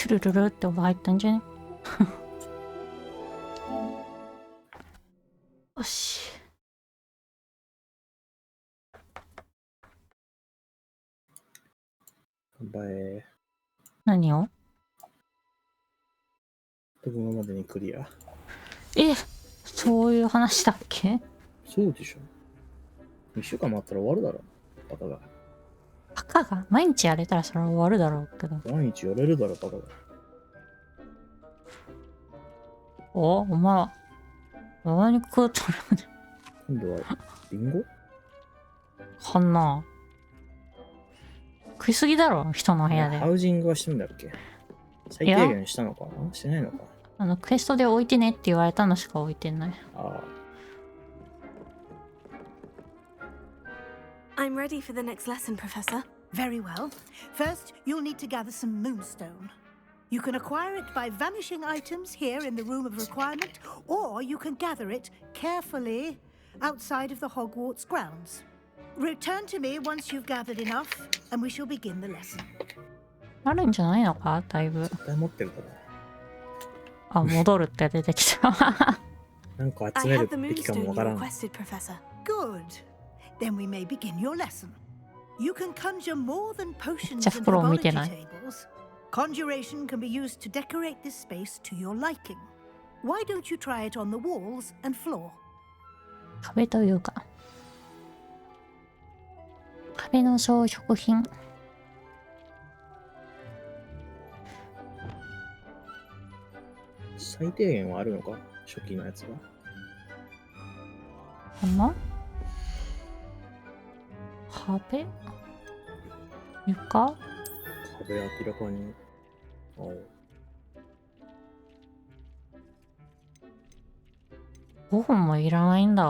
ルルルって音入ったんじゃね？よし。頑張れ。何を？このまでにクリア。そういう話だっけ？そうでしょ。1週間待ったら終わるだろ。バカが。バカが毎日やれたらそれは終わるだろうけど。毎日やれるだろ、バカが。お前、何食うとるね。今度は、リンゴかな。食いすぎだろ、人の部屋で。ハウジングはしてんだっけ？最低限したのかな？してないのか？クエストで置いてねって言われたのしか置いてない。ああ。I'm ready for the next lesson, Professor. Very well. First, you'll need to gather some moonstone. You can acquire it by vanishing items here in the room of requirement, or you can gather it carefully outside of the Hogwarts grounds. Return to me once you've gathered enough, and we shall begin the lesson. あるんじゃないのか、だいぶ。絶対持ってるから。あ、戻るって出てきた。なんか集めるべきかもわからん。Good. Then we may begin your lesson. You can conjure more than potions and herbology tables. Conjuration can be used to decorate this space to your liking. Why don't you try it on the walls and floor? 壁というか。壁の装飾品。最低限はあるのか？初期のやつが。かな？壁？床？壁明らかに。5本もいらないんだ。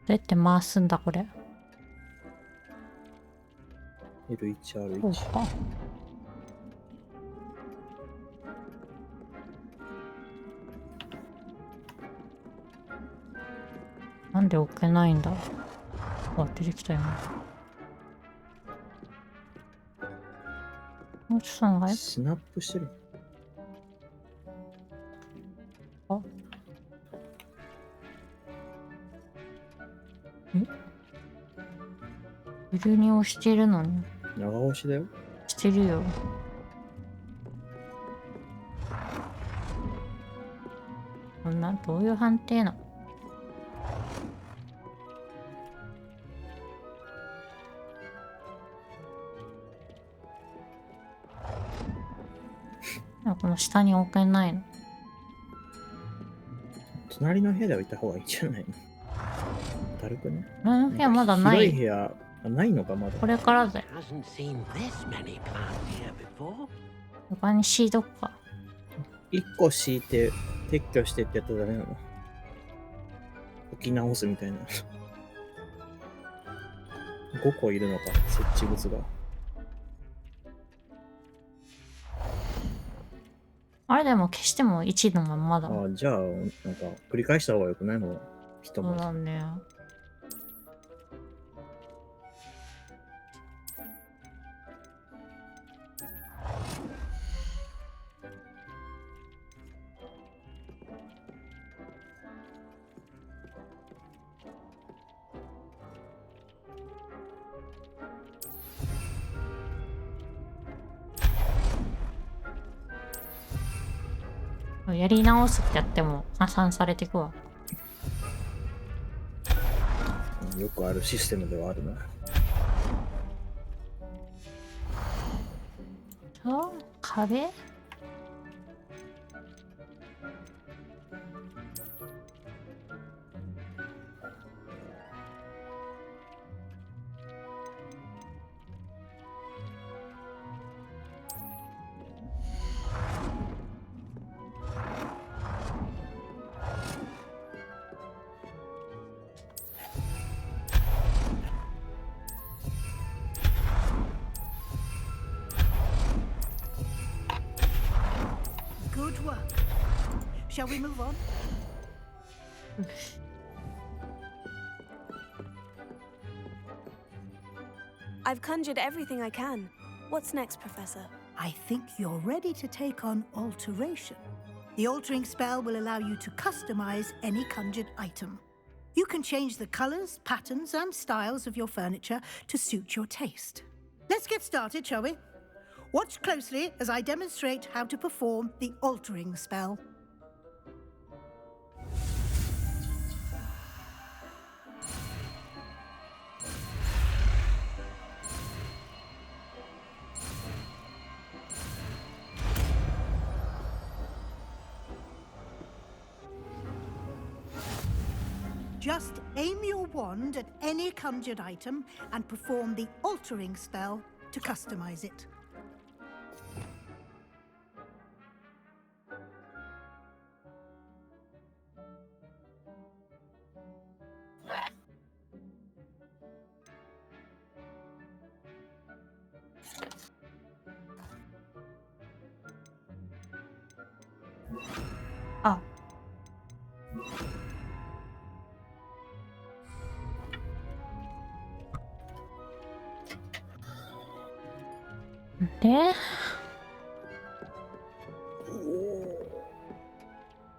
どうやって回すんだこれ。L1、R1。こうか。なんで置けないんだ。あ、出てきたよ。もうちょっと長い。スナップしてる。あ。Lに押してるのに。長押しだよ。してるよ。こんなどういう判定なの？この下に置けないの。隣の部屋で置いた方がいいんじゃないの？だるくね。隣の部屋まだない。広い部屋ないのかまだ。これからだよ。他に敷いとくか。1個敷いて撤去してってやったらダメなの？置き直すみたいな。5個いるのか、設置物が。あれでも消しても1のまんまだ。ああ、じゃあ、なんか繰り返した方がよくないの？人も。そうだね。やり直すってやっても加算されていくわ。よくあるシステムではあるな。壁？ Shall we move on? I've conjured everything I can. What's next, Professor? I think you're ready to take on alteration. The altering spell will allow you to customize any conjured item. You can change the colors, patterns, and styles of your furniture to suit your taste. Let's get started, shall we? Watch closely as I demonstrate how to perform the altering spell. Just aim your wand at any conjured item and perform the altering spell to customize it. Ah. で、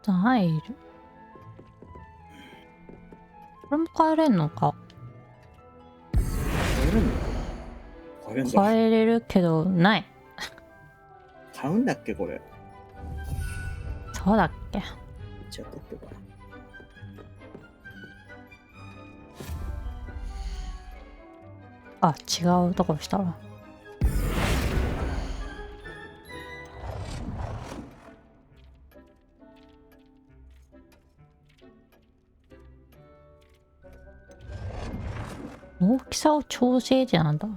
タイル。これも変えれんのか。買えるの？買えるんだ。変えれるけど、ない。買うんだっけこれ。そうだっけ。じゃあ取っておかない。あ、違うとこしたわ。大きさを調整ってなんだ。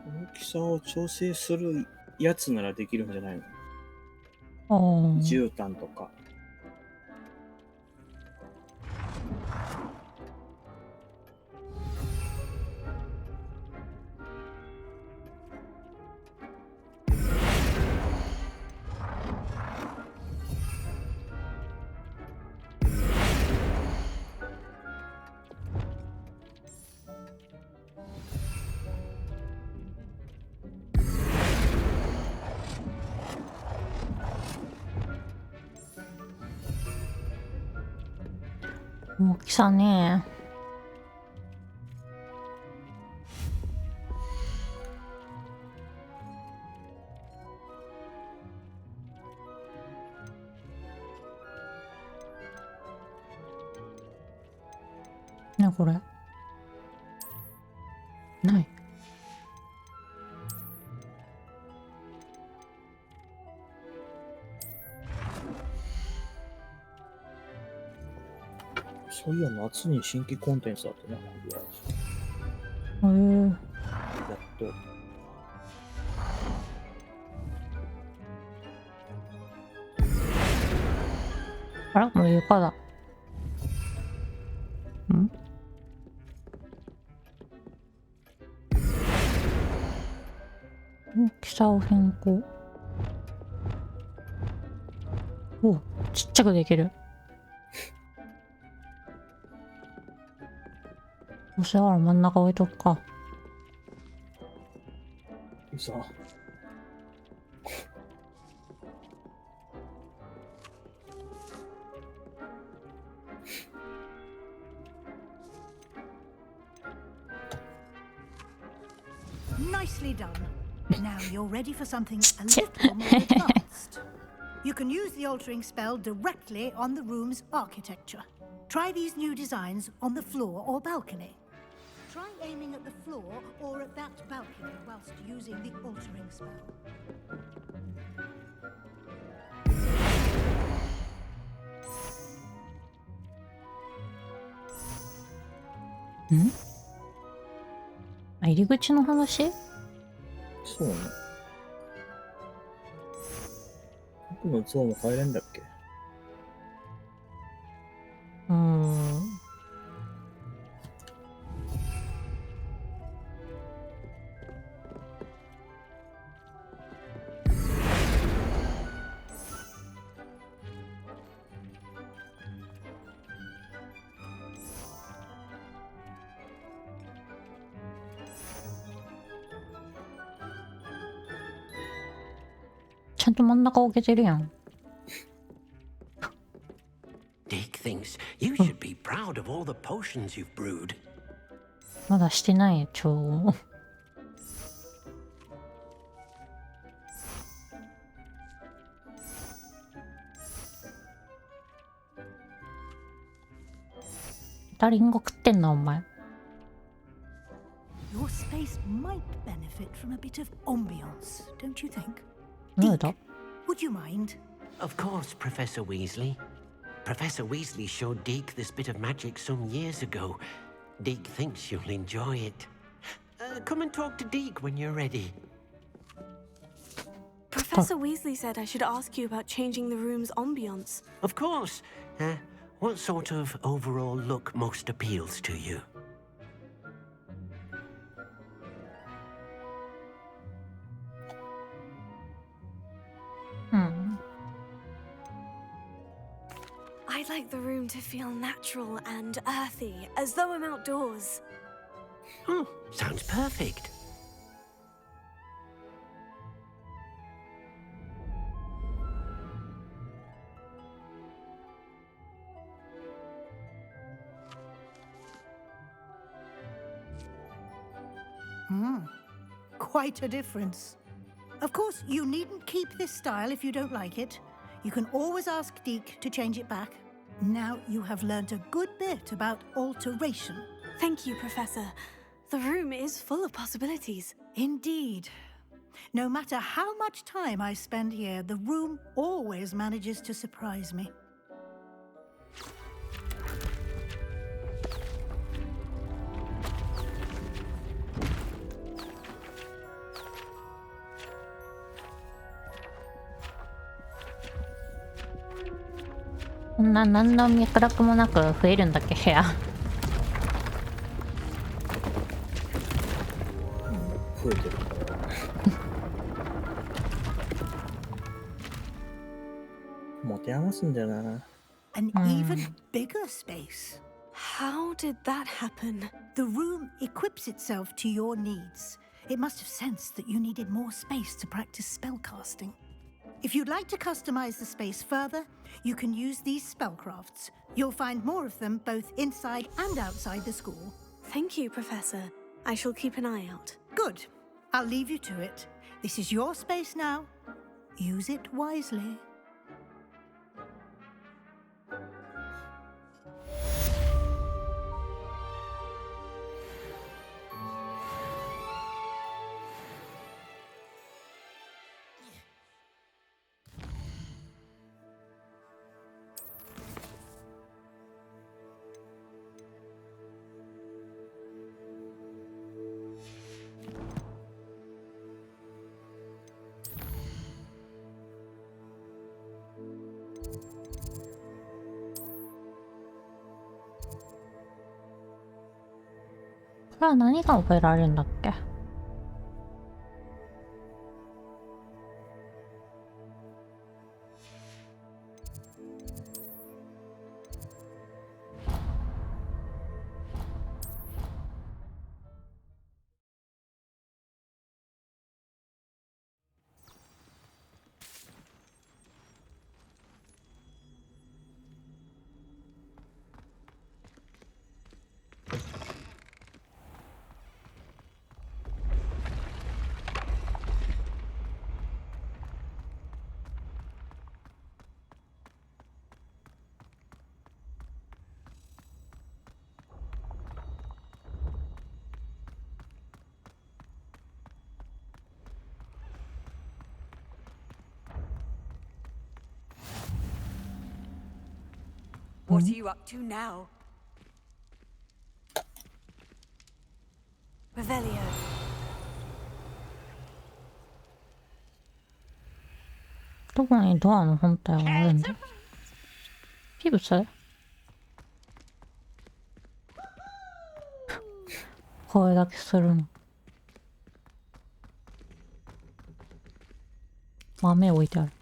大きさを調整するやつならできるんじゃないの？あー、絨毯とか。大きさね。ね、これ。ない。そういや夏に新規コンテンツだってね。へえ。やっと。あら、もう床だ。ん？大きさを変更。お、ちっちゃくできる。そしたら真ん中置いとくか。さNicely done. Now you're ready for something a little more advanced. You can use the altering spell directly on the room's architecture. Try these new designs on the floor or balcony. Try aiming at the floor or at that balcony whilst using the altering spell. Hmm? あ、入り口の話？そうね。僕の像も変えれんだっけ？ちゃんと真ん中置けてるやん。 Dick thinks you should be proud of all the potions you've brewed. まだしてないよ、超。リンゴ食ってんのお前。 Your space might benefit from a bit of ambiance, don't you think? なんだ Would you mind? Of course, Professor Weasley. Professor Weasley showed Deke this bit of magic some years ago. Deke thinks you'll enjoy it. Come and talk to Deke when you're ready. Professor Weasley said I should ask you about changing the room's ambience. Of course. What sort of overall look most appeals to you? I'd like the room to feel natural and earthy, as though I'm outdoors. Oh, sounds perfect. Quite a difference. Of course, you needn't keep this style if you don't like it. You can always ask Deke to change it back. Now you have learned a good bit about alteration. Thank you, Professor. The room is full of possibilities. Indeed. No matter how much time I spend here, the room always manages to surprise me. .何の脈絡もなく増えるんだっけ、部屋。増えてる。持て余すんだよな。An even bigger space. How did that happen? The room equips itself to your needs. It must have sensed that you needed more space to practice spellcasting. If you'd like to customize the space further, you can use these spellcrafts. You'll find more of them both inside and outside the school. Thank you, Professor. I shall keep an eye out. Good. I'll leave you to it. This is your space now. Use it wisely. .これは何が覚えられるんだっけ。What are you up to now? Revelio. どこにドアの本体があるんだ。ピブス声だけするの。豆置いてある。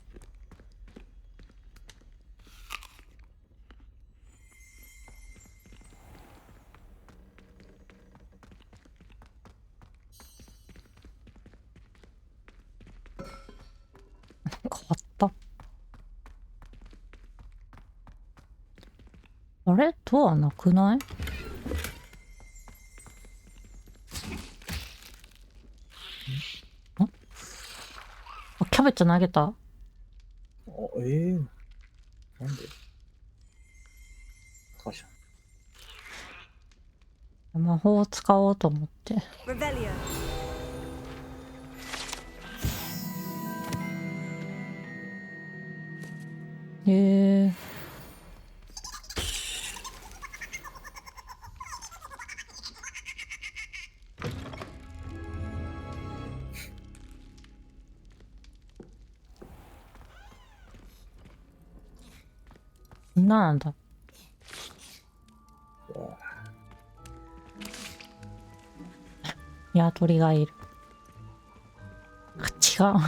れドアなくない？あ、キャベツ投げた。あ、なんでかしら。魔法を使おうと思って。Revelio. へえ。なんだ。ニワトリがいる。あ、違う。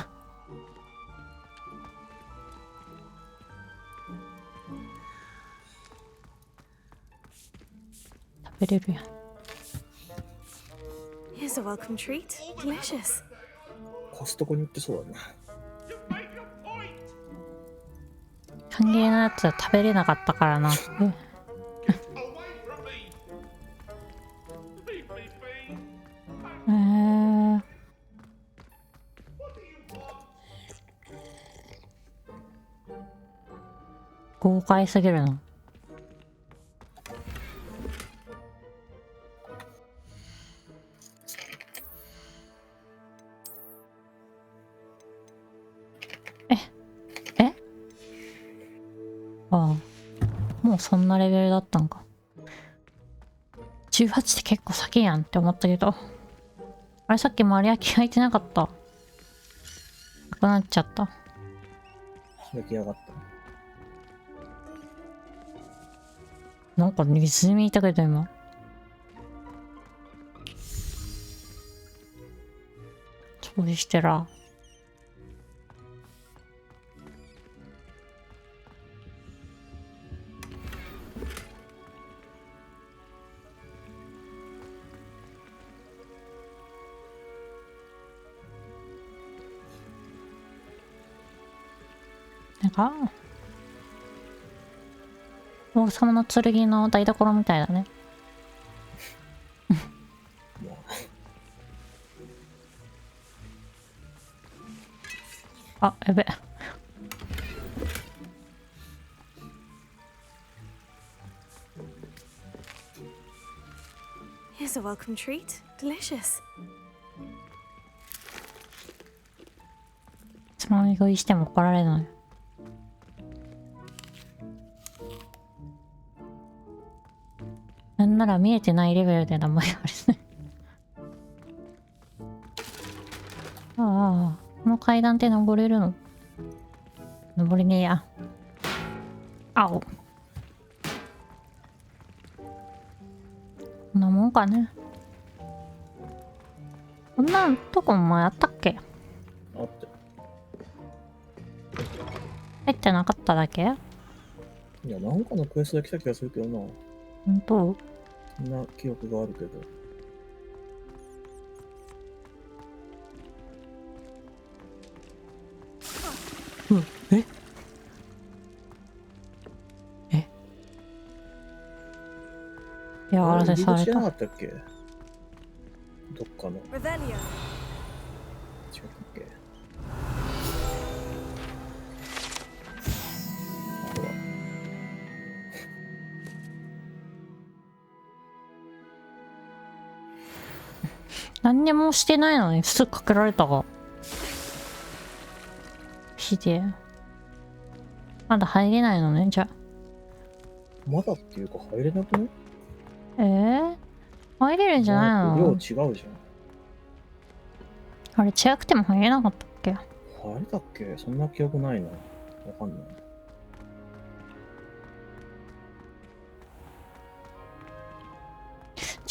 食べれるやん。Here's a welcome treat. Delicious. コストコに売ってそうだな。歓迎のやつは食べれなかったからな。豪快すぎるな。えああ、もうそんなレベルだったんか。18って結構先やんって思ったけど、あれさっき丸焼き焼いてなかった。なくなっちゃった。出来上がった。なんかネズミいたけど今。掃除してら。なんか王様の剣の台所みたいだね。あ、やべ。Here's a welcome treat. Delicious. つまみ食いしても怒られない。なんなら見えてないレベルで名前あるね。ああ、この階段って登れるの？登れねえや。あお。こんなもんかね。こんなとこもやったっけ？あって。入ってなかっただけ？いや、なんかのクエストで来た気がするけどな。ほんと？そんな記憶があるけど。うん、えやらせされた。入り口じゃなかったっけ？どっかの。Revelio. 違ったっけ？あ、ほら。何にもしてないのにすぐかけられたが。ひでえ。まだ入れないのね、じゃあ。まだっていうか入れなくね？入れるんじゃないの？量違うじゃん。あれ違くても入れなかったっけ？入れたっけ？そんな記憶ないな。わかんない。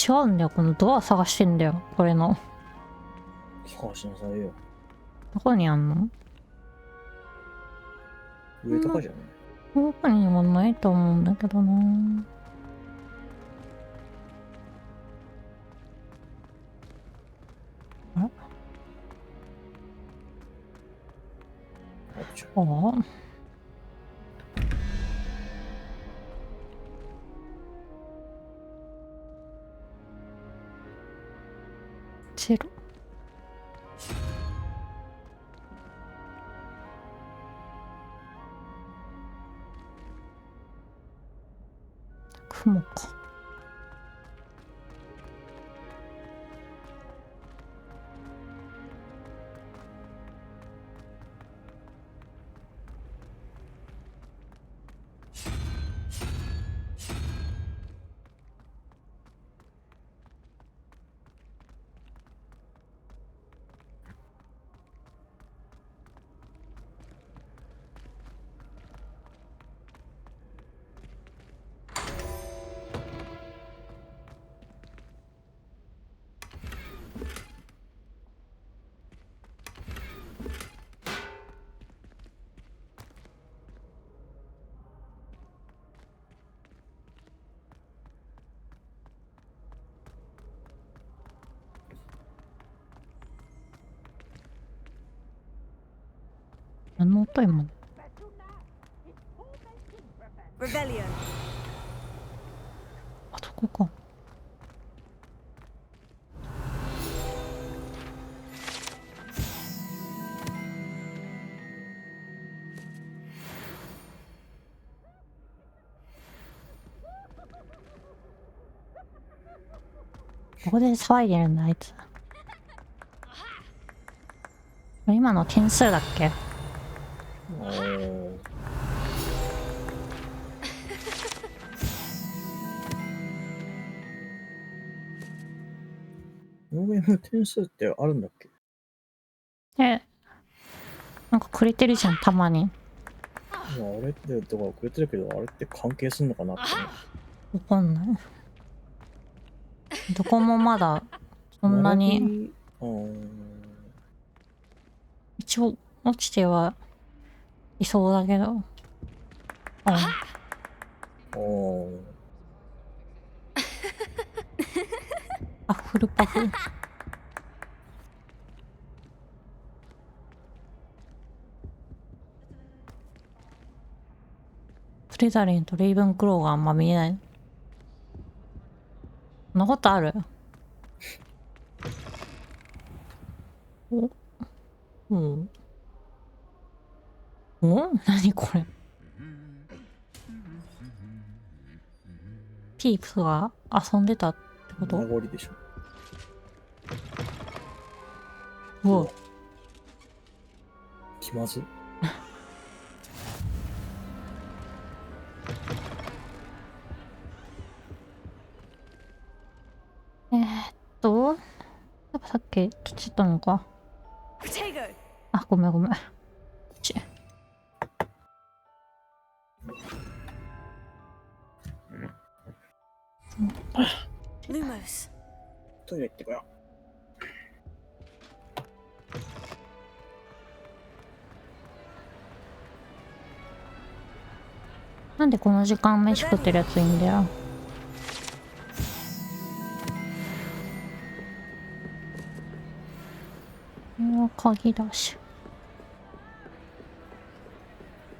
違うんだよ、このドア探してんだよ、これの。探しなさいよ。どこにあんの？上とかじゃねどこにもないと思うんだけどな。あれ？あ、ちょ。ああ。ゼロ。雲か。何の音今の。 Rebellion. あそこか。ここで騒いでるんだあいつ。今の点数だっけ。おー。このゲーム点数ってあるんだっけ？でなんかくれてるじゃんたまに。あれってとかくれてるけど、あれって関係すんのかなってわかんない。どこもまだそんなに。一応落ちてはいそうだけど。あ、フルパフ。スレザリンとレイブンクローがあんま見えない。そんなことある？お、うん。何これ。ピープスが遊んでたってこと？名残でしょ。うわ、気まず。やっぱさっきとちったのか。 Potato. あ、ごめんごめん。Lumos. トイレ行ってこよなんでこの時間飯食ってるやついいんだよ。これは鍵だし。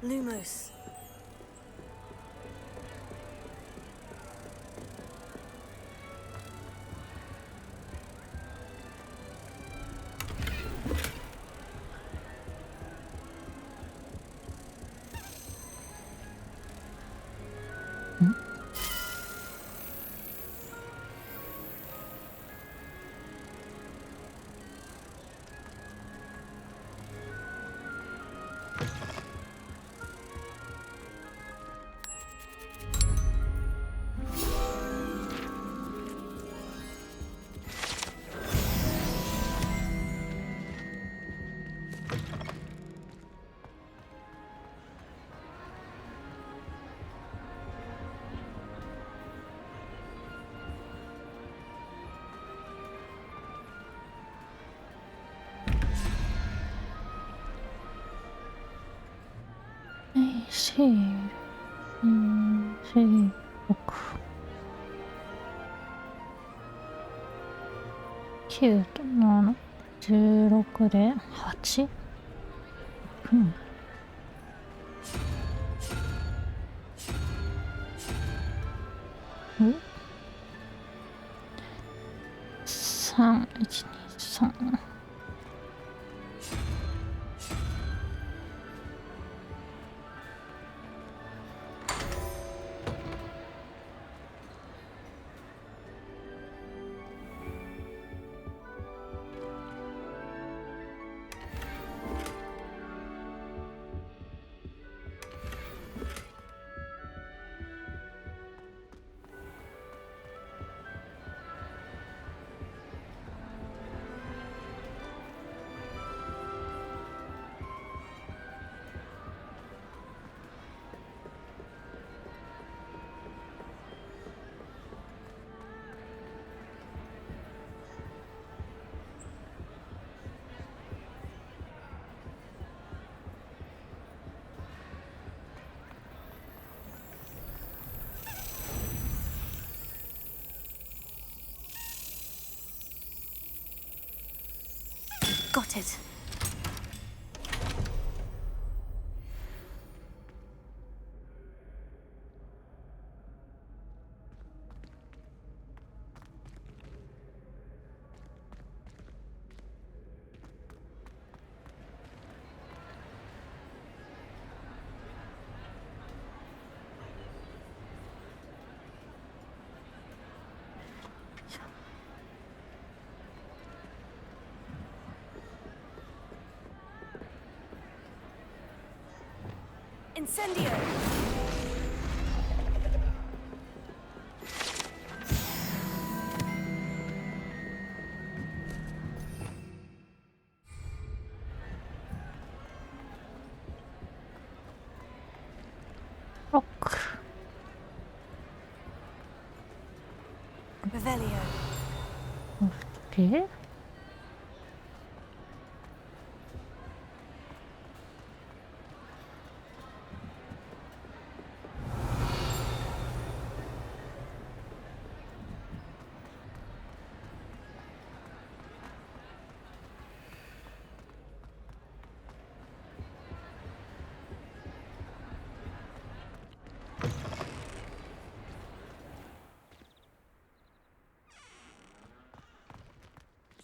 Lumos.9と7、16で 8？ うん。3、1、2、さん。Got it. Incendio! Rock. Revelio. Okay.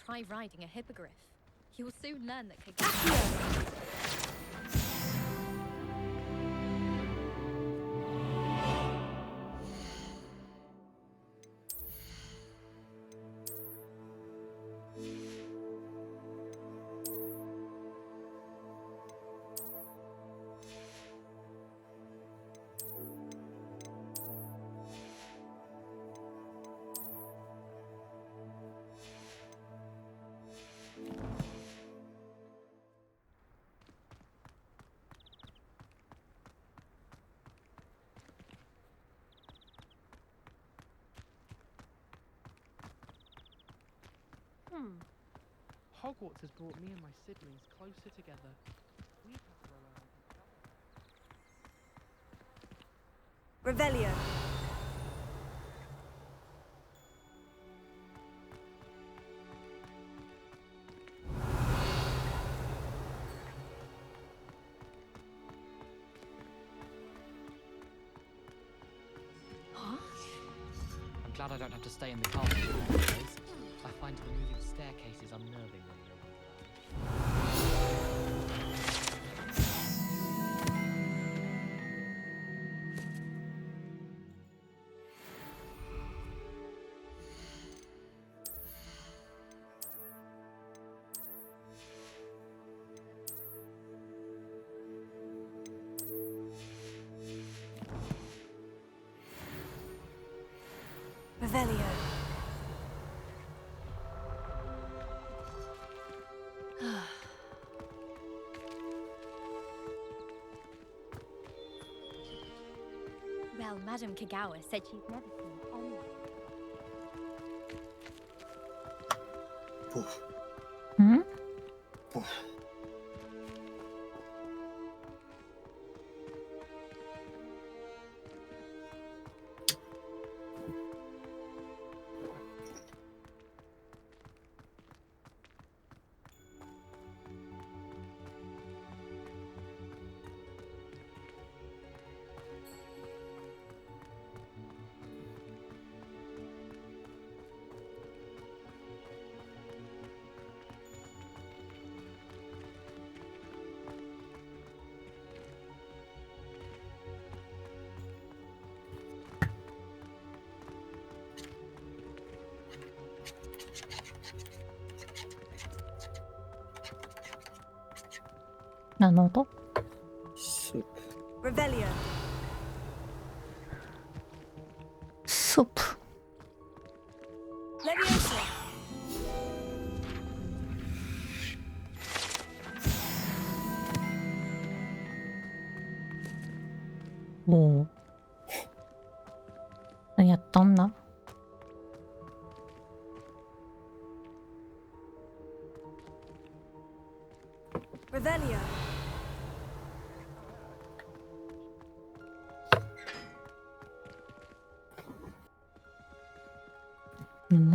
Try riding a hippogriff. You'll soon learn that Kagami. Hogwarts has brought me and my siblings closer together. We have to rely on each other. Revelio. I'm glad I don't have to stay in the castle for days. I find removing staircases unnerving when no one's around. Revelio. Well, Madame Kagawa said she'd never seen anyone. Hmm? 何の音？スープ。 Revelio. スープ。 Leviosa. おお。何やったんだ？ Revelio.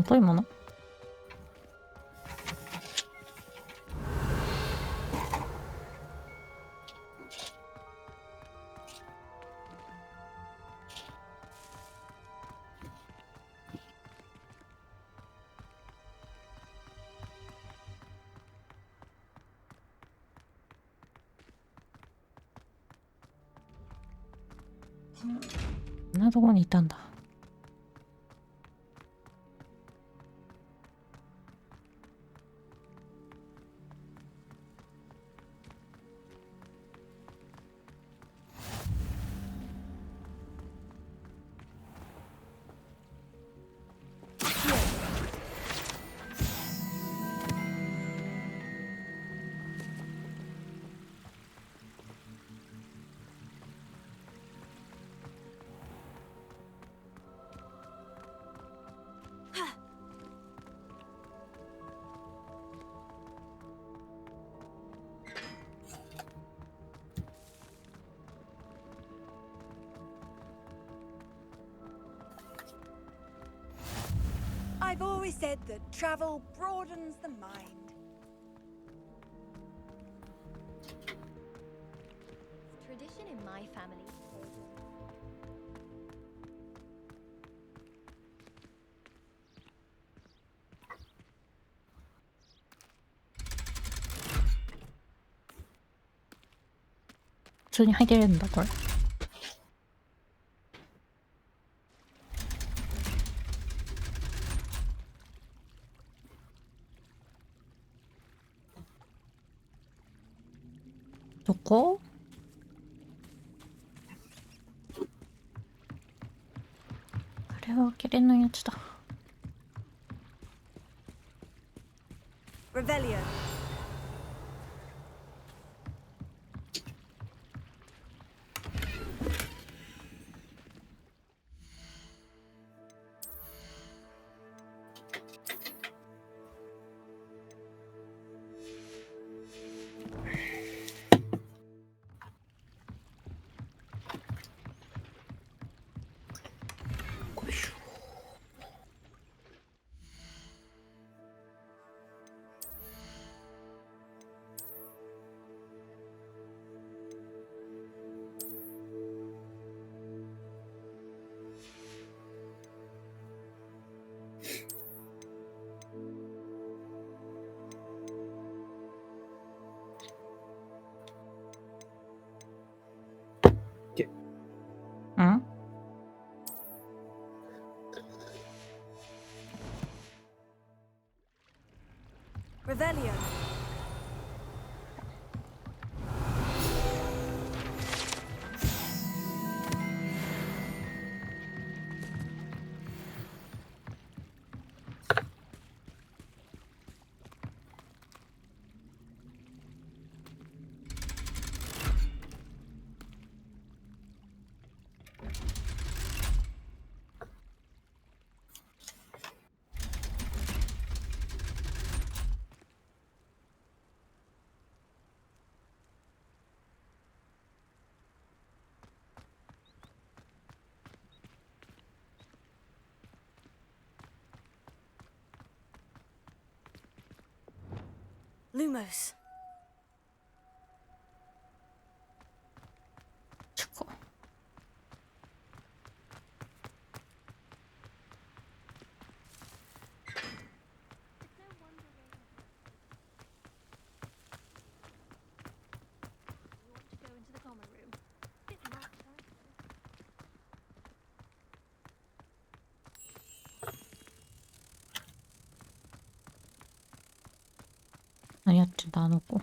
どういうもの？こんなとこにいたんだ。I've always said that travel broadens the mind. Tradition in my family. 普通に入ってるんだこれ。どこ？あれは開けれないやつだ。 Revelio. よいしょ。ん？ Revelio. Lumos. ちょこ。 何やってんだあの子。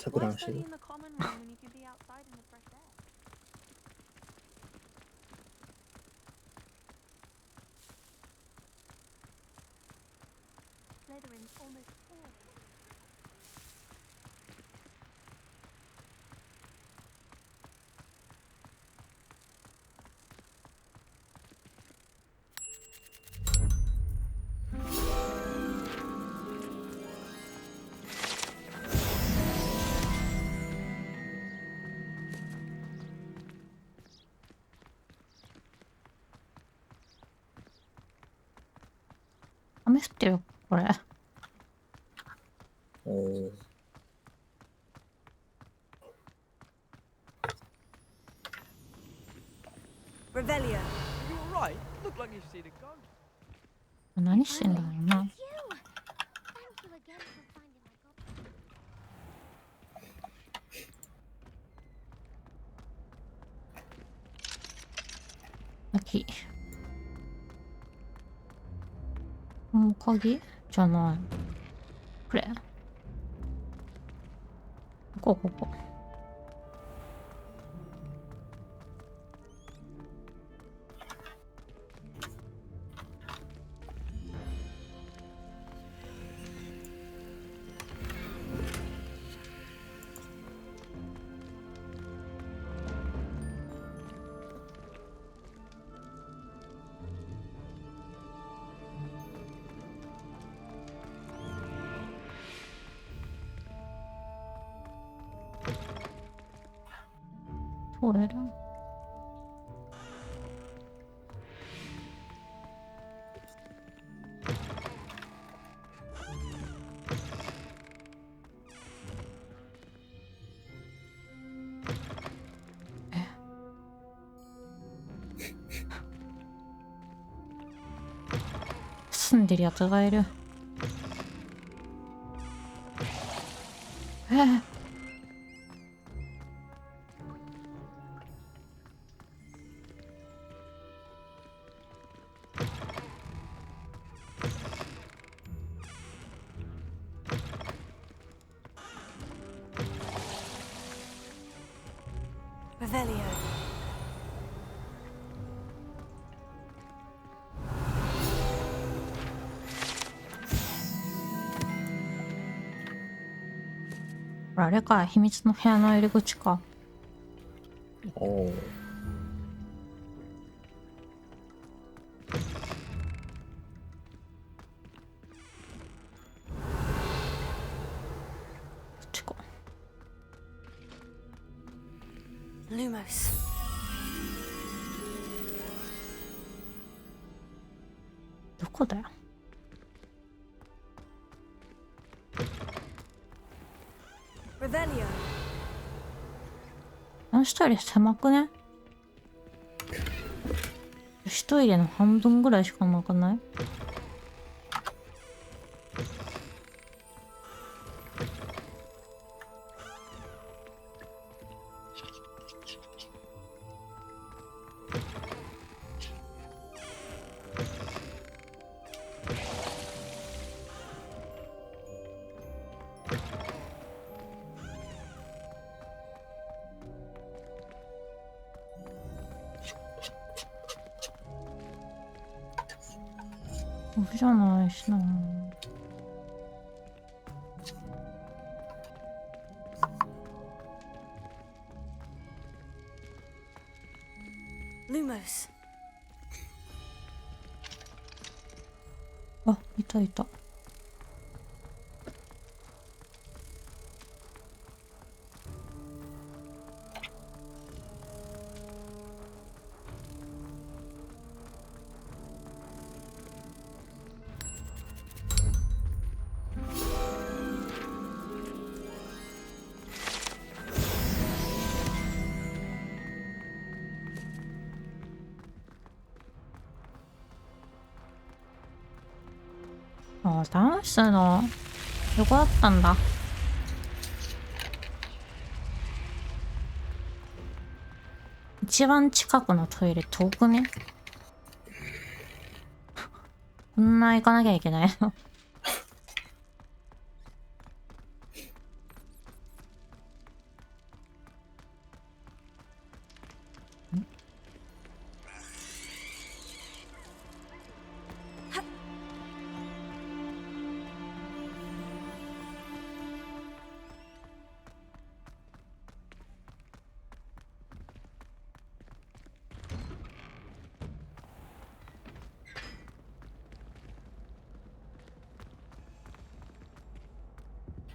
錯乱してる。 the common room when you could be outside in the fresh air? Slytherin's almost all.雨降ってるよこれ。おお。 Revelio. You alright? Look like you've seen a ghost. 何してんだろうな。 You! Thank you again for finding my goblin. 鍵。もう鍵じゃない。これ。ここ。これだ。住んでるやつがいる。Revelio. あれか、秘密の部屋の入り口か。おお。こっちか。 Lumos. どこだよ。 Revelio. あのトイレ狭くね？一トイレの半分ぐらいしかなくない？これじゃないしな。 Lumos. あ、いたいた。ああ、ダンスの横だったんだ。一番近くのトイレ遠くね。こんな行かなきゃいけないの。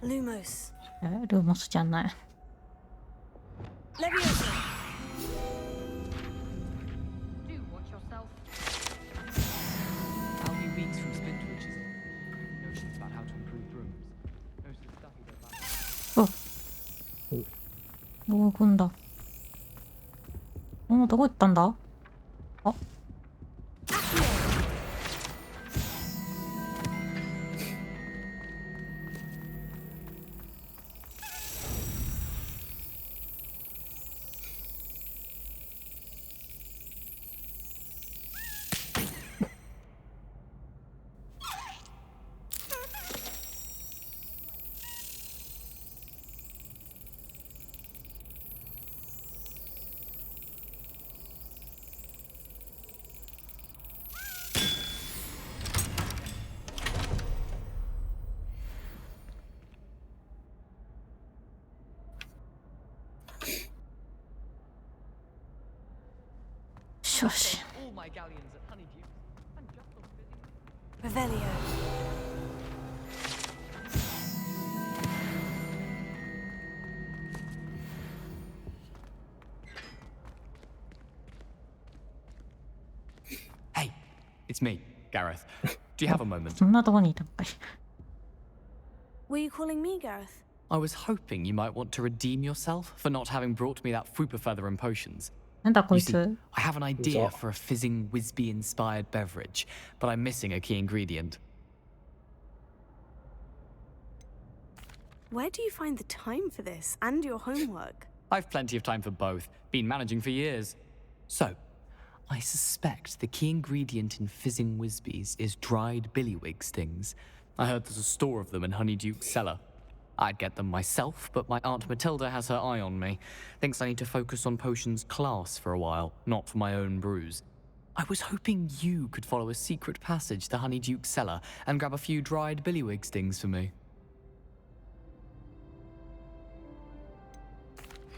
Lumos. ルーモスじゃない。 Leviosa. Do watch yourself. I'll be weeks from Splinter notions about how to improve brooms. Most of the stuff you go back. どこ行くんだ。どこ行ったんだ。あ、よし。 All my galleons at Honeydew. I'm just on busy. Revelio. Hey, it's me, Gareth. Do you have a moment? そんなとこにいたのかい。 Were you calling me, Gareth? I was hoping you might want to redeem yourself for not having brought me that Fupa feather and potions. なんだこ You い see, つ。 I have an idea for a fizzing Wisby-inspired beverage, but I'm missing a key ingredient. Where do you find the time for this and your homework? I've plenty of time for both. Been managing for years. So, I suspect the key ingredient in fizzing Wisbies is dried billywig stings. I heard there's a store of them in Honeyduke's cellar. I'd get them myself, but my Aunt Matilda has her eye on me. Thinks I need to focus on potions class for a while, not for my own brews. I was hoping you could follow a secret passage to Honeyduke's cellar and grab a few dried billywig stings for me.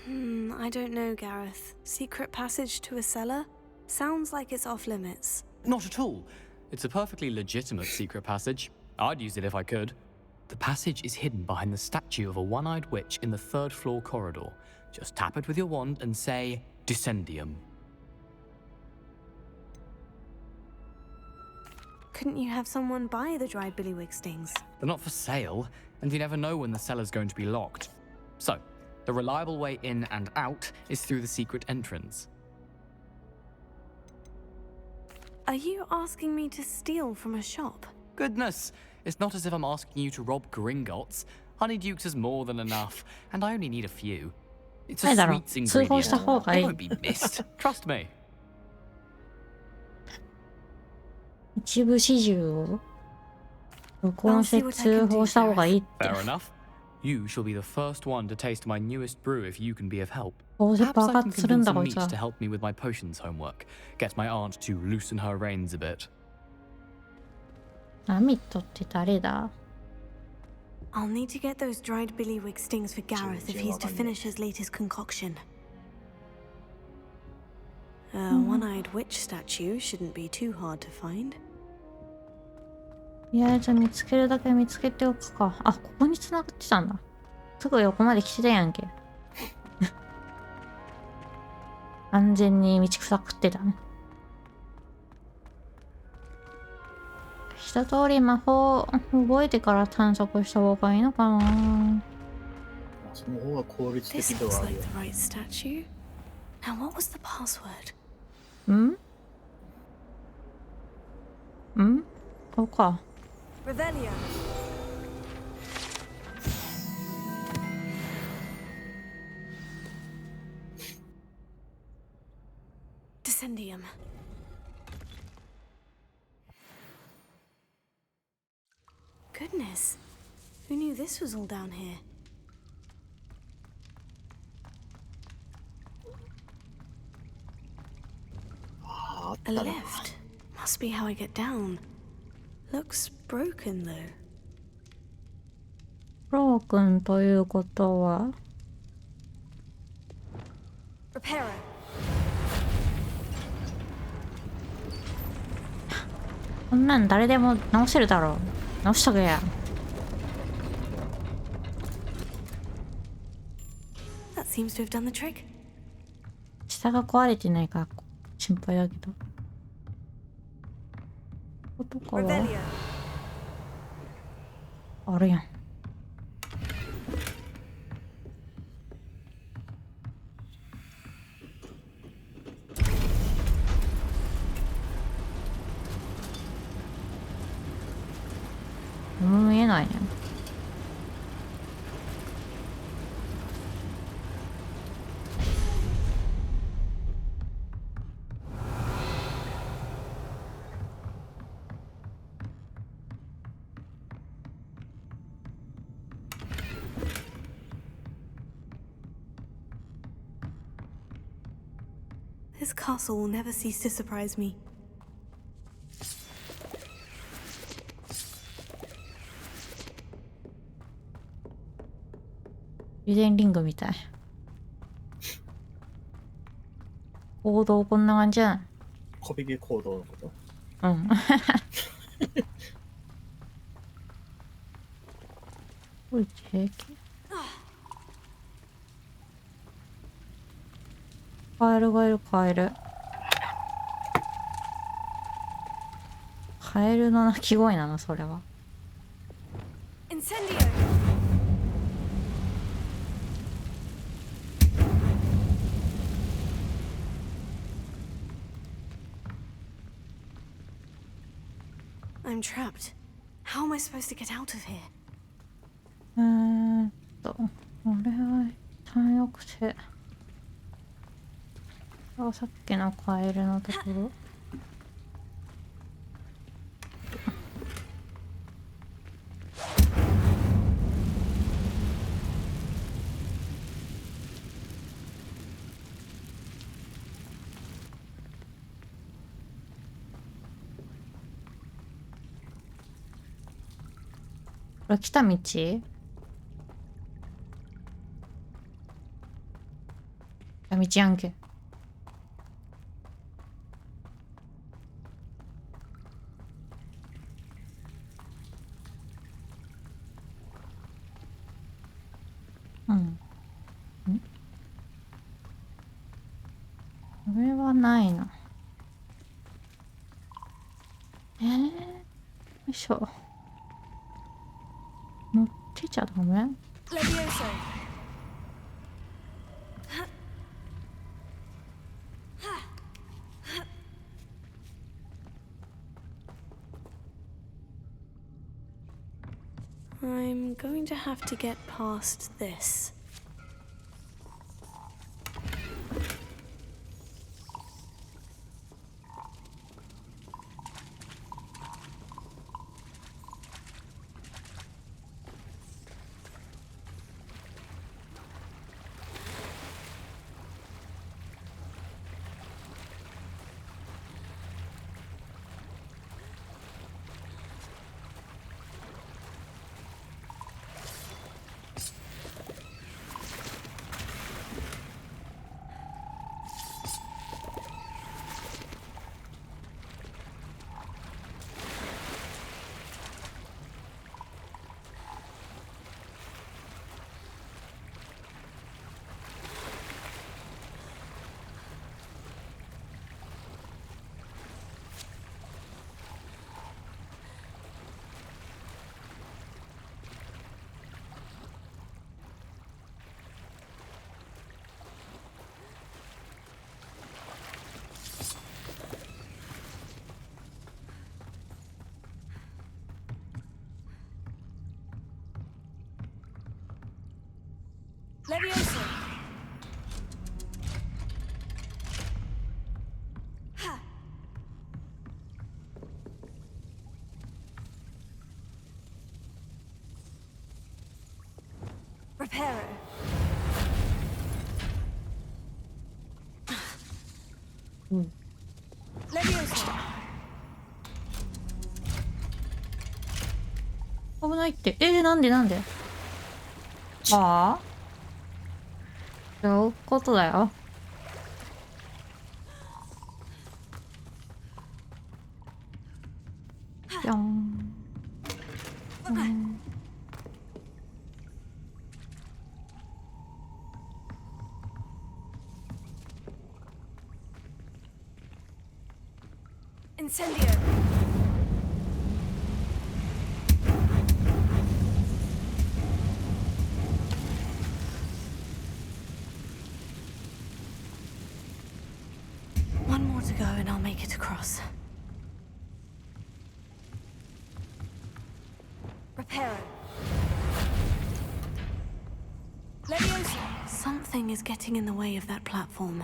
I don't know, Gareth. Secret passage to a cellar? Sounds like it's off limits. Not at all. It's a perfectly legitimate secret passage. I'd use it if I could. The passage is hidden behind the statue of a one-eyed witch in the third floor corridor. Just tap it with your wand and say, Descendium. Couldn't you have someone buy the dried billywig stings? They're not for sale, and you never know when the cellar's going to be locked. So, the reliable way in and out is through the secret entrance. Are you asking me to steal from a shop? Goodness, it's not as if I'm asking you to rob Gringotts. Honeydukes is more than enough, and I only need a few. It's a ないだろう。 sweets 通報した ingredient. 方がい It い。 won't be missed. Trust me. 一部始終を録音して通報した方がいいって。 Fair enough. You shall be the first one to taste my newest brew if you can be of help. どうせ Perhaps 爆 I can 発するん convince だ a こいつ meat は。 to help me with my potions homework. Get my aunt to loosen her reins a bit. アミットって誰だ。 I'll need to get those dried billywig stings for Gareth if he's to finish his latest concoction. A one-eyed witch statue shouldn't be too hard to find. とりあえず見つけるだけ見つけておくか。あ、ここに繋がってたんだ。すぐ横まで来てたやんけ。安全に道草食ってたね。一通り魔法覚えてから探索した方がいいのかな。その方が効率 This 的で looks はある like よ。 the right statue. Now, what was the password? んここか。 Revelio. Descendium. Goodness. Who knew this was all down here? A lift. Must be how I get down. Looks broken though. ロー君ということは Reparo. こんなん誰でも直せるだろう。直しとけや。seems to have done the trick. 下が壊れてないから心配だけど。こことかは Revelio. あるやん。見えないね。This castle will never cease to surprise me. 油田リングみたい。行動こんな感じじゃん。小ビビ行動のこと。うん。これ平気？カエルがいる、カエル。カエルの鳴き声なの、それは。Incendio! I'm trapped. How am I supposed to get out of here? これは一旦よくて。あ、さっきのカエルのところ。これ来た道？道やんけ。うん。これはないな。よいしょ。乗ってちゃダメ？ Levioso! I'm going to have to get past this. Levioso! Ha! Reparo. Levioso! 危ないって。なんでなんで？ああ？そういうことだよ。ぴょん。Incendio. One more to go and I'll make it across. Reparo. Leviosa. Something is getting in the way of that platform.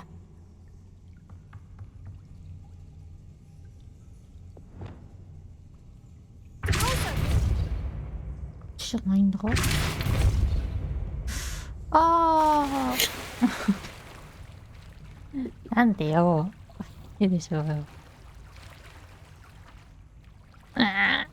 じゃないんだ。ああ。なんでよ。いいでしょうよ。ああ。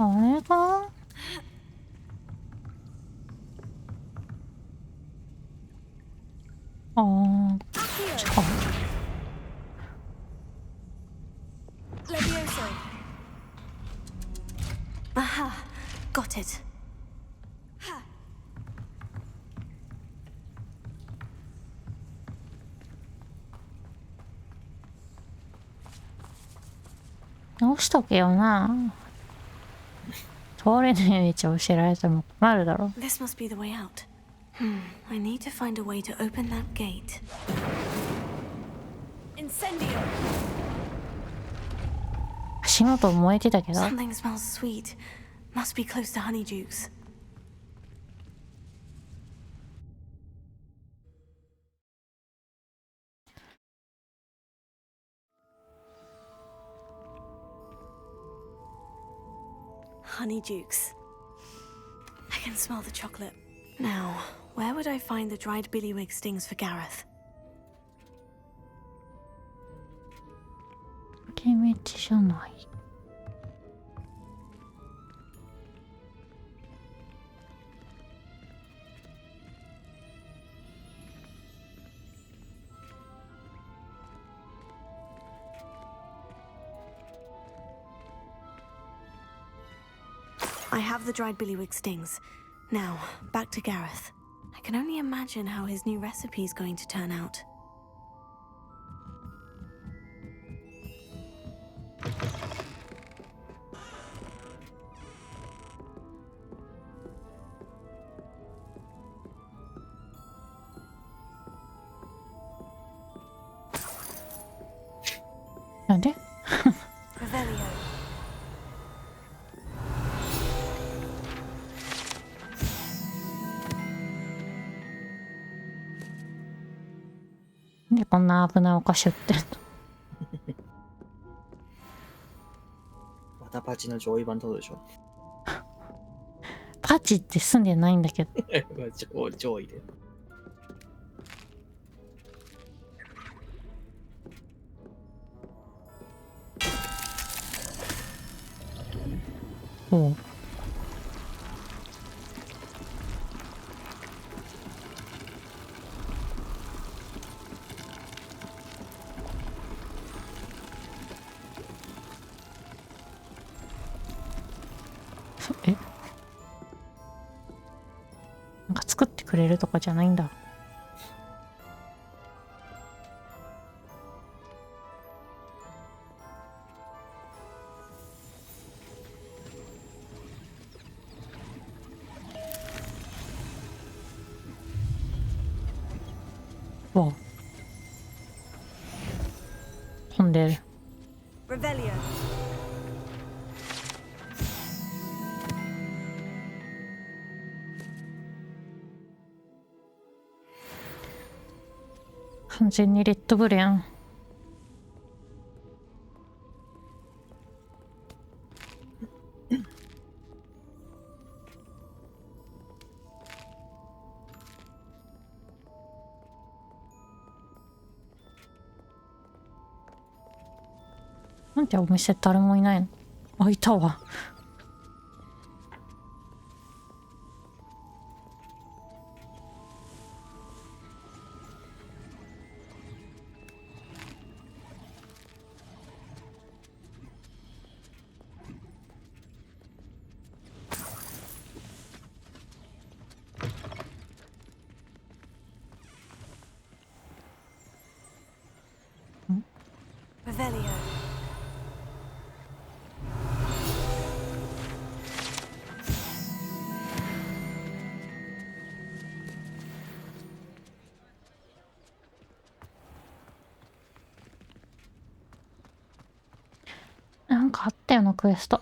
あれかな。ああ。近い。Levioso. Aha, got it. 直しとけよな。通れない道を教えられても困るだろ。 This must be the way out. I need to find a way to open that gate. Incendio. 足元燃えてたけど。 Something smells sweet. Must be close to Honeydukes. Honeydukes. I can smell the chocolate. Now, where would I find the dried billywig stings for Gareth? 抜け道じゃない。I have the dried billywig stings. Now, back to Gareth. I can only imagine how his new recipe is going to turn out. Revelio. でこんな危ないお菓子売ってんの。またパチの上位版ってことでしょ。パチって住んでないんだけど。上位で。おう。え、なんか作ってくれるとかじゃないんだ。わあ、混んでる。Revelio. 完全にレッドブルやん。なんでお店誰もいないの？あ、いたわ。Revelio. なんかあったよな、クエスト。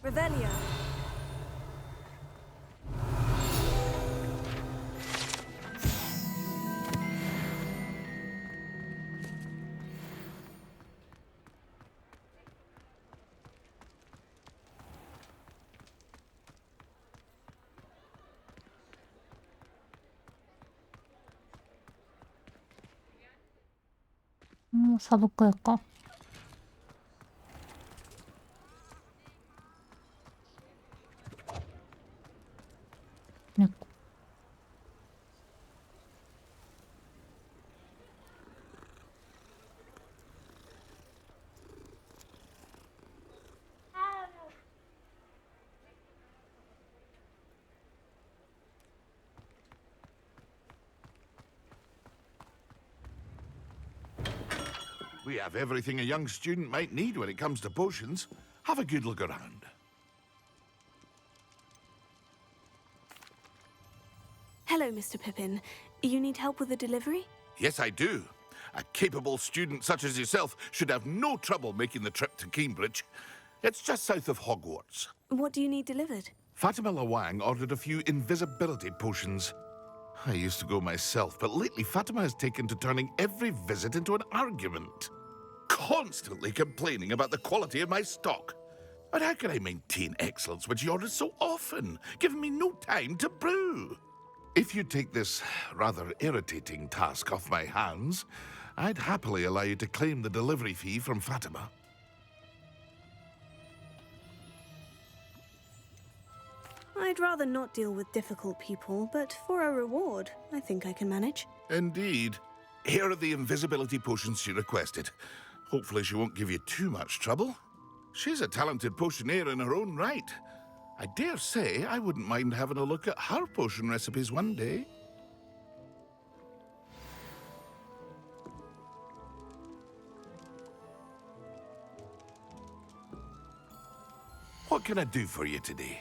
Revelio. もうサブクエか。猫。We have everything a young student might need when it comes to potions. Have a good look around. Hello, Mr. Pippin. You need help with a delivery? Yes, I do. A capable student such as yourself should have no trouble making the trip to Cambridge. It's just south of Hogwarts. What do you need delivered? Fatima Lawang ordered a few invisibility potions. I used to go myself, but lately Fatima has taken to turning every visit into an argument. Constantly complaining about the quality of my stock. But how can I maintain excellence when she orders so often, giving me no time to brew? If you take this rather irritating task off my hands, I'd happily allow you to claim the delivery fee from Fatima. I'd rather not deal with difficult people, but for a reward, I think I can manage. Indeed. Here are the invisibility potions she requested. Hopefully she won't give you too much trouble. She's a talented potioneer in her own right. I dare say I wouldn't mind having a look at her potion recipes one day. What can I do for you today?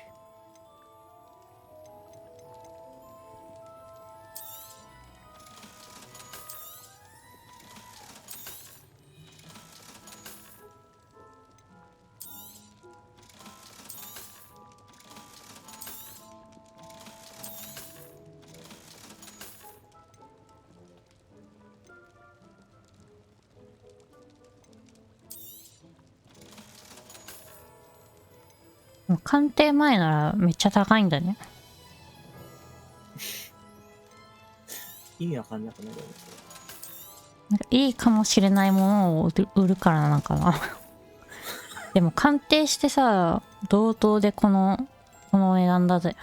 鑑定前ならめっちゃ高いんだね。意味わかんなくなるよね。なんかいいかもしれないものを売るからなのかな。でも鑑定してさ、同等でこの値段だぜ。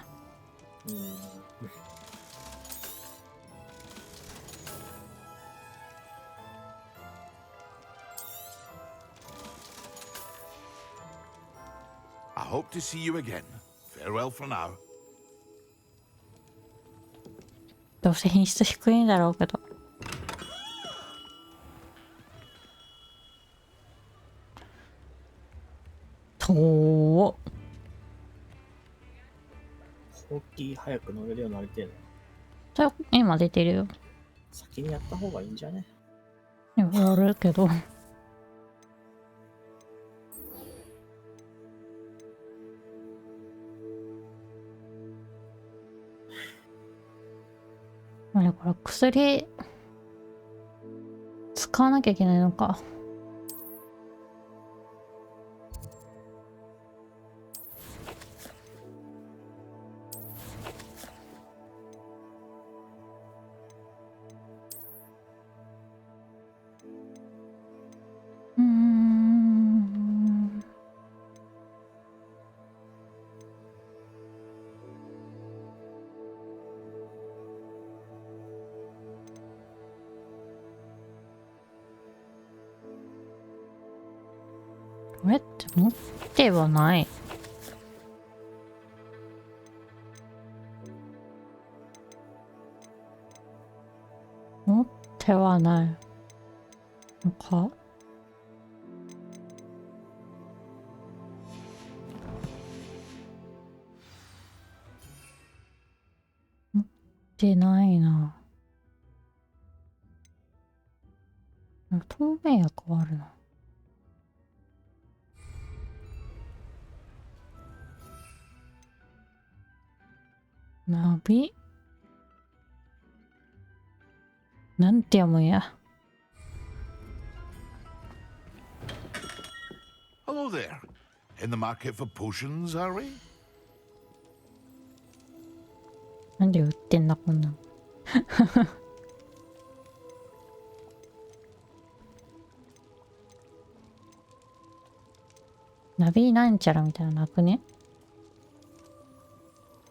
I hope to see you again. Farewell for now. どうせ品質低いんだろうけど。ほうき早く乗れるようになりてえな。今出てるよ。先にやった方がいいんじゃね？やるけど。あれこれ薬使わなきゃいけないのか。これって持ってはない。持ってはないのか。持ってないな。透明薬はあるな。ナビなんて読むんや。Hello there. In the market for potions, are we? なんで売ってんだこんなん。ナビなんちゃらみたいなのなくね。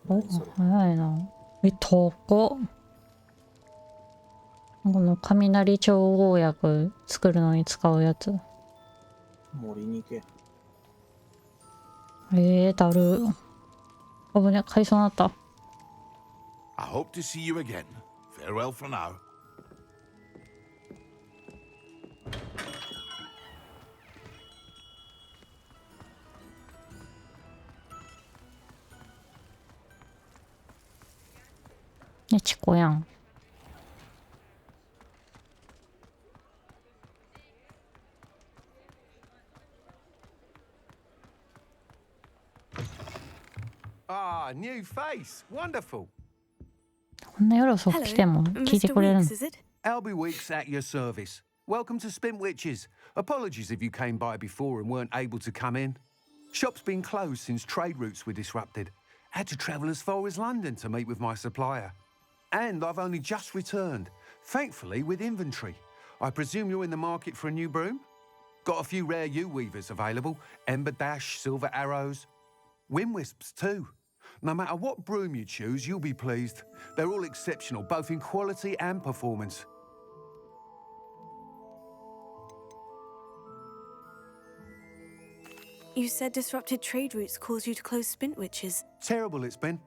お、早いな。高っ。この雷調合薬作るのに使うやつ。森に行け。だる。危ね、買いそうになった。I hope to see you again. Farewell for now. ね、チコやん。Ah, new face. Wonderful. こんな夜遅く来ても聞いてくれるの。Albie Weeks at your service. Welcome to Spintwitches. Apologies if you came by before and weren't able to come in. Shop's been closed since trade routes were disrupted. Had to travel as far as London to meet with my supplier. And I've only just returned, thankfully with inventory. I presume you're in the market for a new broom? Got a few rare U-weavers available. Ember Dash, Silver Arrows. Wind Wisps too. No matter what broom you choose, you'll be pleased. They're all exceptional, both in quality and performance. You said disrupted trade routes caused you to close Spintwitches. Terrible it's been.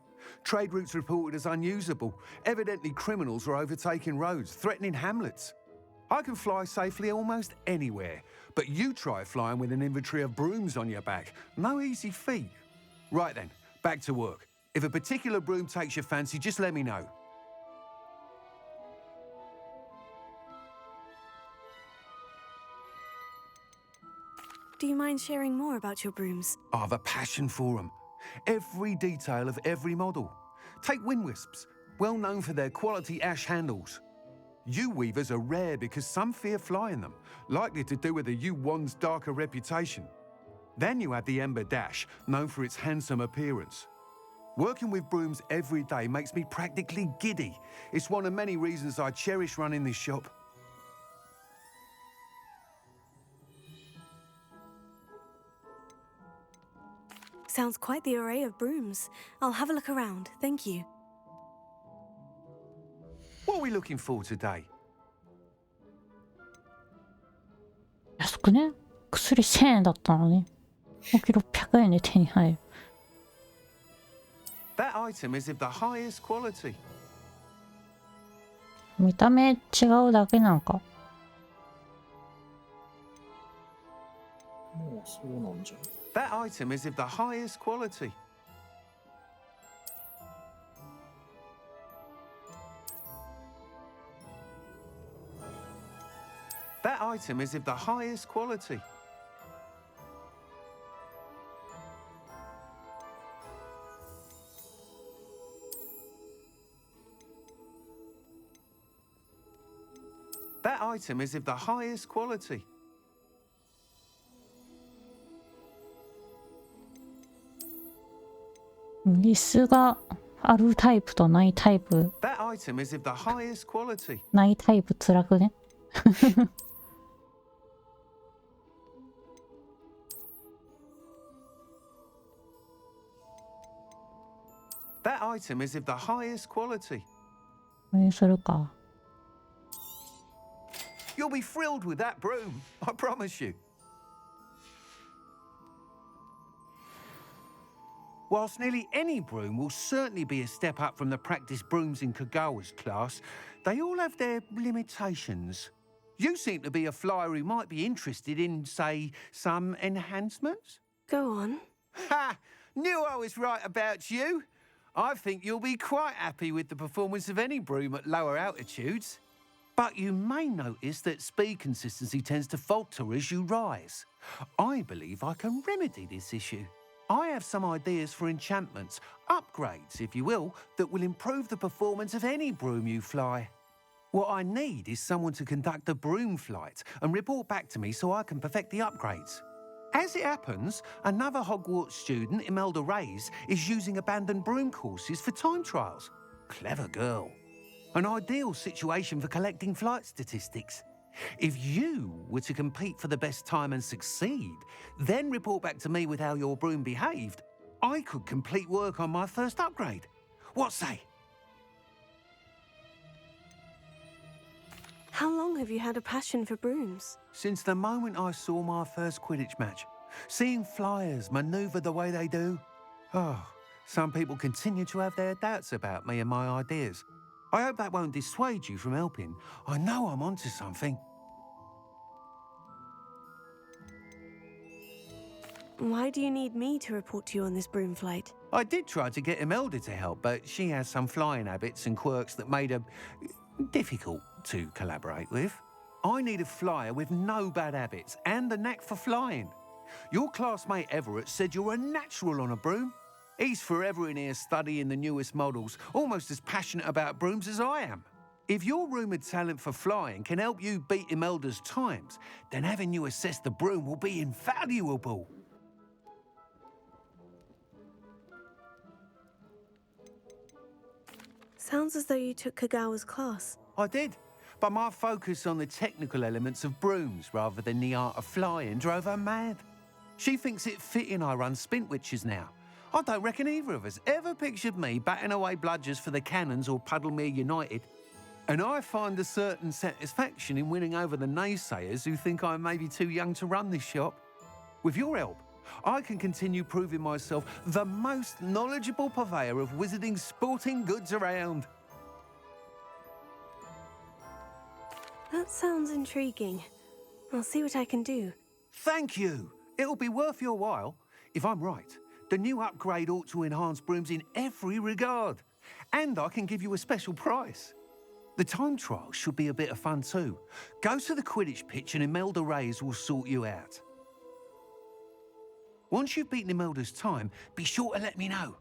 Trade routes reported as unusable. Evidently criminals are overtaking roads, threatening hamlets. I can fly safely almost anywhere, but you try flying with an inventory of brooms on your back. No easy feat. Right then, back to work. If a particular broom takes your fancy, just let me know. Do you mind sharing more about your brooms? I have a passion for them. Every detail of every model. Take Wind Wisps, well known for their quality ash handles. U-weavers are rare because some fear flying them, likely to do with the U-wand's darker reputation. Then you have the Ember Dash, known for its handsome appearance. Working with brooms every day makes me practically giddy. It's one of many reasons I cherish running this shop. Sounds quite the array of brooms. I'll have a look around, thank you. What are we looking for today? 安くね。薬1000円だったのに。大き600円で手に入る。That item is of the highest quality. 見た目違うだけなんか。もうそうなんじゃん。That item is of the highest quality. That item is of the highest quality. That item is of the highest quality. 椅子があるタイプとないタイプ。That item is of the highest quality. ないタイプ辛くね。That item is of the highest quality. これにするか。You'll be thrilled with that broom, I promise you. Whilst nearly any broom will certainly be a step up from the practice brooms in Kagawa's class, they all have their limitations. You seem to be a flyer who might be interested in, say, some enhancements? Go on. Ha! Knew I was right about you. I think you'll be quite happy with the performance of any broom at lower altitudes. But you may notice that speed consistency tends to falter as you rise. I believe I can remedy this issue. I have some ideas for enchantments, upgrades, if you will, that will improve the performance of any broom you fly. What I need is someone to conduct a broom flight and report back to me so I can perfect the upgrades. As it happens, another Hogwarts student, Imelda Reyes, is using abandoned broom courses for time trials. Clever girl. An ideal situation for collecting flight statistics. If you were to compete for the best time and succeed, then report back to me with how your broom behaved, I could complete work on my first upgrade. What say? How long have you had a passion for brooms? Since the moment I saw my first Quidditch match, seeing flyers manoeuvre the way they do. Oh, some people continue to have their doubts about me and my ideas. I hope that won't dissuade you from helping. I know I'm onto something. Why do you need me to report to you on this broom flight? I did try to get Imelda to help, but she has some flying habits and quirks that made her difficult to collaborate with. I need a flyer with no bad habits and the knack for flying. Your classmate Everett said you're a natural on a broom. He's forever in here studying the newest models, almost as passionate about brooms as I am. If your rumoured talent for flying can help you beat Imelda's times, then having you assess the broom will be invaluable. Sounds as though you took Kagawa's class. I did, but my focus on the technical elements of brooms rather than the art of flying drove her mad. She thinks it fitting I run Spintwitches now. I don't reckon either of us ever pictured me batting away bludgers for the Cannons or Puddlemere United. And I find a certain satisfaction in winning over the naysayers who think I may be too young to run this shop. With your help, I can continue proving myself the most knowledgeable purveyor of wizarding sporting goods around. That sounds intriguing. I'll see what I can do. Thank you. It'll be worth your while. If I'm right, the new upgrade ought to enhance brooms in every regard. And I can give you a special price. The time trial should be a bit of fun too. Go to the Quidditch pitch and Imelda Reyes will sort you out. Once you've beaten Imelda's time, be sure to let me know.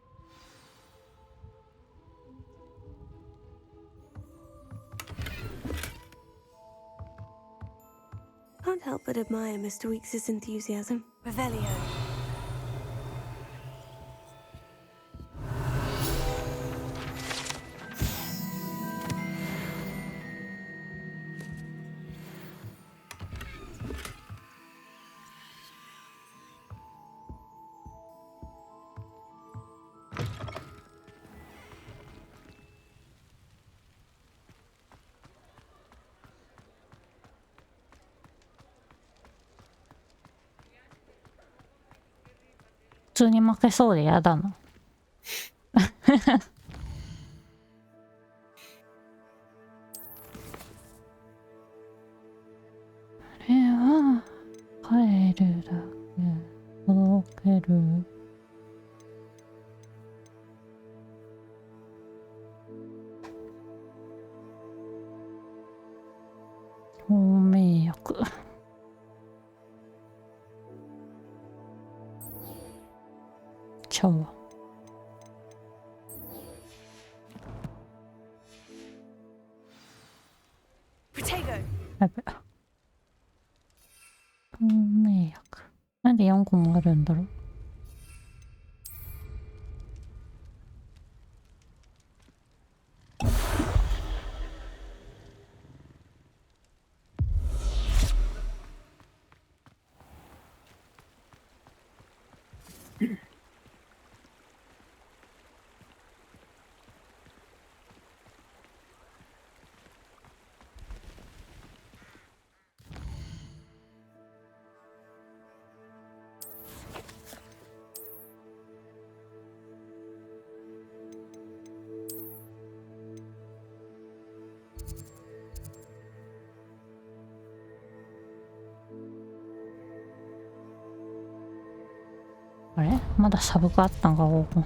Can't help but admire Mr. Weekes' enthusiasm. Revelio.普通に負けそうでやだな。あれは帰るだけ届ける。透明薬。茶碗。やべ。透明薬。なんで4個もあるんだろう。あれまだサブがあったんか、ここ。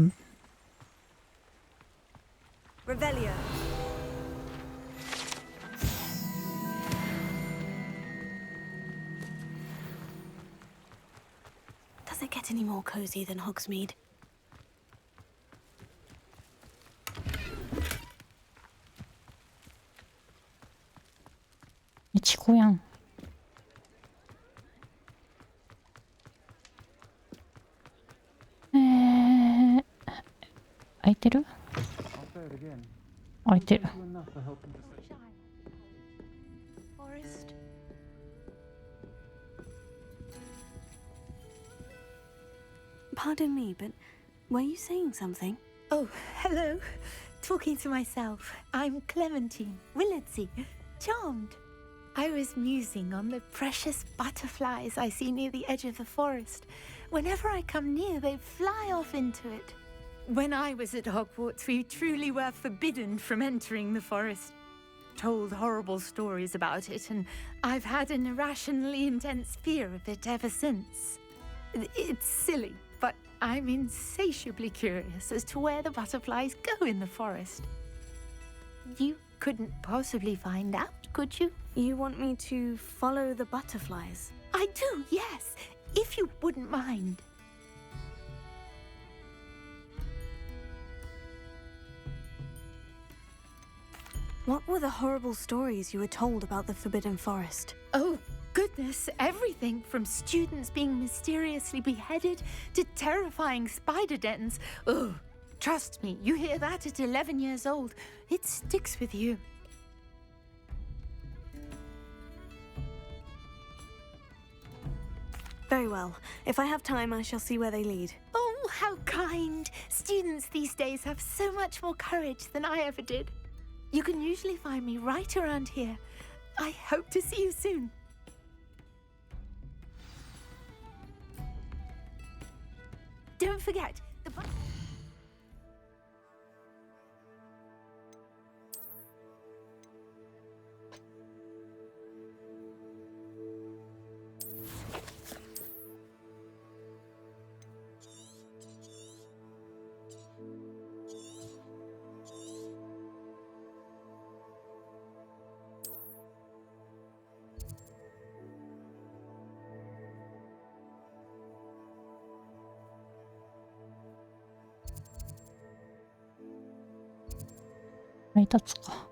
ん Revelio. Does it get any more cozy than Hogsmeade? チコやん。空いてる？空いてる。Forest. Pardon me, but were you saying something? Oh, hello. Talking to myself. I'm Clementine Willardsey. Charmed. I was musing on the precious butterflies I see near the edge of the forest. Whenever I come near, they fly off into it. When I was at Hogwarts, we truly were forbidden from entering the forest. Told horrible stories about it, and I've had an irrationally intense fear of it ever since. It's silly, but I'm insatiably curious as to where the butterflies go in the forest. You couldn't possibly find out, could you? You want me to follow the butterflies? I do, yes, if you wouldn't mind. What were the horrible stories you were told about the Forbidden Forest? Oh, goodness, everything from students being mysteriously beheaded to terrifying spider dens. Oh, trust me, you hear that at 11 years old, it sticks with you. Very well. If I have time, I shall see where they lead. Oh, how kind! Students these days have so much more courage than I ever did. You can usually find me right around here. I hope to see you soon. Don't forget, the配達か。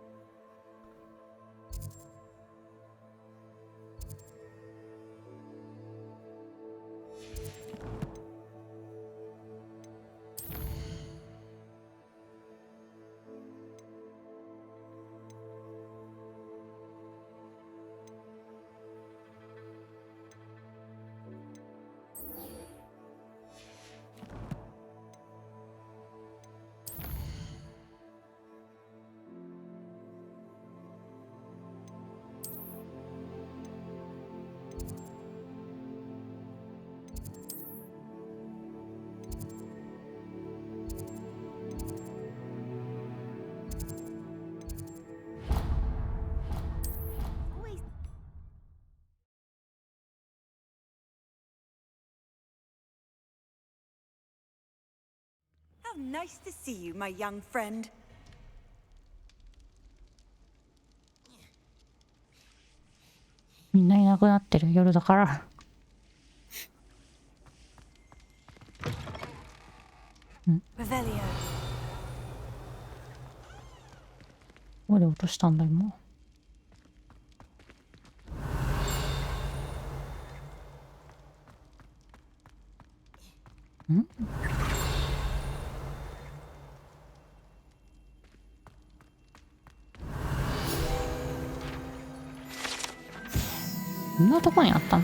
How nice to see you, my young friend. みんないなくなってる、夜だから。Revelio. ここで落としたんだ今。ん？こんなとこにあったの？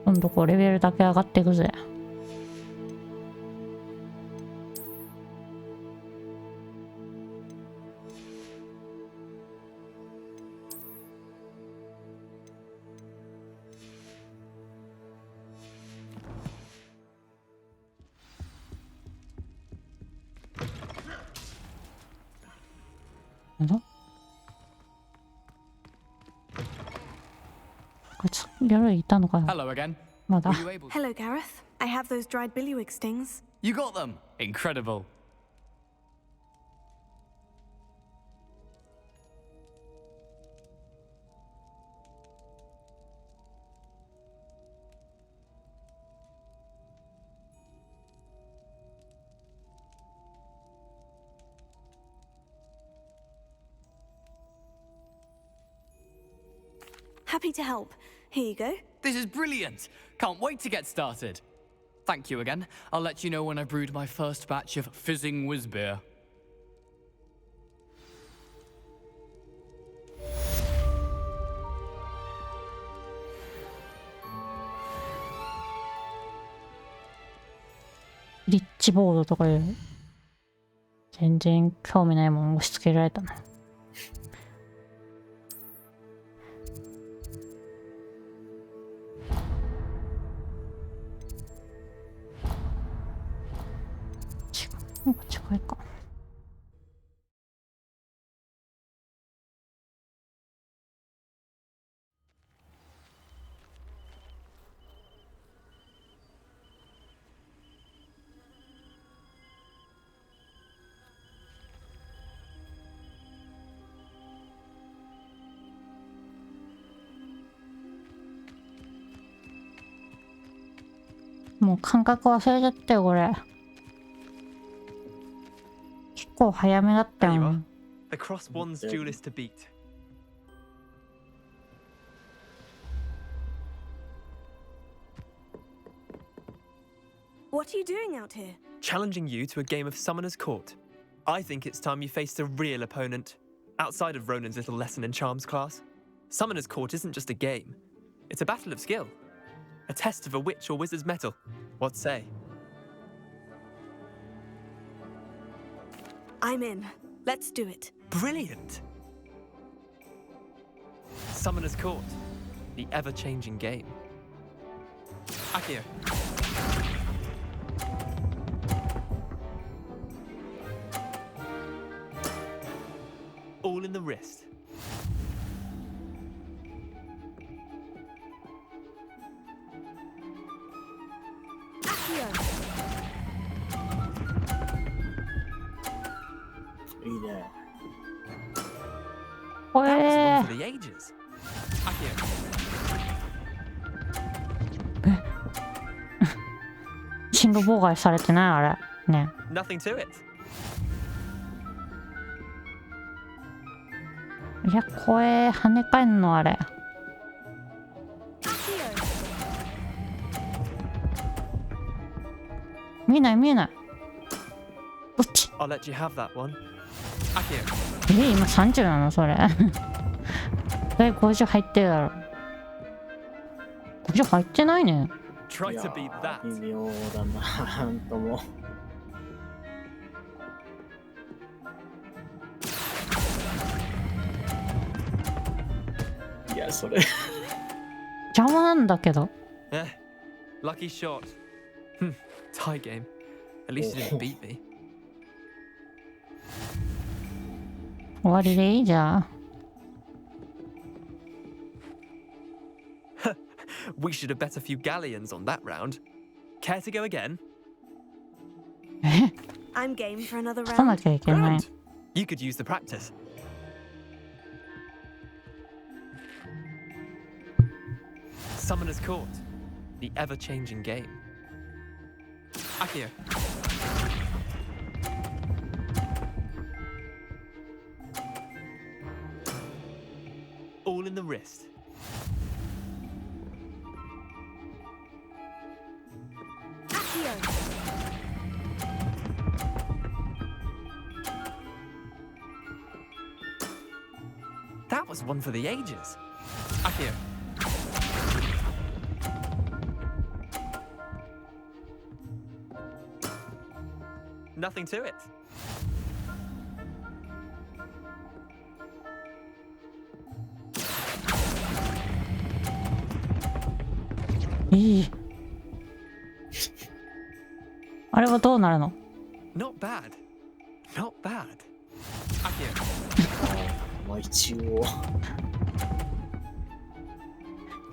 今度こうレベルだけ上がっていくぜ。なんだこいつ夜いたのかな。 Hello again. まだ。 Were you able to... Hello, Gareth. I have those dried billywig stings. You got them. Incredible. Happy to help. Here you go. This is brilliant. Can't wait to get started. Thank you again. I'll let you know when I brewed my first batch of fizzing whiz beer. Rich board とかいう全然興味ないもの押し付けられたな。なんか近いか。もう感覚忘れちゃったよこれ。結構早めだったよね。The Cross Wands duelist to beat. What are you doing out here? Challenging you to a game of Summoner's Court. I think it's time you faced a real opponent, outside of Ronan's little lesson in charms class. Summoner's Court isn't just a game. It's a battle of skill. A test of a witch or wizard's mettle. What say? I'm in. Let's do it. Brilliant! Summoner's Court. The ever-changing game. Akio. All in the wrist. That was one for the ages. Akio. 進路妨害されてないあれね。 Nothing to it. いや怖え、跳ね返んのあれ。見えない見えない。どっち？ I'll let you have that one. Akio. 今30なのそれ。第50入ってるだろ。50入ってないね。Try to beat that. 微妙だな、なんとも。いや、それ。邪魔なんだけど。Eh, lucky shot. Tie game. At least you didn't beat me. 終わりでいいじゃん。We should have bet a few galleons on that round. Care to go again? I'm game for another 勝たな round. きゃいけない。 You could use the practice. Summoner's Court. The ever-changing game. Akio. All in the wrist. That was one for the ages. Akio. Nothing to it.あれはどうなるの？ Not bad. Not bad. まあ一応。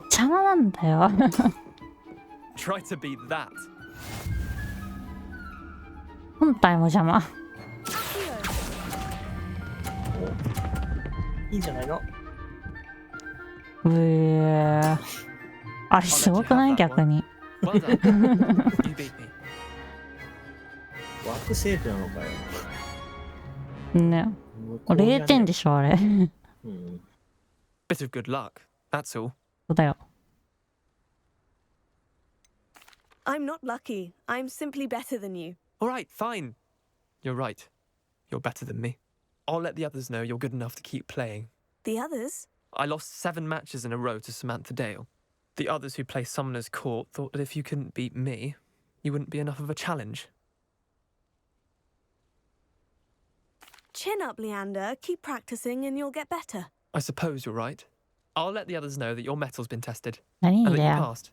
邪魔なんだよ。Try to beat that. 本体も邪魔。いいんじゃないの？あれすごくない？逆に。Well done. You beat me. ワークセーフなのかよ。ね。0点でしょあれ。うん。 Bit of good luck, that's all. そうだよ。I'm not lucky. I'm simply better than you. All right, fine. You're right. You're better than me. I'll let the others know you're good enough to keep playing. The others? I lost 7 matches in a row to Samantha Dale. The others who play Summoner's Court thought that if you couldn't beat me, you wouldn't be enough of a challenge. Chin up, Leander. Keep practicing and you'll get better. I suppose you're right. I'll let the others know that your metal's been tested. 何 And だ that you よ。 passed.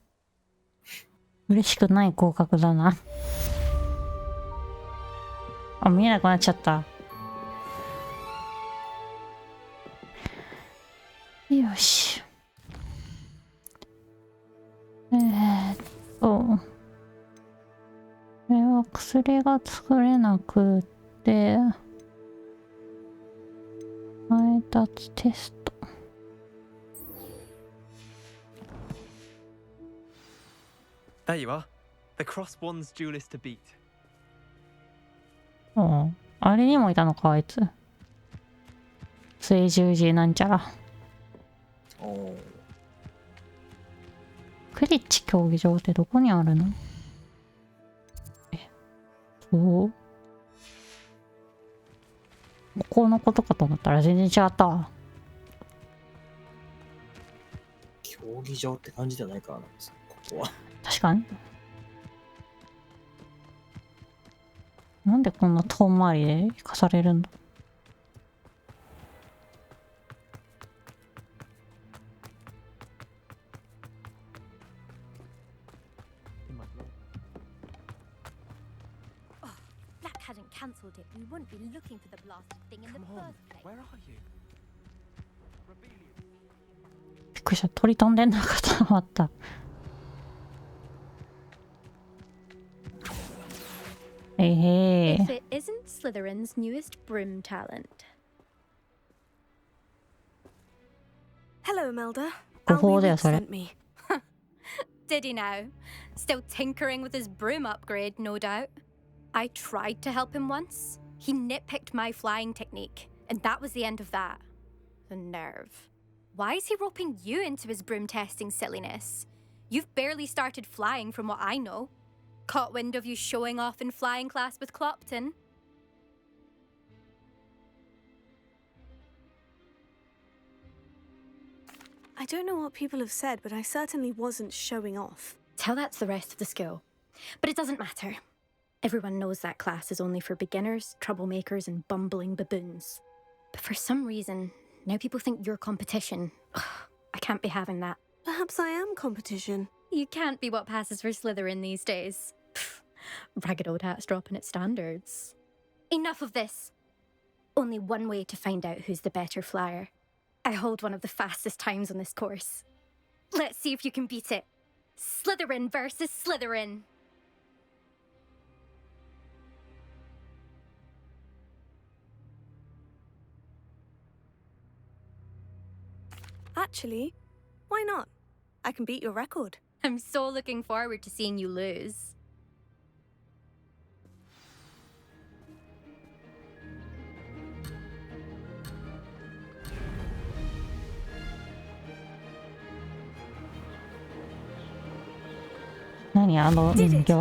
嬉しくない合格だな。あ、見えなくなっちゃった。よし。これは薬が作れなくて、配達テスト。There you are. The Cross Wands duelist to beat. うん。あれにもいたのか、あいつ。水十字なんちゃら。クリッチ競技場ってどこにあるの？ここのことかと思ったら全然違ったわ。競技場って感じじゃないからな、ここは。確かに。なんでこんな遠回りで行かされるんだ？Hadn't cancelled it, we wouldn't be looking for the blasted thing in the first place. Where are you? びっくりした。鳥飛んでんのかと思った。If it isn't Slytherin's newest broom talent. Hello, Melda. 誤報だよ、 Alwyn それ。 sent me. Did he now? Still tinkering with his broom upgrade, no doubt. I tried to help him once. He nitpicked my flying technique, and that was the end of that. The nerve. Why is he roping you into his broom testing silliness? You've barely started flying from what I know. Caught wind of you showing off in flying class with Clopton. I don't know what people have said, but I certainly wasn't showing off. Tell that to the rest of the school. But it doesn't matter. Everyone knows that class is only for beginners, troublemakers, and bumbling baboons. But for some reason, now people think you're competition. Ugh, I can't be having that. Perhaps I am competition. You can't be what passes for Slytherin these days. Pfft, ragged old hat's dropping its standards. Enough of this. Only one way to find out who's the better flyer. I hold one of the fastest times on this course. Let's see if you can beat it. Slytherin versus Slytherin. Actually, why not? I can beat your record. I'm so looking forward to seeing you lose. Nani あの人形。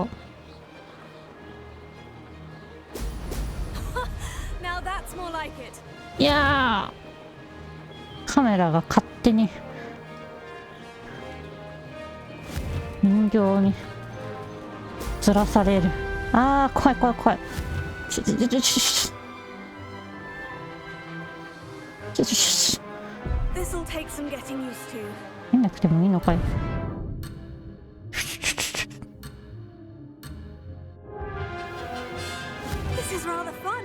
Now that's more like it. いやー、カメラが勝手に人形にずらされる。あー、怖い怖い怖い。This'll take some getting used to. 見なくてもいいのかよ。This is rather fun.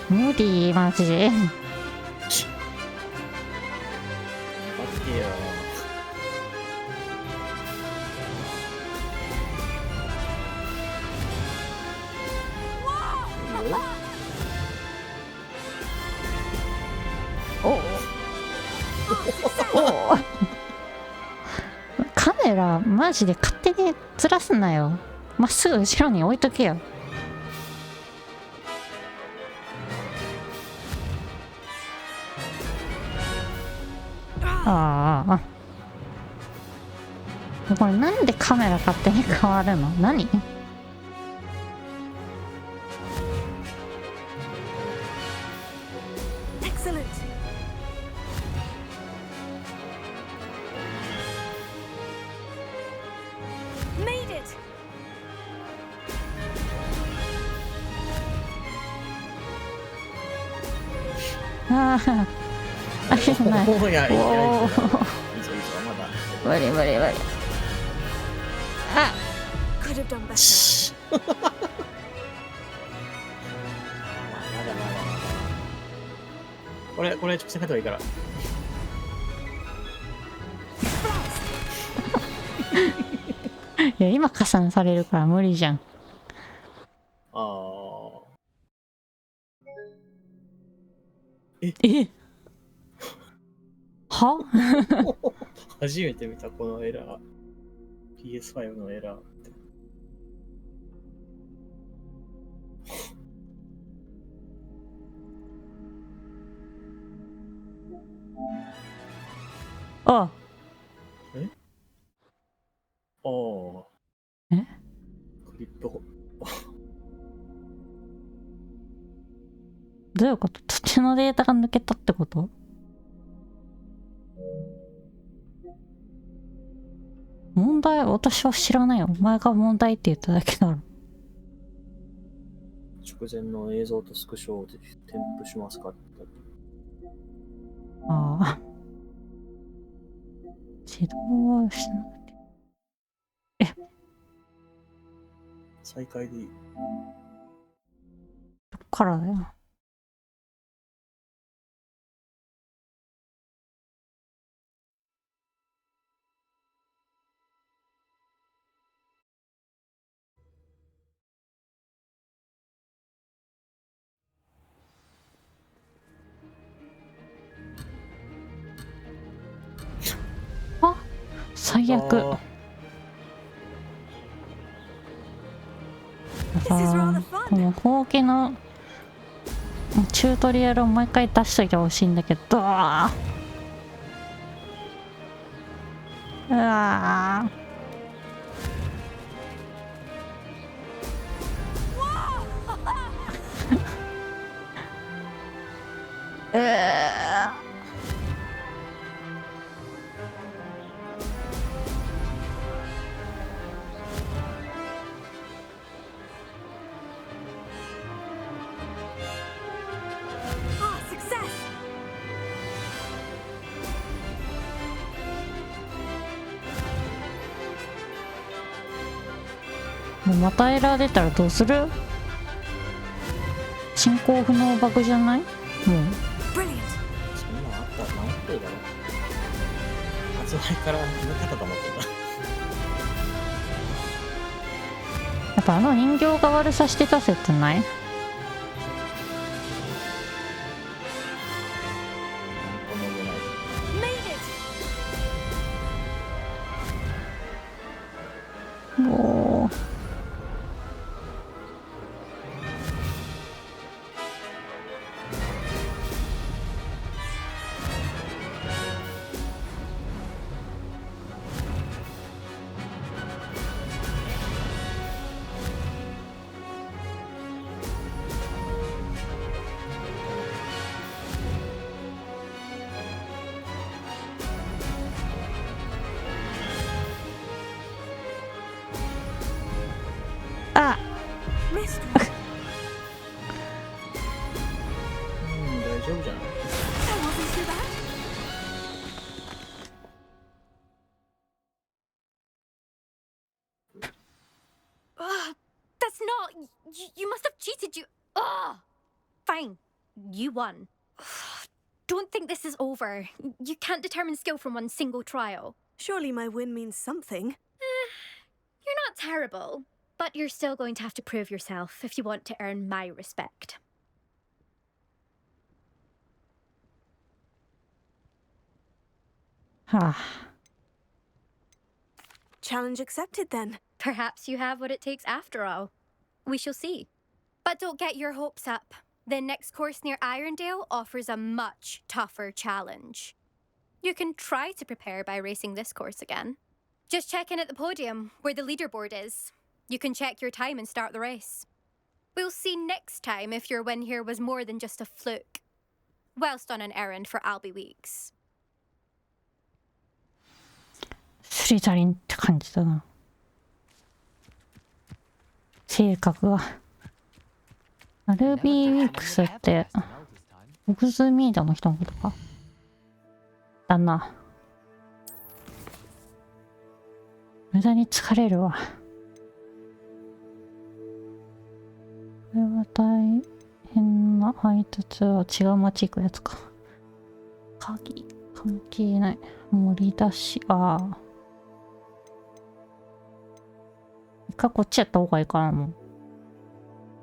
無理マジで。待ってよ。おおカメラマジで勝手にずらすなよ。まっすぐ後ろに置いとけよ。ああ、これなんでカメラ勝手に変わるの？何？ああ、あれじゃない。おーいやいやいやいやおーいいぞいいぞまだ。無理無理無理。あ、Could have done better. まだまだまだ。これ直線勝てばいいから。いや今加算されるから無理じゃん。ああ。えは初めて見たこのエラー。PS5 のエラーって。あ、えああ。えクリップホ。どういうこと？土のデータが抜けたってこと？問題私は知らないよ。お前が問題って言っただけだろ。直前の映像とスクショを添付しますかって。ああ。自動はしなくて。え、再開でいい。どっからだよ。あ、最悪。このほうきのチュートリアルをもう一回出しといてほしいんだけど。うわまたエラー出たらどうする？進行不能バグじゃない？もうそんなのあったら直ってるだろ。発売から抜かったと思ってた。やっぱ人形が悪さしてた説ない？おー。あ、大丈夫じゃない？That's not. You must have cheated. You. Fine. you won. Don't think this is over. You can't determine skill from one single trial. Surely my win means something. You're not terrible, but you're still going to have to prove yourself if you want to earn my respect. Challenge accepted then. Perhaps you have what it takes after all. We shall see. But don't get your hopes up. The next course near Irondale offers a much tougher challenge. You can try to prepare by racing this course again. Just check in at the podium, where the leaderboard is. You can check your time and start the race. We'll see next time if your win here was more than just a fluke. Whilst on an errand for Albie Weeks. スリザリンって感じだな。性格が。アルビーウィークスって、オグズミーダの人のことか。だな。無駄に疲れるわ。これは大変な配達は違う街行くやつか。鍵関係ない。盛り出し、一回こっちやった方がいいかな、もう。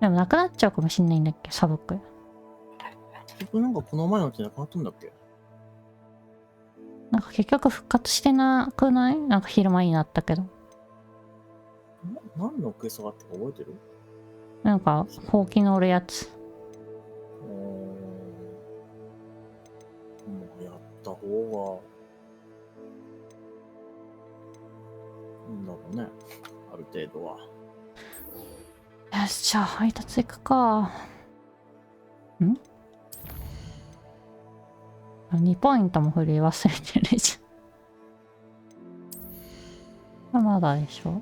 でもなくなっちゃうかもしんないんだっけ、サブク。結局なんかこの前のってなくなったんだっけ。なんか結局復活してなくない？なんか昼間になったけど。何のクエストがあったか覚えてる？なんか、ほうき乗るやつ。もうやった方がいいんだろうね。ある程度は。よし、じゃあ配達行くか。2ポイントも振り忘れてるじゃん。まだでしょ。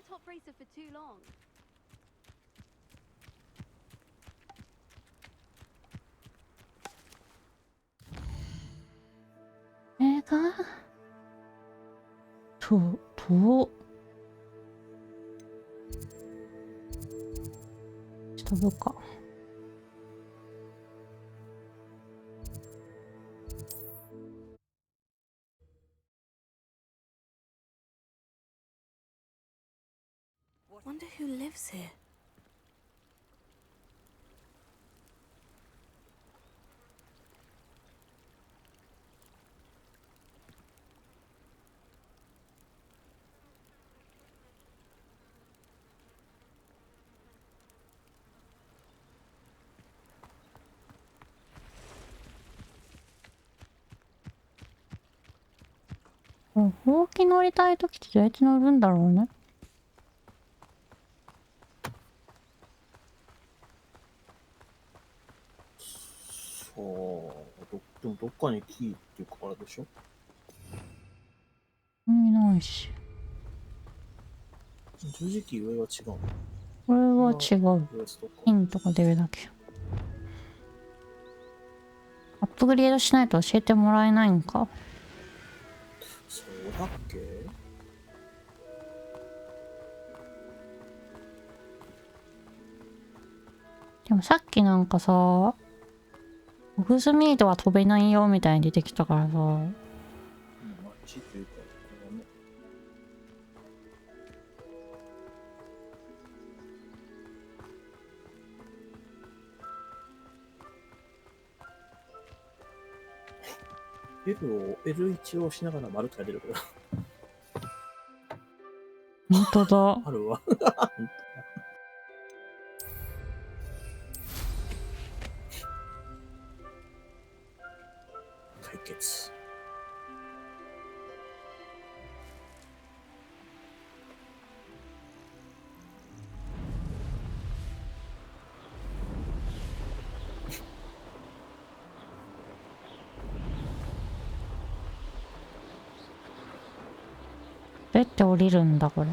top racer for too long. Wonder who lives here. .ほうき乗りたいときってどうやって乗るんだろうね。でもどっかにキーっていうかあれでしょ。ないし。正直上は違う。これは違う。ヒントが出るだけ。アップグレードしないと教えてもらえないんか。そうだっけ？でもさっきなんかさ、オグズミードは飛べないよみたいに出てきたからさ。L1 をしながら丸って書いてるけど。本当だ。あるわ。解決。どうやって降りるんだこれ。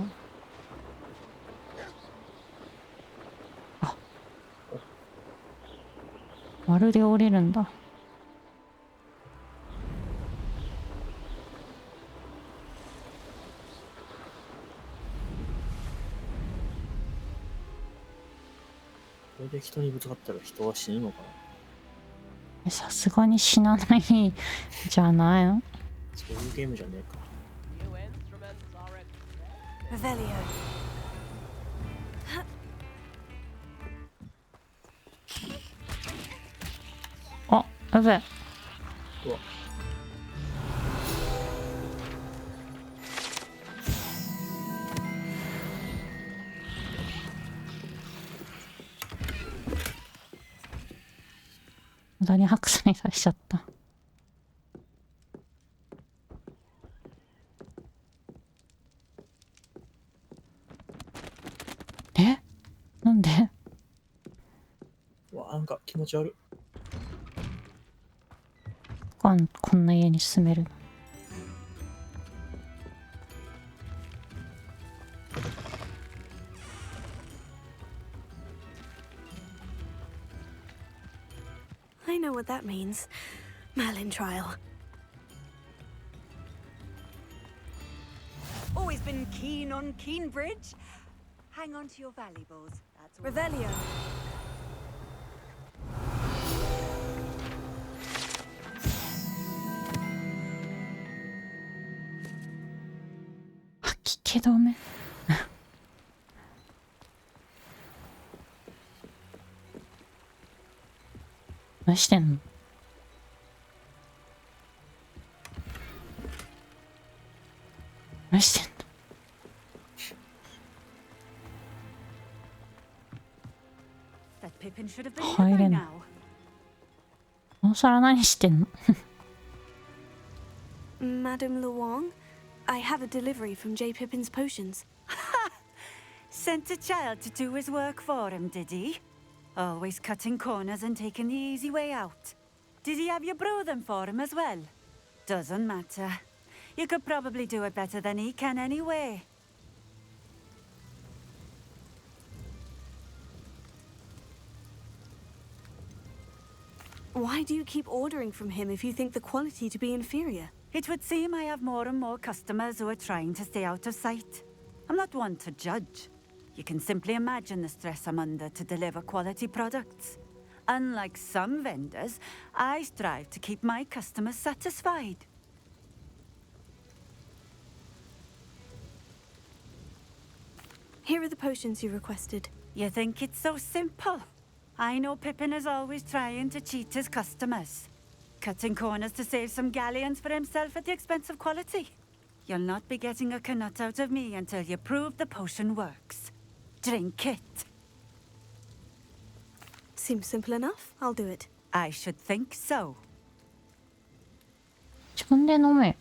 あ、まるで降りるんだ。これで人にぶつかったら人は死ぬのかな。さすがに死なないじゃないの。そういうゲームじゃねえか。Revelio. あ、やべえ。うわ。無駄に白菜さしちゃった。え？なんで？うわ、なんか気持ち悪い。こんな家に住める。I know what that means. Merlin trial. Always been keen on Keenbridge. Hang on to your valuables. That's all. Revelio. 吐き気止め。何してんの？何してんの？ That Pippin should have been 入 here by れない。 now. なおさら何してんの？ Madame Luong, I have a delivery from J. Pippin's potions. Sent a child to do his work for him, did he? Always cutting corners and taking the easy way out. Did he have you brew them for him as well? Doesn't matter. You could probably do it better than he can anyway. Why do you keep ordering from him if you think the quality to be inferior? It would seem I have more and more customers who are trying to stay out of sight. I'm not one to judge. You can simply imagine the stress I'm under to deliver quality products. Unlike some vendors, I strive to keep my customers satisfied. Here are the potions you requested. You think it's so simple? I know Pippin is always trying to cheat his customers. Cutting corners to save some galleons for himself at the expense of quality. You'll not be getting a canut out of me until you prove the potion works. Drink it. Seems simple enough. I'll do it. I should think so. 自分で飲め。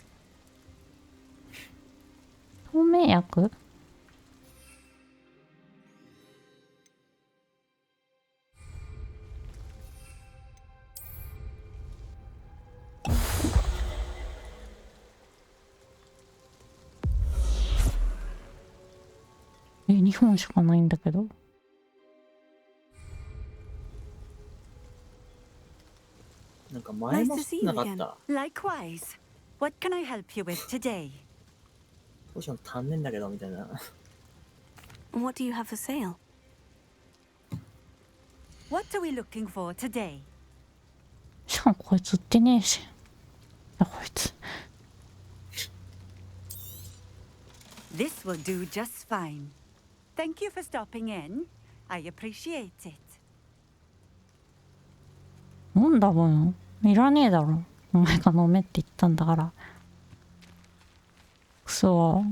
透明薬？2本しかないんだけど。なんか前もなかった。Likewise. What can I help you with today? ポーション足んねんだけどみたいな。What do you have for sale? What are we looking for today? しかもこいつ売ってねえし。こいつ。This will do just fine. Thank you for stopping in. I appreciate it. 飲んだもん。いらねえだろ。お前が飲めって言ったんだから。くそ。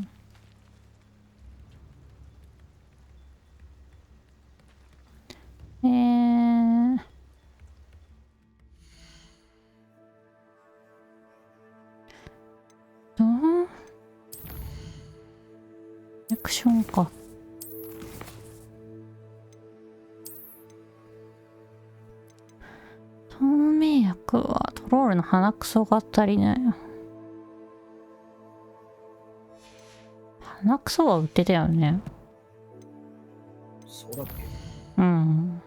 ネクションか。透明薬はトロールの鼻くそが足りない。鼻くそは売ってたよね。そうだっけ。うん。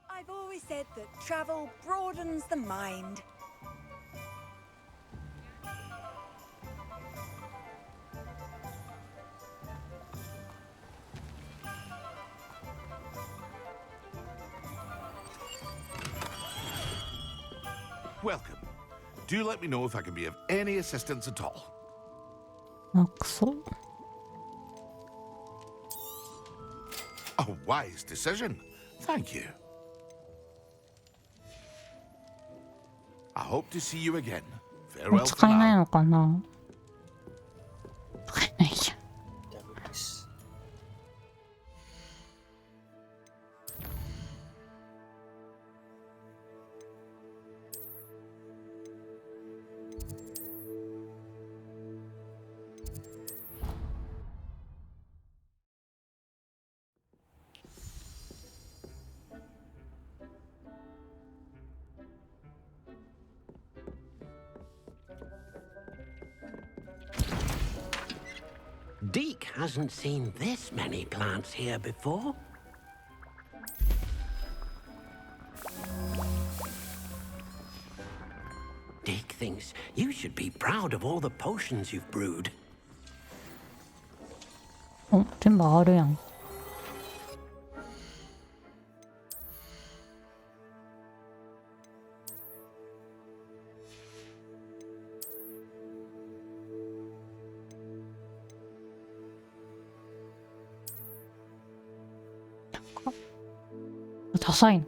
I've always said that travel broadens the mind. Welcome. Do let me know if I can be of any assistance at all. 鼻くそ。A wise decision. Thank you. I hope to see you again. もう Farewell 使 for えない now. のかな。使えないじゃん。ダメです。Deke hasn't seen this many plants here before. Deke thinks you should be proud of all the potions you've brewed. お、全部あるやん。ダサいの。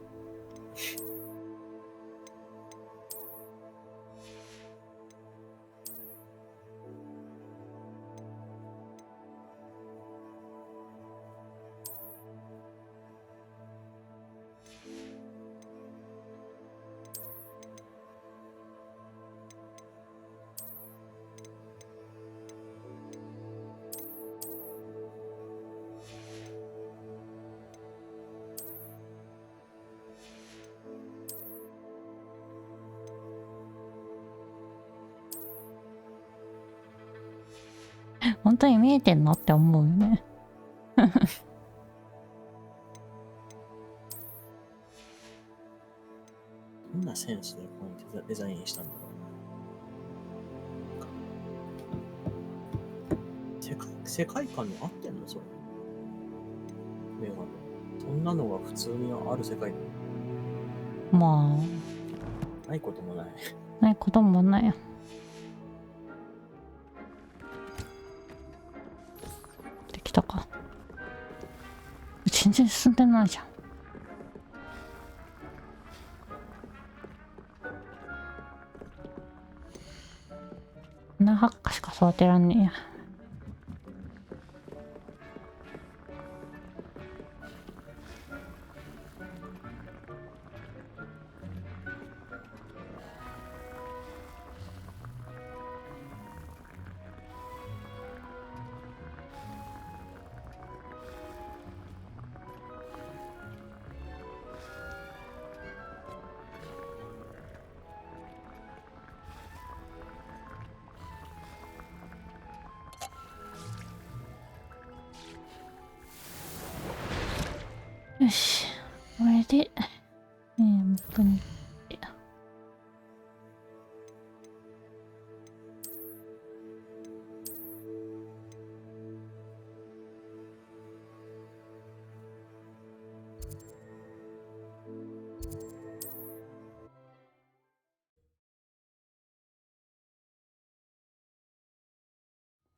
本当に見えてんのって思うよね。どんなセンスでこのデザインしたんだろう。世界観に合ってんのそれ。メガネ。そんなのが普通にある世界まあ。ないこともない。ないこともないや。できたか。全然進んでないじゃん。花発火しか育てらんねえや。よし、これで、本当に。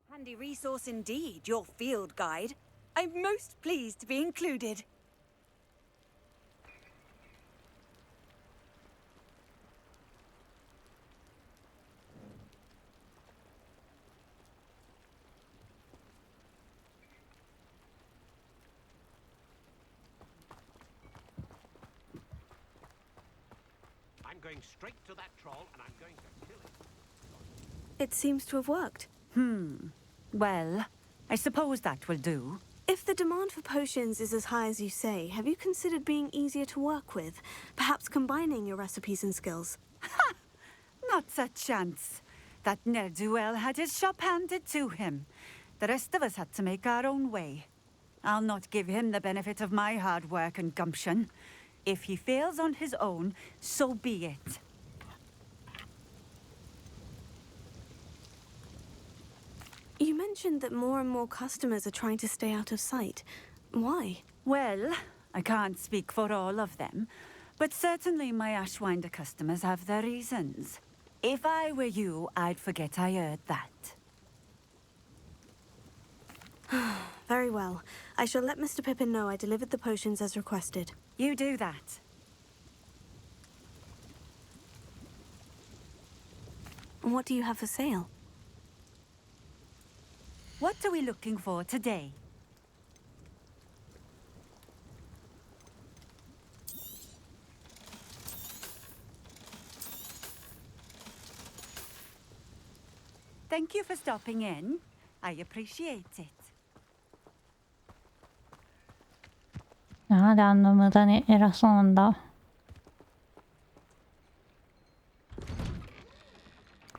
Handy resource indeed, your field guide. I'm most pleased to be included. I'm going straight to that troll and I'm going to kill it. It seems to have worked. Well, I suppose that will do. If the demand for potions is as high as you say, have you considered being easier to work with? Perhaps combining your recipes and skills? Not a chance. That ne'er-do-well had his shop handed to him. The rest of us had to make our own way. I'll not give him the benefit of my hard work and gumption. If he fails on his own, so be it. You mentioned that more and more customers are trying to stay out of sight. Why? Well, I can't speak for all of them, but certainly my Ashwinder customers have their reasons. If I were you, I'd forget I heard that. Very well. I shall let Mr. Pippin know I delivered the potions as requested. You do that. And what do you have for sale? What are we looking for today? Thank you for stopping in. I appreciate it. なんであんな無駄に偉そうなんだ。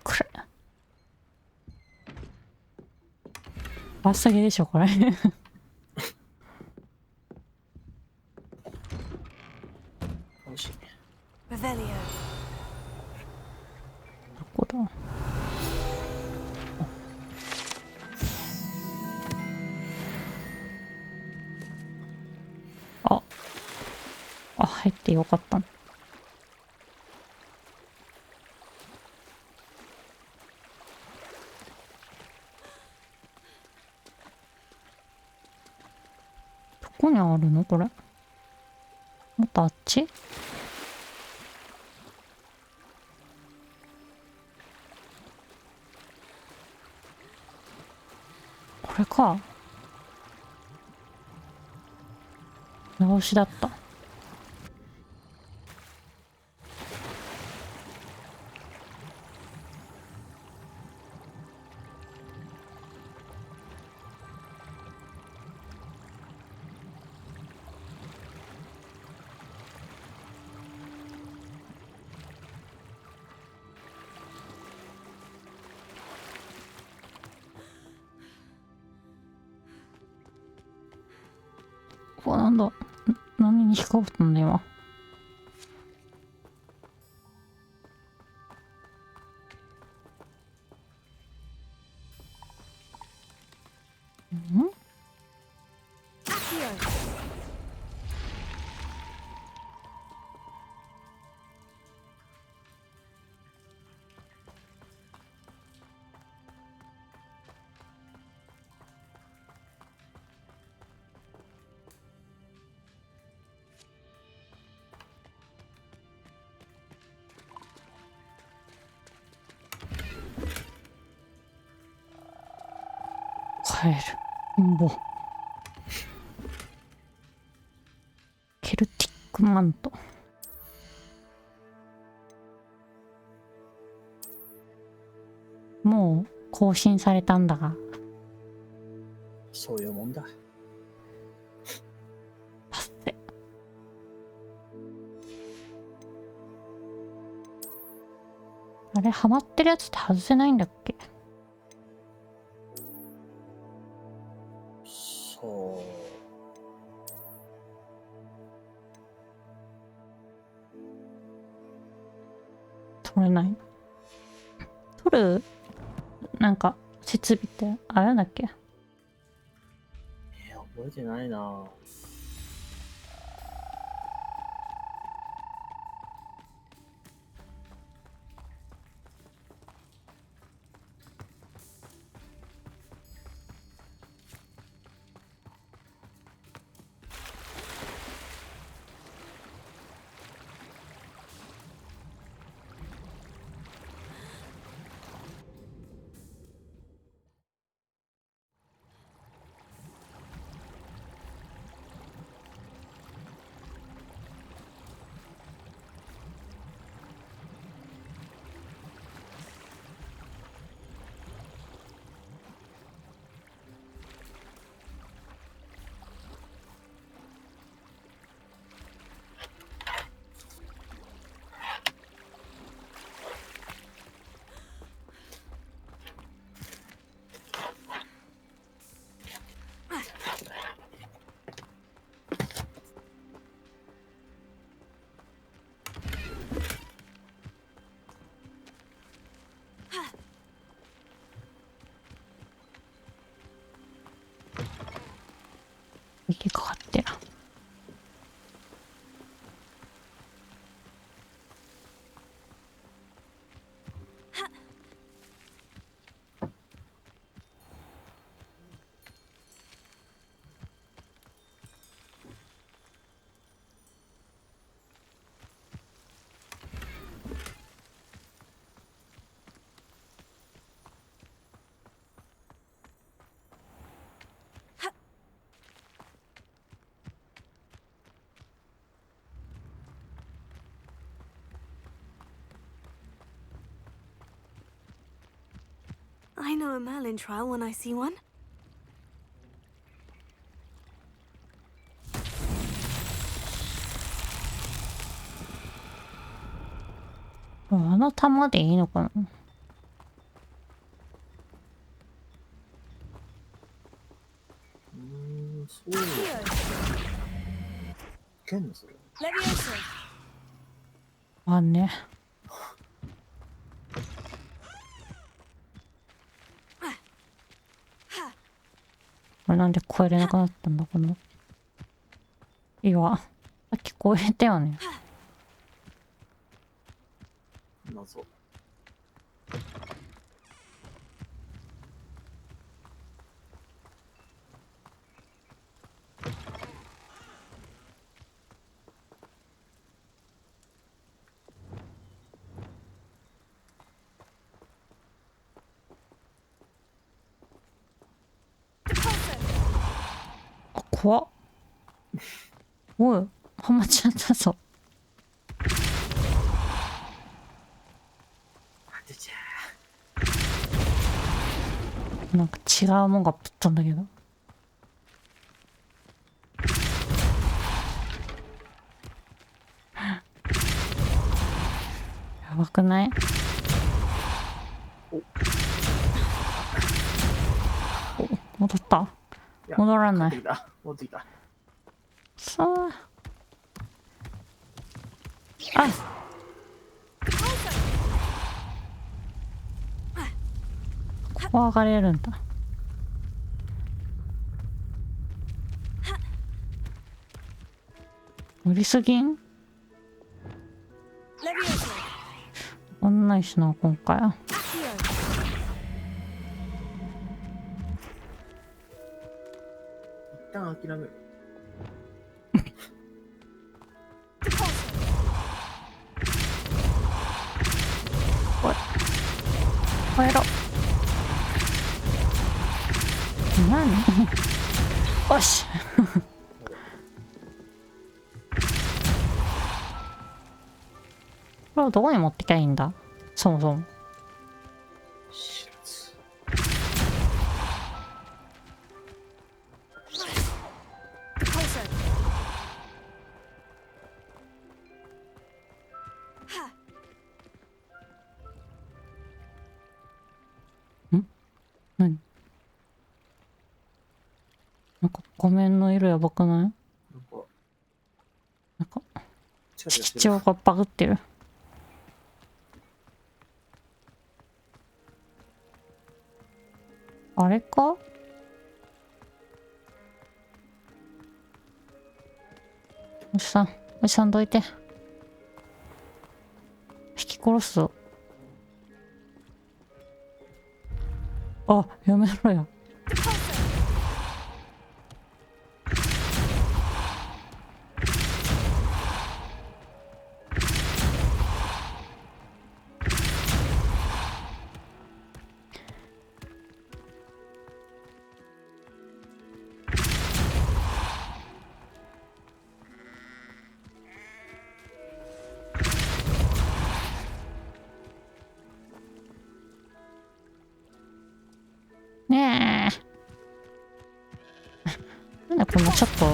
これ。バスげでしょこれ。ど Revelio. こだ。あ、入ってよかった。どこにあるのこれ。もっとあっち？これか。直しだった。うわ、なんだ。何に引っかかったんだ今。ん？帰る。んぼ。ケルティックマント。もう更新されたんだが。そういうもんだ。パステ。あれハマってるやつって外せないんだっけ？そう。取れない。取るなんか設備ってあれなんだっけ？覚えてないな。息かかってる。I know a Merlin trial when I see one. あの玉でいいのかな。そういけんのそれ。あんね。これなんで超えれなくなったんだこの岩。さっき超えたよね。謎。あ、怖っ。おい、ハマっちゃったぞ。なんか違うもんがぶったんだけど。やばくない？お、戻った？戻らない。戻ってきた。さあ。あ。ここ上がれるんだ。無理すぎん？こんないしな今回は。一旦諦める。おい。帰ろ。何？よし。これをどこに持ってきゃいいんだ？そもそも。何？なんか画面の色やばくない？なんか色調がバグってる。あれか？おじさん、おじさんどいて。引き殺すぞ。あ、やめろよ。ねえ。なんでこんなちょっと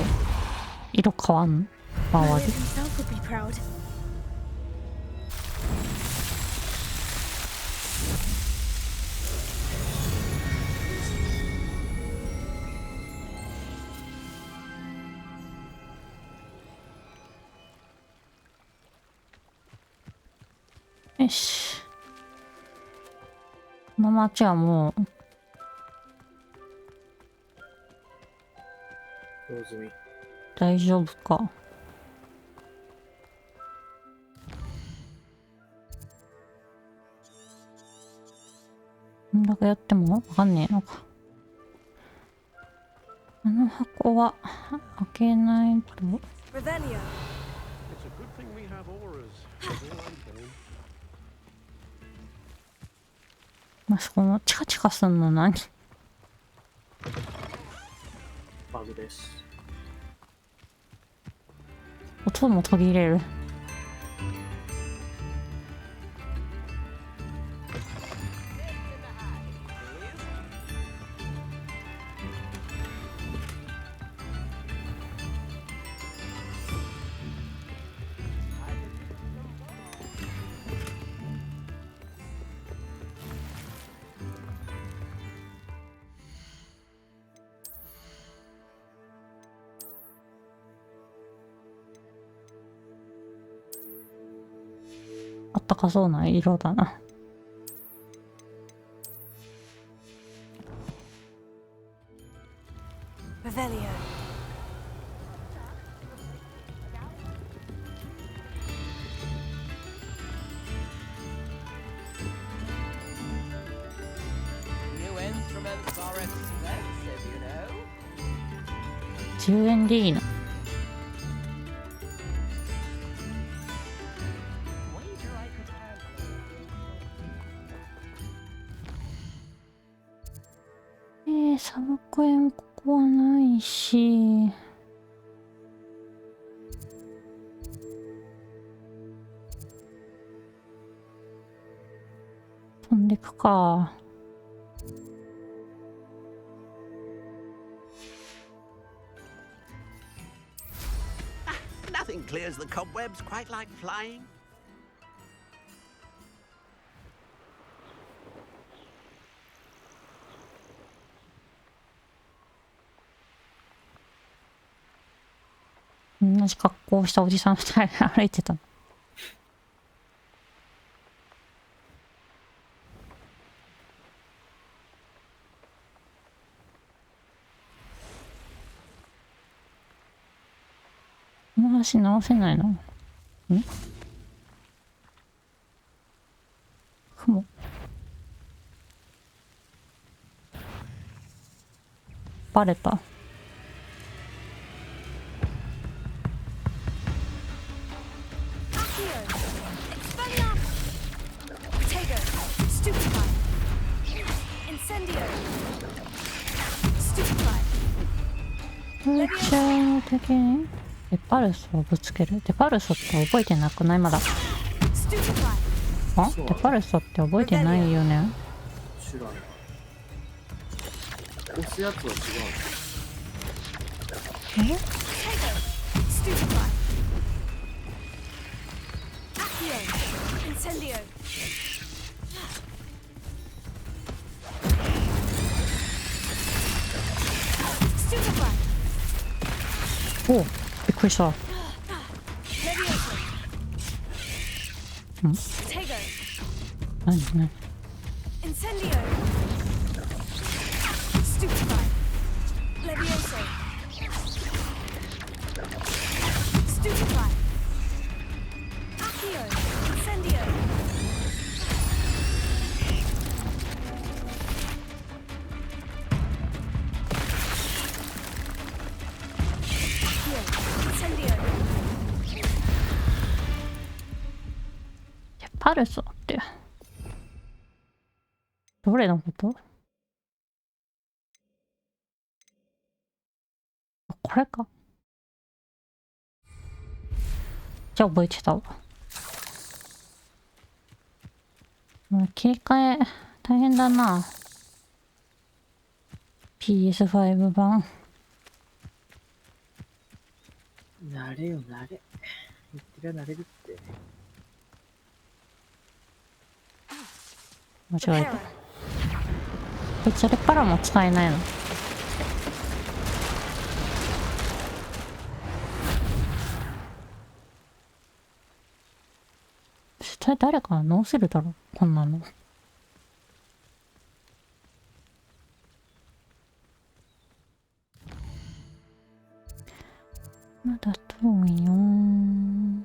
色変わんの？周り。よし。この町はもうローズミ。大丈夫か。なんだかやってもわかんねえのか。あの箱は開けないと。Revelio. まあ、そこのチカチカすんの何？バグです。音も途切れる。あったかそうな色だな。Revelio. New instruments are expensive, you know. 10円でいいの。サブクエもここはないし。飛んでくか。Nothing clears the cobwebs quite like flying. 同じ格好をしたおじさん2人歩いてた。この橋直せないの？ん？雲。バレた。空中の敵にデパルスをぶつける。デパルスって覚えてなくない？まだ。あ？デパルスって覚えてないよね。知らない。押すやつは違う。え？おう、びっくりした。ん？何何？パルソってどれのこと？これか。じゃあ覚えてたわ。もう切り替え大変だな。PS5 版。慣れよ慣れ。言ってりゃ慣れるって。間違えた。こいつあれからも使えないの？絶対誰か直せるだろこんなの。まだ遠いよー。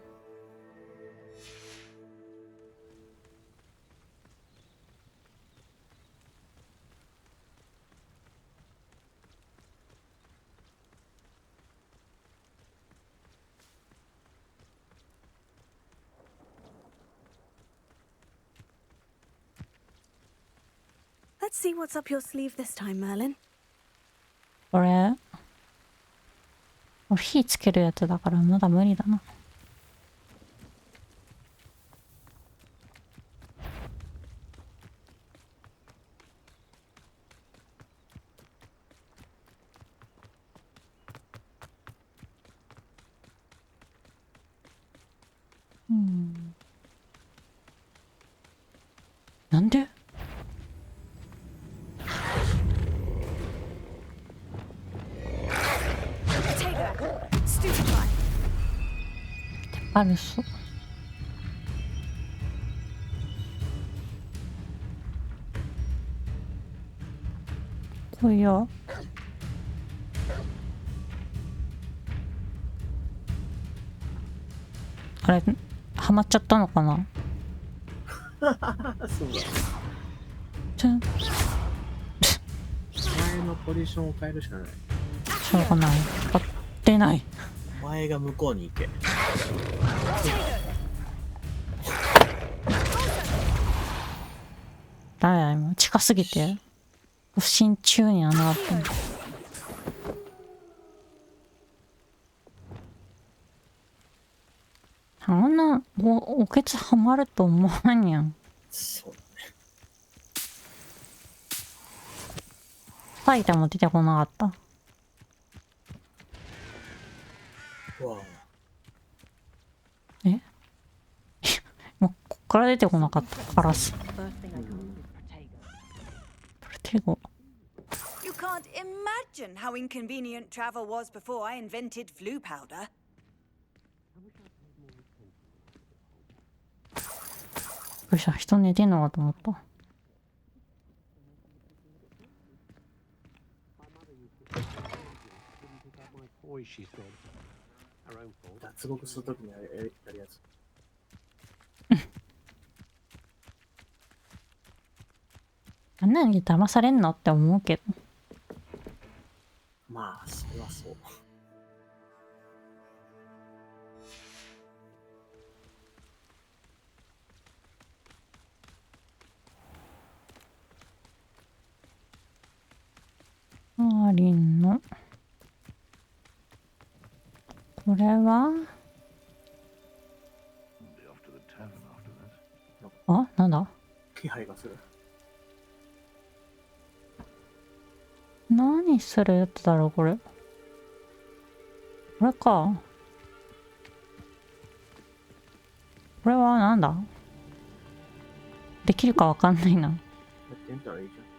Let's see what's up your sleeve this time, Merlin. これ火つけるやつだからまだ無理だな。なんであるし。来いよ。あれハマっちゃったのかな。そうだ。ちょ前のポジションを変えるしかない。しょうがない。買ってない。前が向こうに行け。ダメだ、今近すぎて不審中にはなってん。あんなおけつはまると思わんやん。そうだね。ファイターも出てこなかった。うわえもうこっから出てこなかったカラス。プテゴ。 You can't imagine how inconvenient travel was before I invented flu powder. びっくりした、人寝てんのかと思った。脱獄するときにやるやつ。あんなに騙されんのって思うけど。まあそれはそう。マーリンのこれはあ、なんだ気配がする。何するやつだろうこれ。これか。これはなんだ。できるかわかんないな。やってみたらいいじゃん。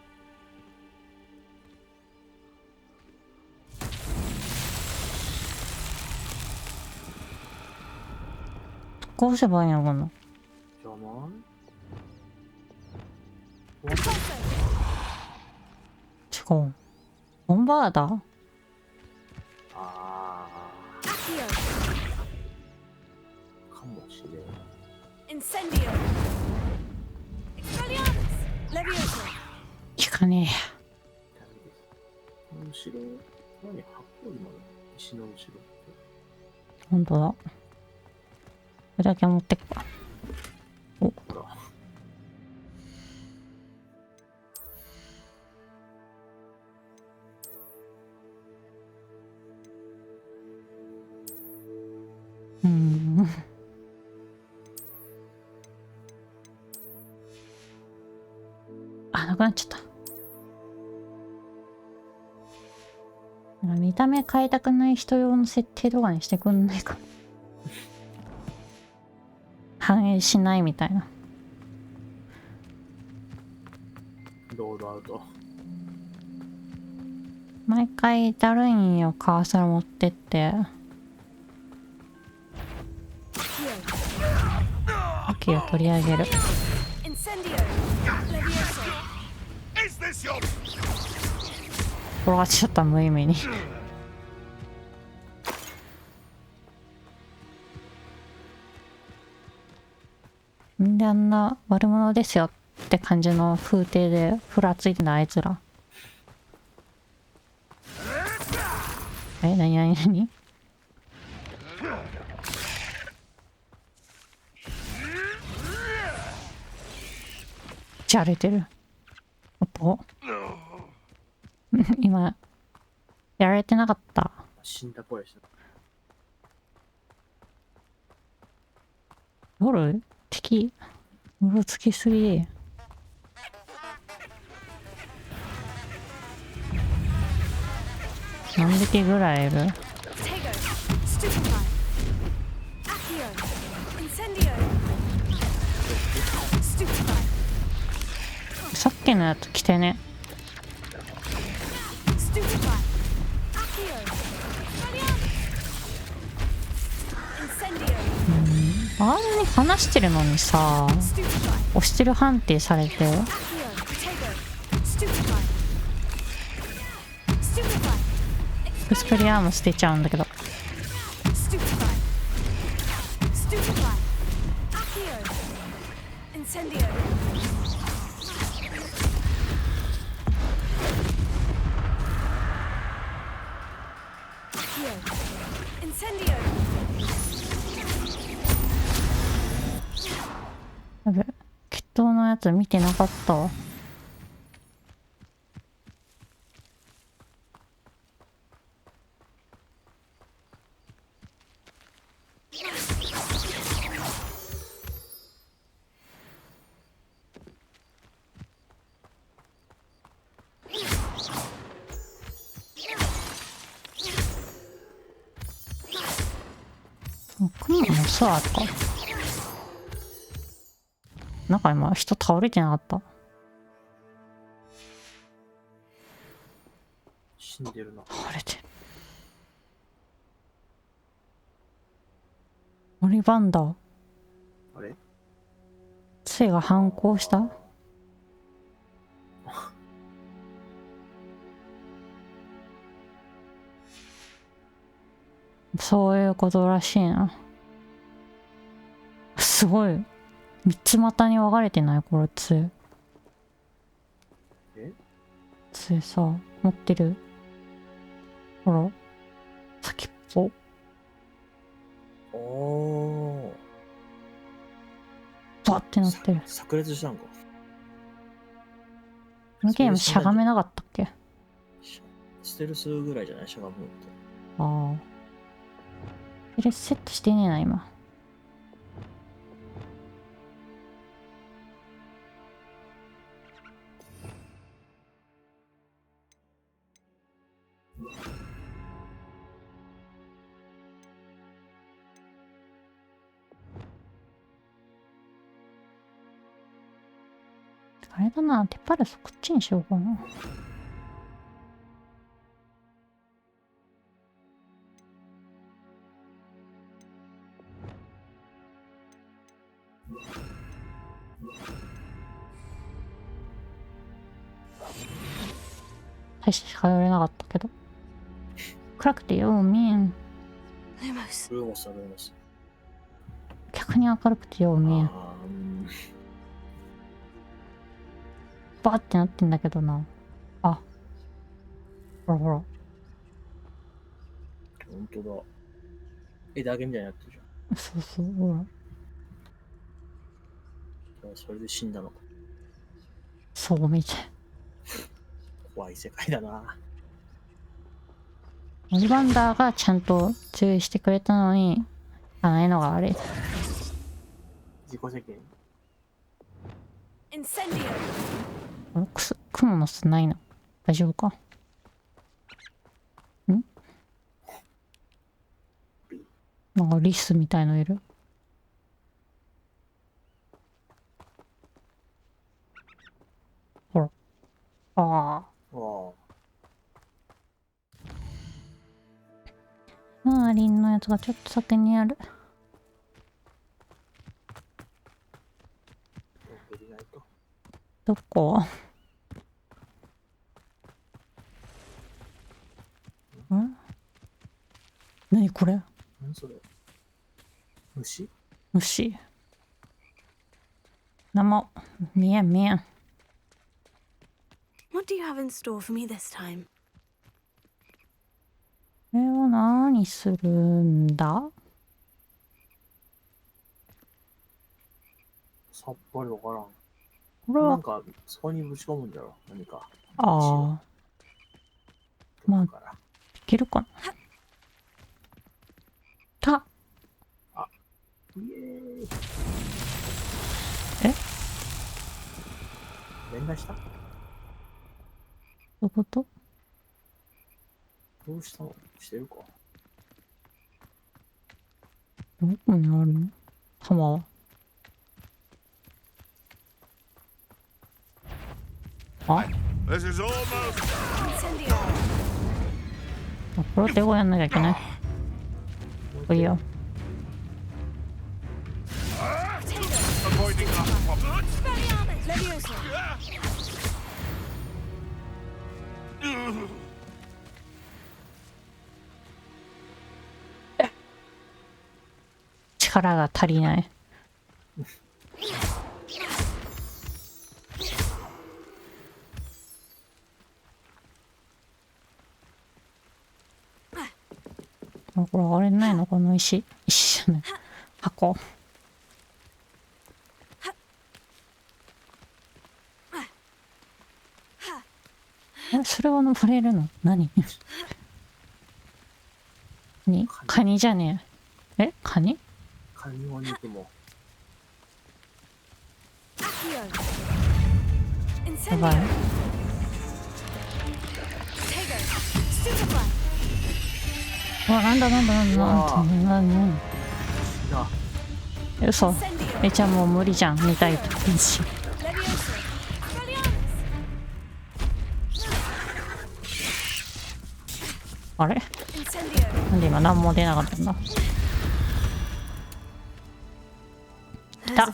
こうすればいいのかな。じゃない違う。ボンバーダー。ああ。かもしれん。Incendio. Expelliarmus. Levioso. いかねこの後ろ、何、八方今の石の後ろって。え。ほんとだ。これだけ持ってくか。おっ。あ、なくなっちゃった。見た目変えたくない人用の設定とかにしてくんないか。反映しないみたいな。ロードアウト。毎回だるいんよ、カーソル持ってって。秋を取り上げる。転がっちゃった、無意味に。んであんな悪者ですよって感じの風景でふらついてたあいつら。え、なになになに？じゃれてる。おっと。今、やられてなかった。死んだ声した。夜敵、うろつきすぎ。何匹ぐらいいる？さっきのやつ来てね。あんなに話してるのにさ、押してる判定されて。エクスペリアーム捨てちゃうんだけど。やべ、決闘のやつ見てなかったわ。クマのさとか。なんか今人倒れてなかった？死んでるな。倒れてる。オリバンダー。あれ？杖が反抗した？そういうことらしいな。すごい。三つ股に分かれてない？これ杖。え？杖さ、持ってる。ほら。先っぽ。おお。バってなってる。炸裂したんか。このゲームしゃがめなかったっけ？ステルスぐらいじゃない？しゃがむって。ああ。セットしてねえな、今。あれだな、テパルスこっちにしようかな。大して近寄れなかったけど。暗くてよう見えん。ルーモスはルーモス。逆に明るくてよう見えん。バーってなってんだけどな。あ。ほらほら。ほんとだ。枝揚げみたいになってるじゃん。そうそう、ほら。それで死んだのか。そう見て。怖い世界だな。オリバンダーがちゃんと注意してくれたのに、あないのが悪い。自己責任。クモの巣ないの？大丈夫か？ん？なんかリスみたいのいる。ほら。ああ。マーリンのやつがちょっと先にある。どこ？何これ？何それ？虫？虫。何も見えん見えん。 What do you have in store for me this time? これは何するんだ？さっぱりわからん。これはなんか、そこにぶち込むんだろう。何か。ああ。まあ、できるかな。た。イエーイ。え？連打した？どういうこと？どうしたの？してるか？どこにあるの？弾は。あ？ This is almost. あ、プロテゴやんなきゃいけない。いいよ。Avoiding that problem. 力が足りない。あ、これあれないの？この石じゃない。箱。それは登れるの？何？カニじゃねえ。え？カニ？カニを肉も。やばい。うわ、なんだ。嘘。じゃあもう無理じゃん。見たいときし。あれ？なんで今何も出なかったんだ。来た。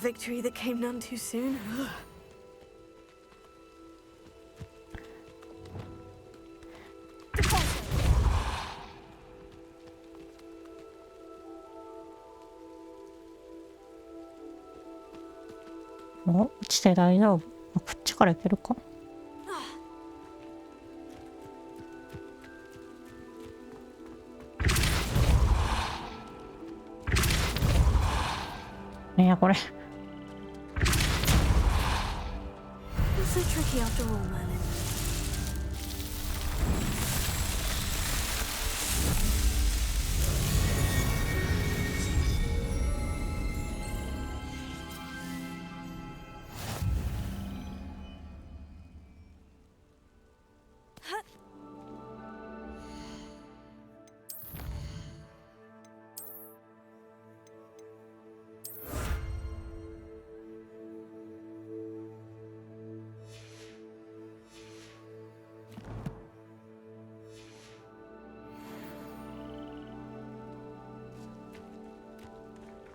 落ちて大丈夫？あ、こっちから行けるか。いや、これ。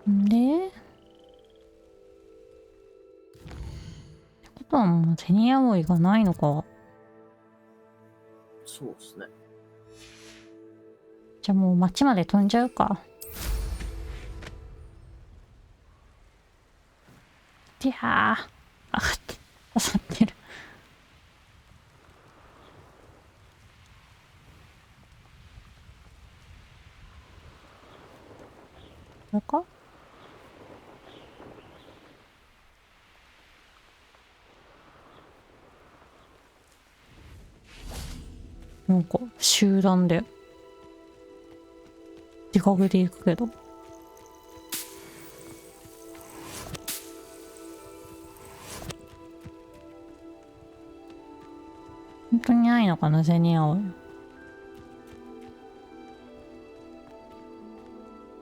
で、ってことはもうテニアモイがないのか。そうですね。じゃあもう街まで飛んじゃうか。いやー、あって刺さってる。これか？なんか集団で自覚で行くけど。本当にないのかな、ゼニアオイ。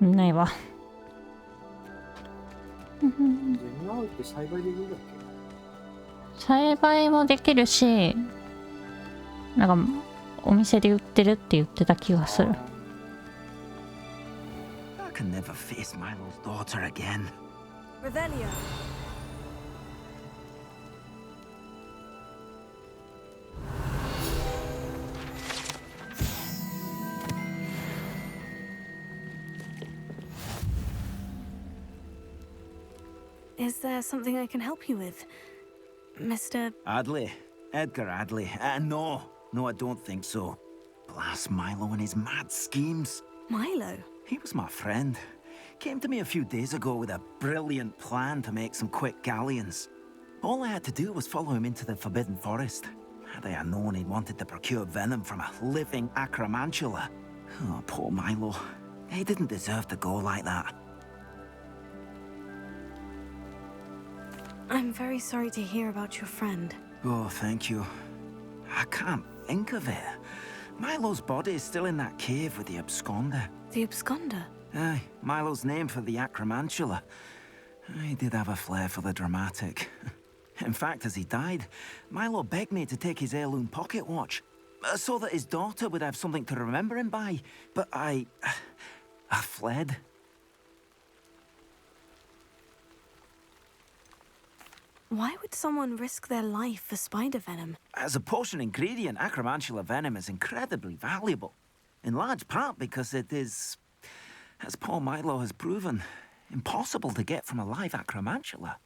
ないわ。ゼニアオイって栽培できるんだっけ？栽培もできるし、なんかお店で売ってるって言ってた気がする。I can never face my little daughter again. Revelio. Is there something I can help you with? Mr. Adley. Edgar Adley. No, I don't think so. Blast Milo and his mad schemes. Milo? He was my friend. Came to me a few days ago with a brilliant plan to make some quick galleons. All I had to do was follow him into the Forbidden Forest. Had I known he'd wanted to procure venom from a living acromantula. Oh, poor Milo. He didn't deserve to go like that. I'm very sorry to hear about your friend. Oh, thank you. I can't think of it. Milo's body is still in that cave with the absconder. The absconder? Aye, Milo's name for the acromantula. He did have a flair for the dramatic. In fact, as he died, Milo begged me to take his heirloom pocket watch, so that his daughter would have something to remember him by. But I fled. Why would someone risk their life for spider venom? As a potion ingredient, acromantula venom is incredibly valuable. In large part because it is, as poor Milo has proven, impossible to get from a live acromantula.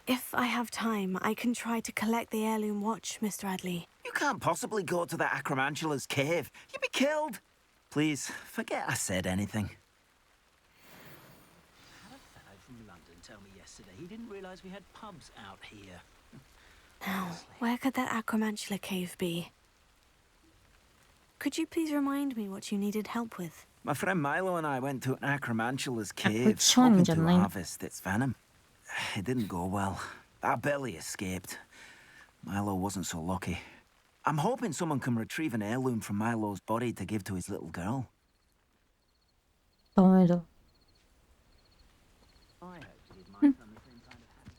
If I have time, I can try to collect the heirloom watch, Mr. Adley. You can't possibly go to the acromantula's cave. You'd be killed. Please, forget I said anything. Had a fellow from London tell me yesterday he didn't realise we had pubs out here. Now, where could that acromantula cave be? Could you please remind me what you needed help with? My friend Milo and I went to an acromantula's cave, which one, hoping to Janine? harvest its venom. It didn't go well. I barely escaped. Milo wasn't so lucky. I'm hoping someone can retrieve an heirloom from Milo's body to give to his little girl. ダメだ。 I hoped you'd mind from the same kind of happy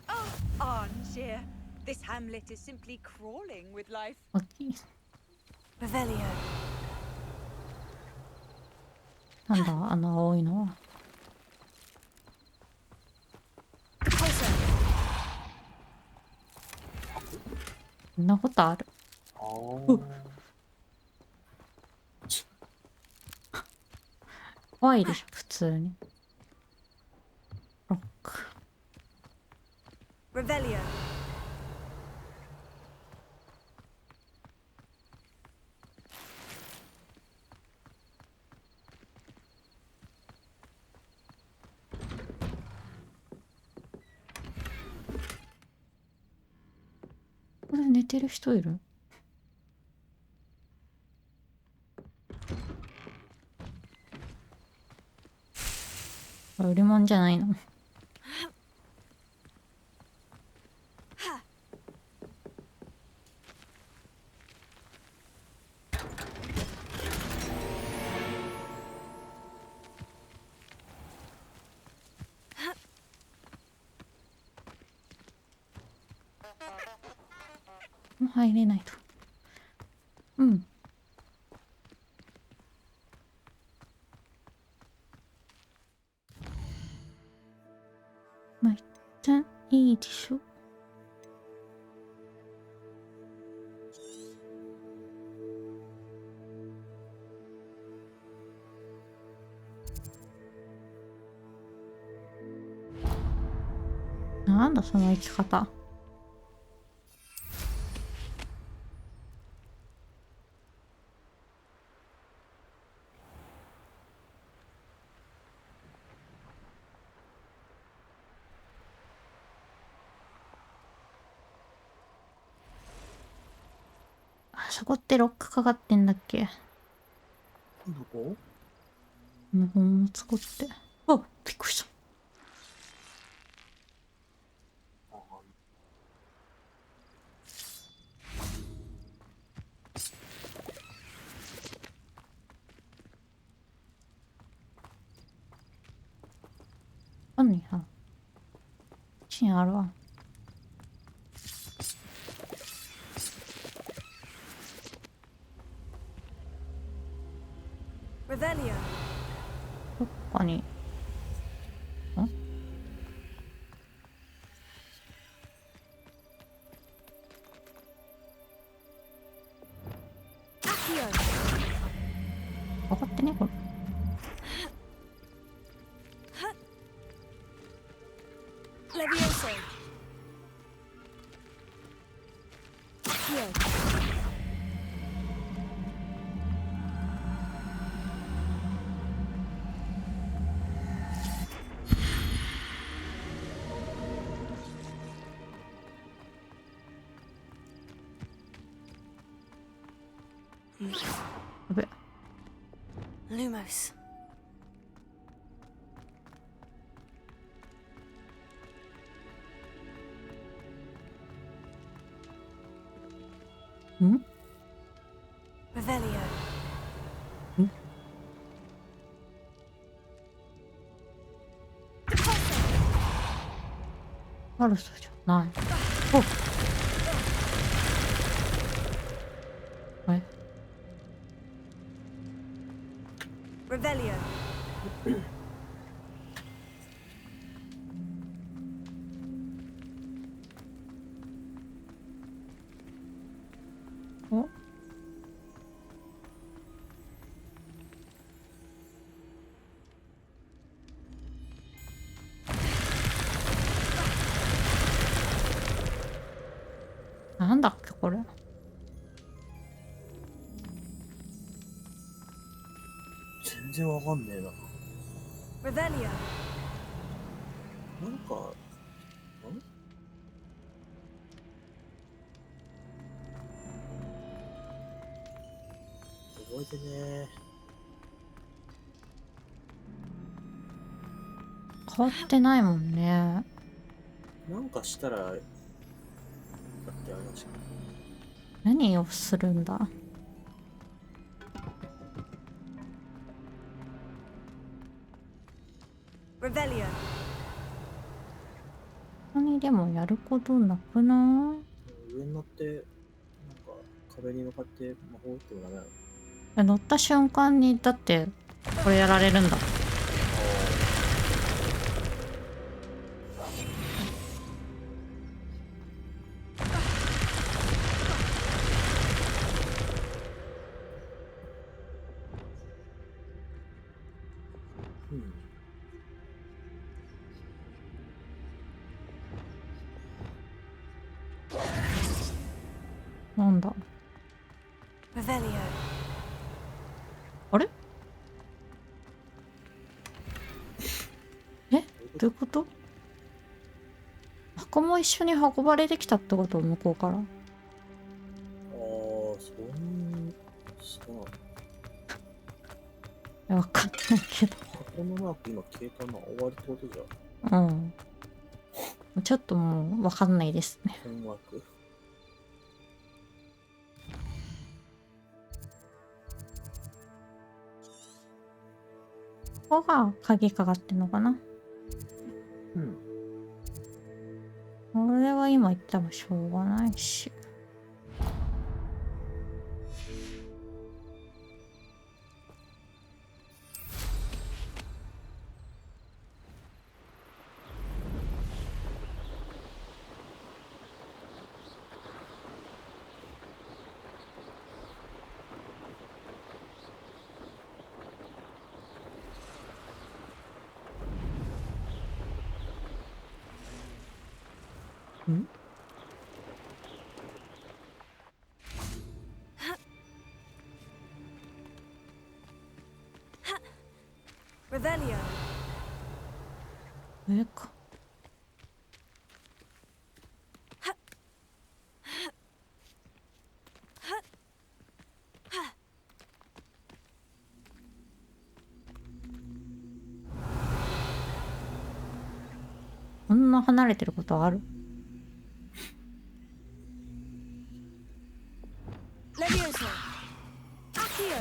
childhood. Oh, Arnshire. This hamlet is simply crawling with life. Revelio. なんだあの青いのは。そんなことある。怖いでしょ普通に。ロック。Revelio. これ寝てる人いる？売り物じゃないの？もう入れないと。うん。まあ一旦いいでしょ。なんだその生き方。そこってロックかかってんだっけ？どこ？無言を作って。あ、びっくりした。あんのにさ。こっちにあるわ。Revelio. どっかに。ん？ Accio. Levioso. Accio. Lumos. Revelio. マルソじゃない。おえ Revelio. おなんだっけこれ。全然わかんねえな。Revelio. なんか、覚えてねえ。変わってないもんね。なんかしたら、だってあれだし。何をするんだ。Revelio. 他にでもやることなくな上に乗って、なんか壁に向かって魔法打ってもダメなの？い。乗った瞬間にだってこれやられるんだ。なんだ。Revelio. あれえ、どういうこと？箱も一緒に運ばれてきたってこと？向こうから。ああ、そんした。わかんないけど。箱のマーク今消えたな。終わりってことじゃん。うん。ちょっともうわかんないですね。困惑。ここが鍵かかってんのかな。うん。これは今言ってもしょうがないし。んRevelio. 上か。こんな離れてることある？ Levioso. Accio.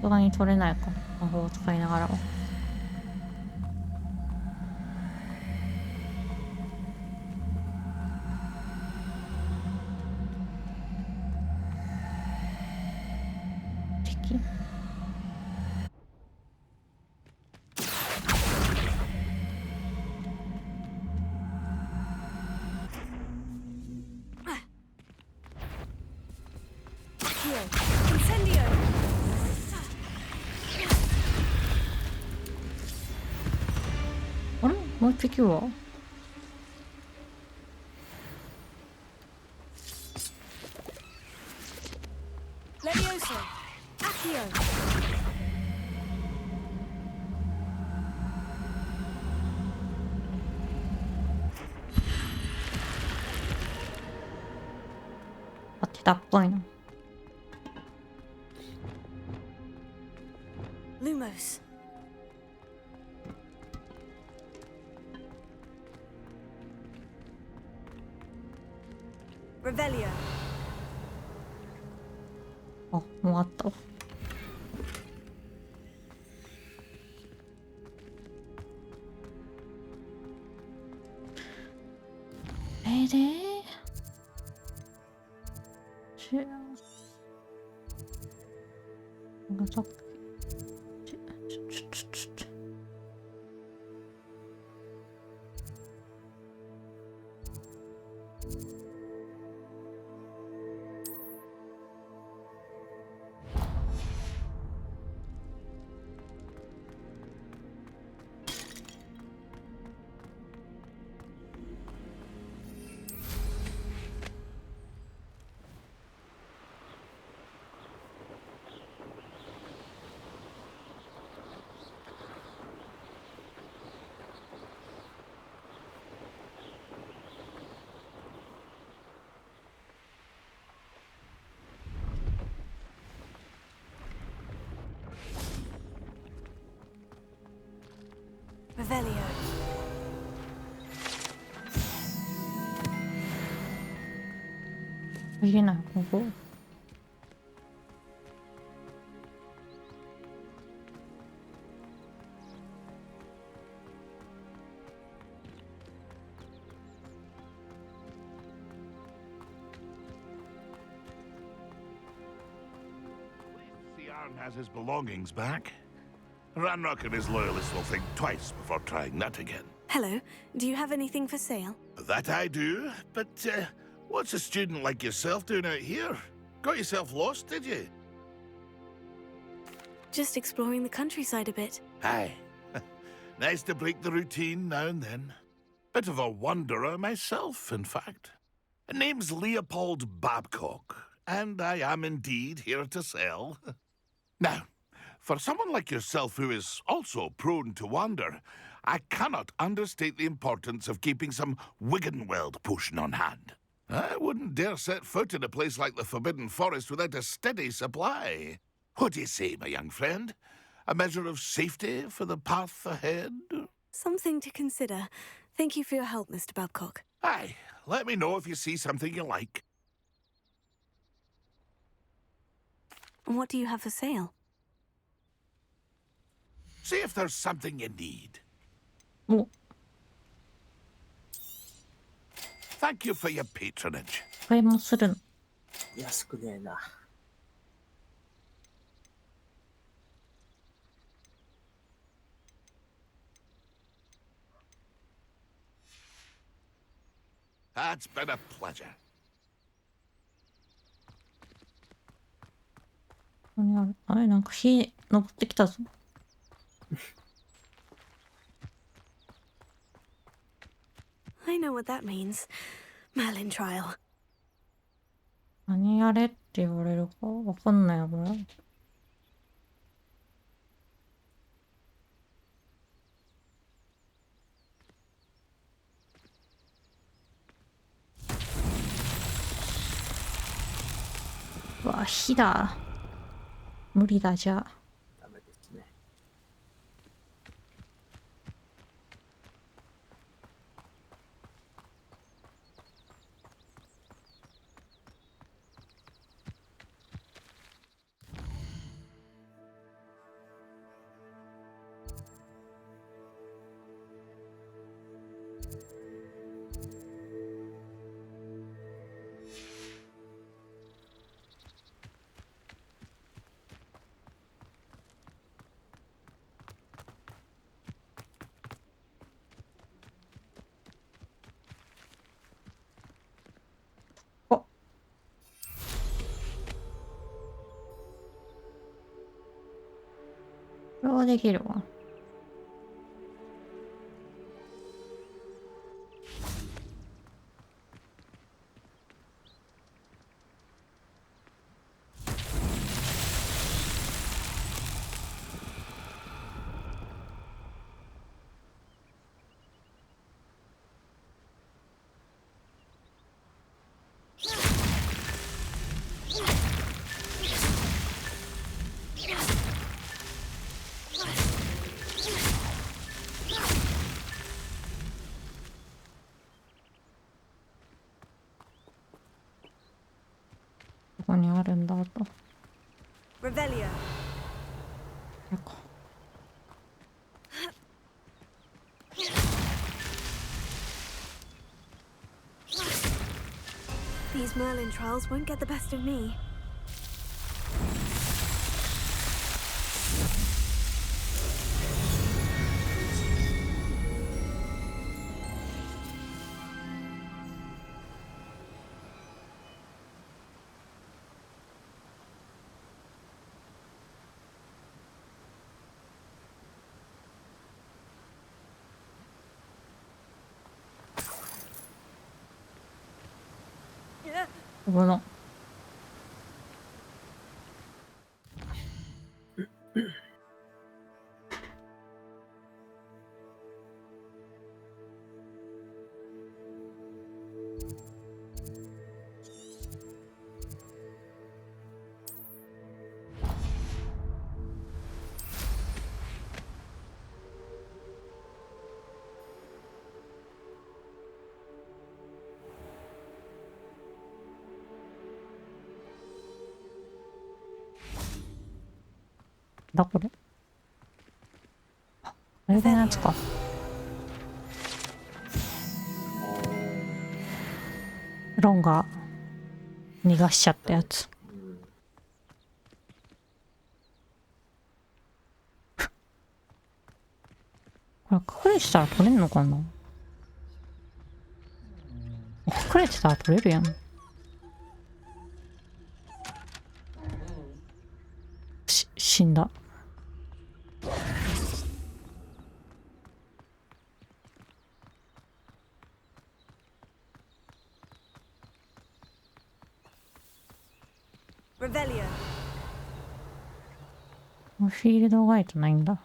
動画に撮れないか。魔法を使いながらは。敵？Accio. Incendio. あれもう一匹はLevioso! Accio! 当てたっぽいな。Lumos. Revelio. あ、もうあったわ。でなんかさっきRevelio. 入れないここ。Siarn has his belongings back. Ranrock and his loyalists will think twice before trying that again. Hello. Do you have anything for sale? That I do, but what's a student like yourself doing out here? Got yourself lost, did you? Just exploring the countryside a bit. Aye. Nice to break the routine now and then. Bit of a wanderer myself, in fact. Name's Leopold Babcock, and I am indeed here to sell. Now, for someone like yourself who is also prone to wander, I cannot understate the importance of keeping some Wiggenweld potion on hand. I wouldn't dare set foot in a place like the Forbidden Forest without a steady supply. What do you say, my young friend? A measure of safety for the path ahead? Something to consider. Thank you for your help, Mr. Babcock. Aye, let me know if you see something you like. And what do you have for sale? See if there's something you need. Oh. Thank you for your patronage. 買いもするの。安くねえな。That's been a pleasure. 何あれ、あれなんか火登ってきたぞ。I know what that means. Merlin trial. 何やれって言われるかわかんないよこれ。うわ、火だ。無理だじゃあ。ダメですね。はできるわ。ここにあるんだと。Revelio. これか。These Merlin trials won't get the best of me. Yeah. ここの。だこれ。あれのやつか。ロンが逃がしちゃったやつ。これ隠れてたら取れんのかな。隠れてたら取れるやん。死んだ。Revelio. フィールドガイドないんだ。こ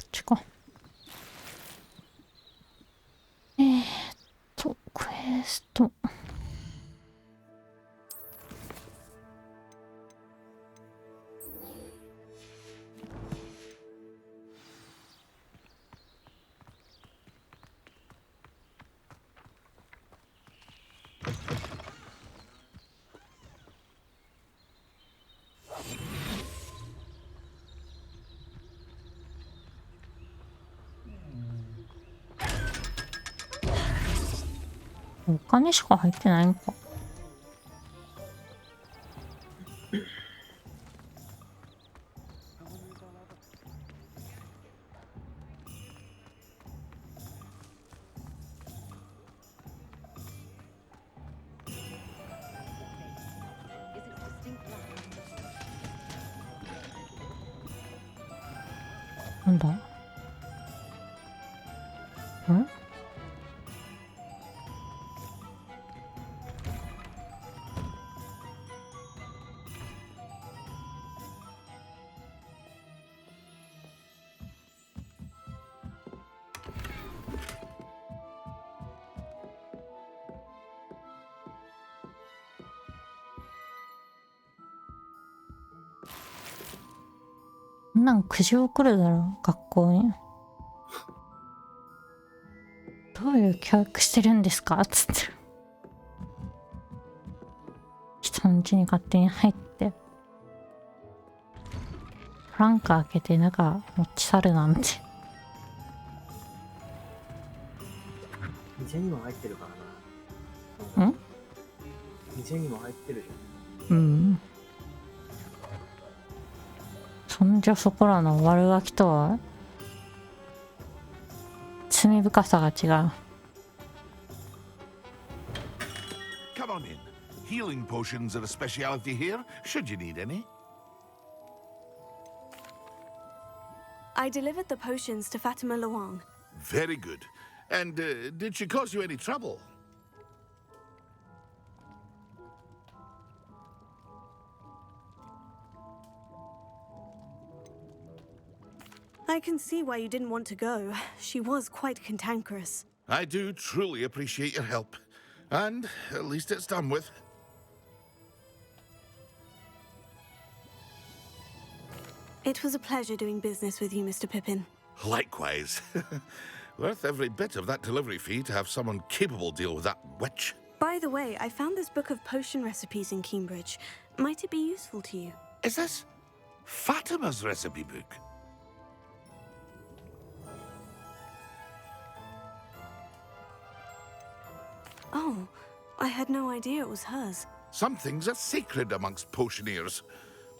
っちか。クエスト。お金しか入ってないのか。なんだ。ん？なん苦情来るだろ学校に。どういう教育してるんですかっつって人の家に勝手に入ってフランク開けて中持ち去るなんて。店にも入ってるからな。ん？店にも入ってるじうん。そんじゃそこらの悪ガキとは味深さが違う。Come on in. Healing potions are a speciality here, should you need any. I delivered the potions to Fatima Luang. Very good. And did she cause you any trouble? I can see why you didn't want to go. She was quite cantankerous. I do truly appreciate your help. And at least it's done with. It was a pleasure doing business with you, Mr. Pippin. Likewise. Worth every bit of that delivery fee to have someone capable deal with that witch. By the way, I found this book of potion recipes in Cambridge. Might it be useful to you? Is this Fatima's recipe book? Oh, I had no idea it was hers. Some things are sacred amongst potioneers.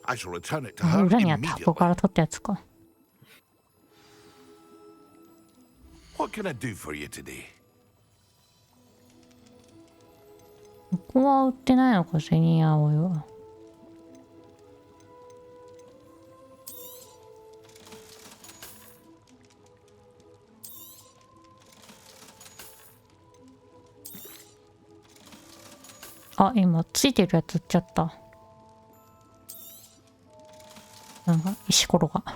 I shall return it to あ、 her 裏にあった箱 immediately. から取ったやつか。What can I do for you today? ここは売ってないのか、セニアオイは。あ、今ついてるやつ売っちゃった。なんか石ころが。こ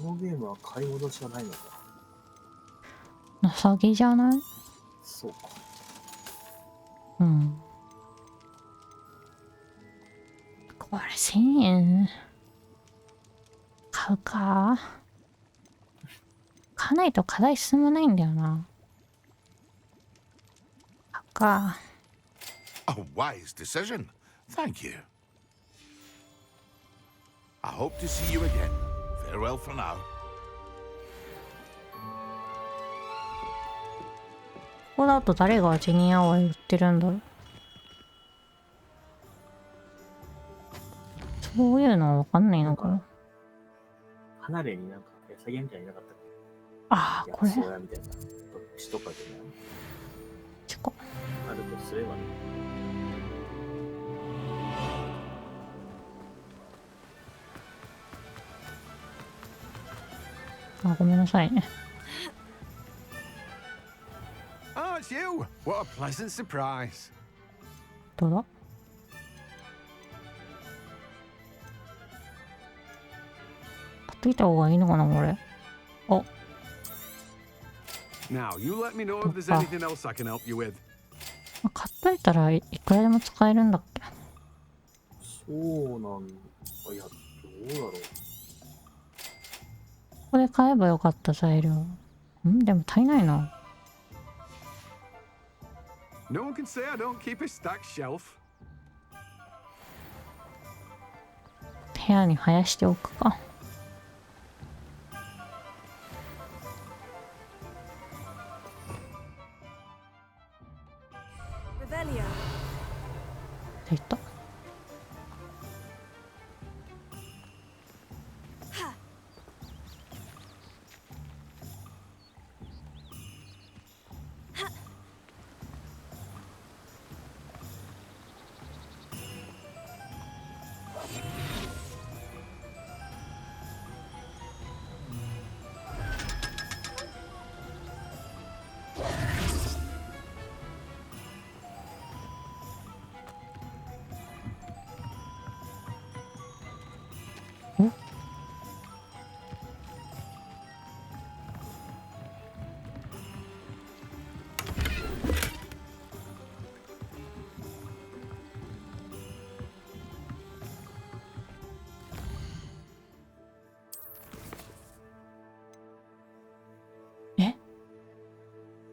のゲームは買い戻しはないのか。情けじゃない？そうか。うん。これ1000円買うか？買わないと課題進まないんだよな。買うか。A wise decision. Thank you. I hope to see you again. Farewell for now. ここだと誰がジニアオイ売ってるんだろう。そういうのはわかんないのかな。離れになんか餌げみたいになかったっけ？ああ、これ。そうやみたいな。どっちとかでね。あるとすればね。あ、ごめんなさいね。Oh, it's you! What a pleasant surprise. どうだ？買っといた方がいいのかな、これ。お。Now, you let me know if there's anything else I can help you with. 買っといたらいくらでも使えるんだっけ？そうなんだ。いや、どうだろう。ここで買えばよかった材料。でも足りないな。No one can say I don't keep a stacked shelf. 部屋に生やしておくか。いった。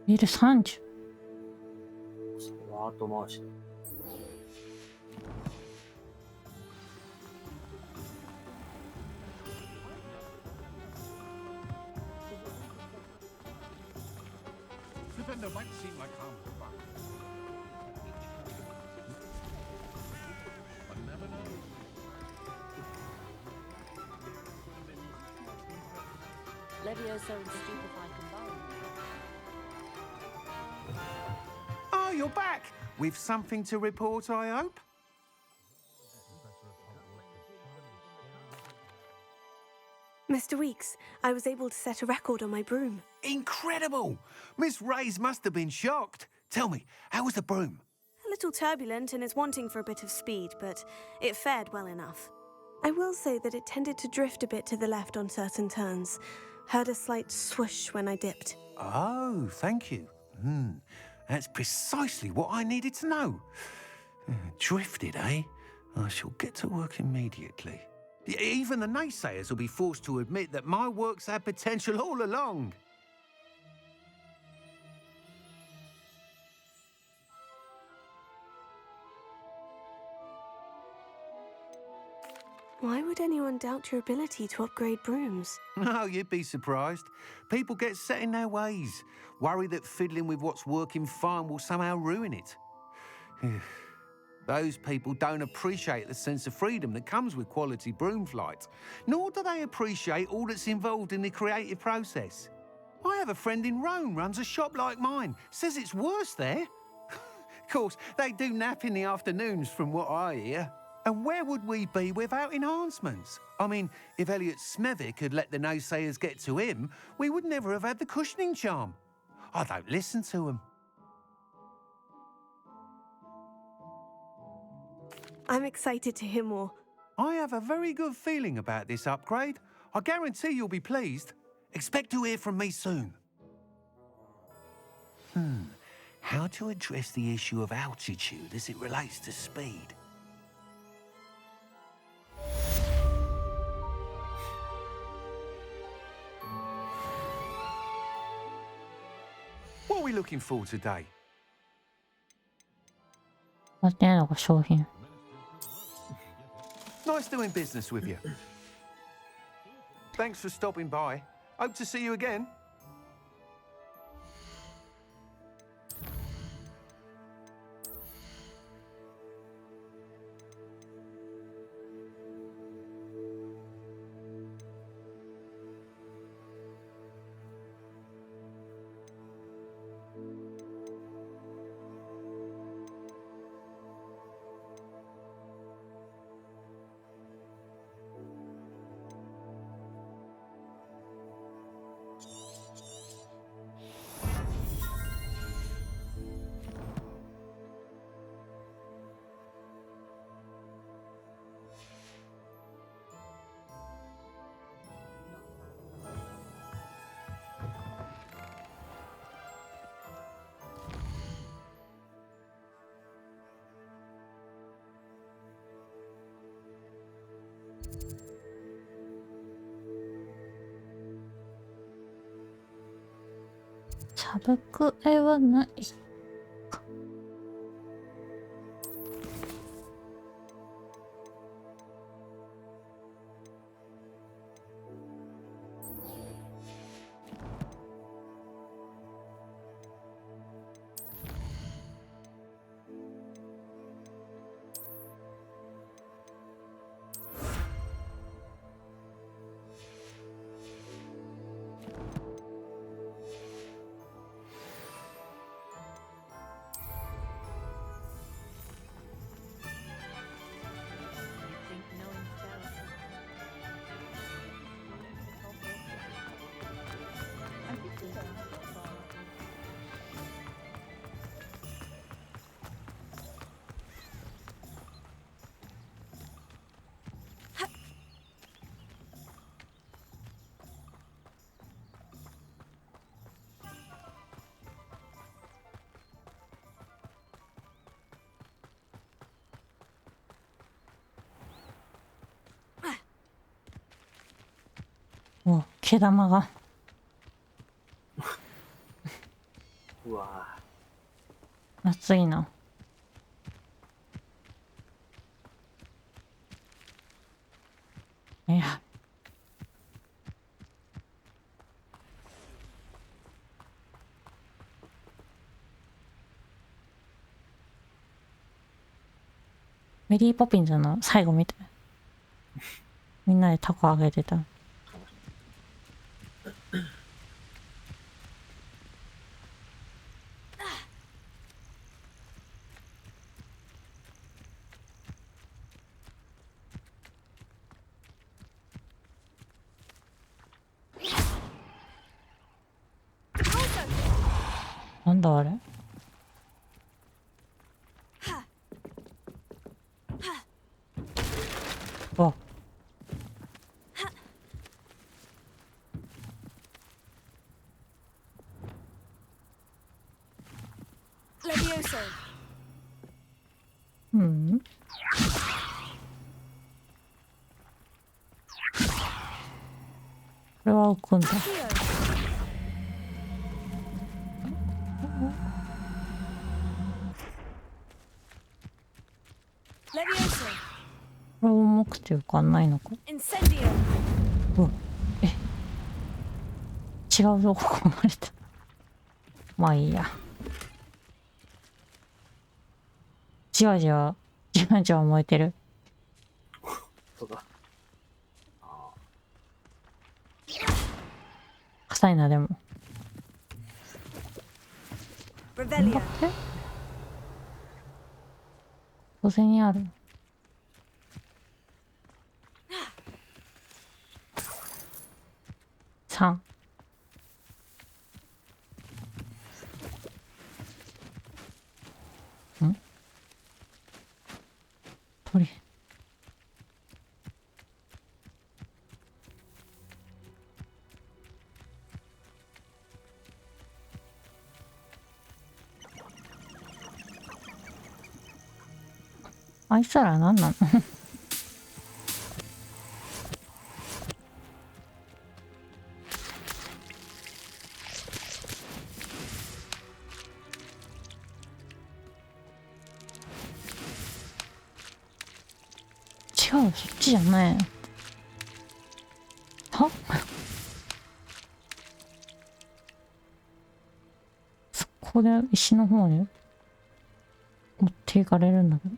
ビル30。それは後回しだ。Defender might seem like harm to buck. One never knows. Levioso and Stupefy combined. Oh, you're back! With something to report, I hope? Mr. Weeks, I was able to set a record on my broom. Incredible! Miss Reyes must have been shocked. Tell me, how was the broom? A little turbulent and is wanting for a bit of speed, but it fared well enough. I will say that it tended to drift a bit to the left on certain turns. Heard a slight swoosh when I dipped. Oh, thank you. That's precisely what I needed to know. Drifted, eh? I shall get to work immediately. Even the naysayers will be forced to admit that my work's had potential all along. Why would anyone doubt your ability to upgrade brooms? No, you'd be surprised. People get set in their ways, worry that fiddling with what's working fine will somehow ruin it. Those people don't appreciate the sense of freedom that comes with quality broom flight, nor do they appreciate all that's involved in the creative process. I have a friend in Rome runs a shop like mine, says it's worse there. Of course, they do nap in the afternoons from what I hear. And where would we be without enhancements? I mean, if Elliot Smethwick had let the naysayers get to him, we would never have had the cushioning charm. I don't listen to him. I'm excited to hear more. I have a very good feeling about this upgrade. I guarantee you'll be pleased. Expect to hear from me soon. How to address the issue of altitude as it relates to speed? What are we looking for today? 待ってないのが商品。 Nice doing business with you. Thanks for stopping by. Hope to see you again.サブクエはないか。お、毛玉が。うわ熱いな。いや。メリーポピンズの最後みたい。みんなでタコあげてた。なんだあれ。わ。Levioso. うん。これは置くんだ。これ重くて浮かんないのか。うわ、え、違うとこ込まれた。まあいいや。じわじわじわじわ燃えてる。そうだ。臭いなでも。Revelia. 小銭ある。3。ん？鳥。あいつら何なの？違う、そっちじゃない。は？そこで石の方に持っていかれるんだけど。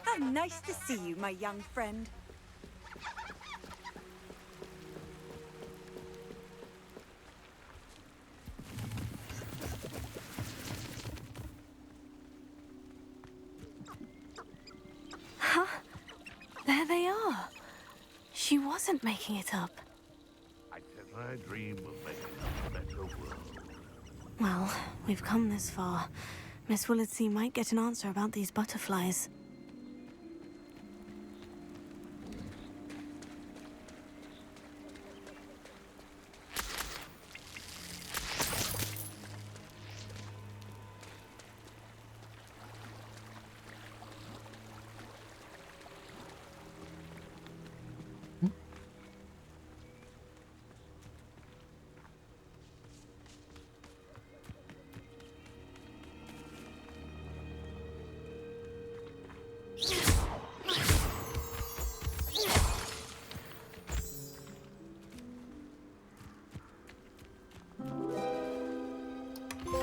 How nice to see you, my young friend. Huh? There they are. She wasn't making it up. I said I dream of making a better world. Well, we've come this far. Miss Willardsea might get an answer about these butterflies.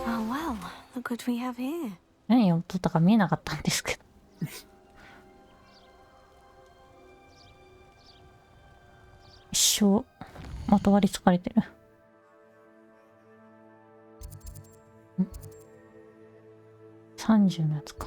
Oh well, look what we have here. 何を取ったか見えなかったんですけど。一生まとわりつかれてる。ん？30のやつか。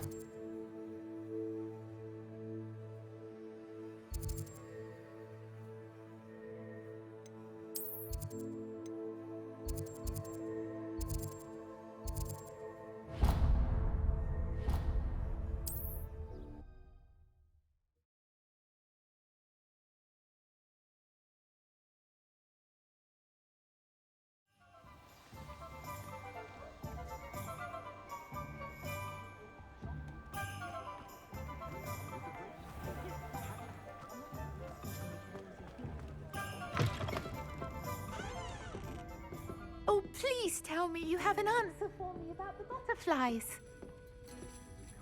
Oh, please tell me you have an answer for me about the butterflies.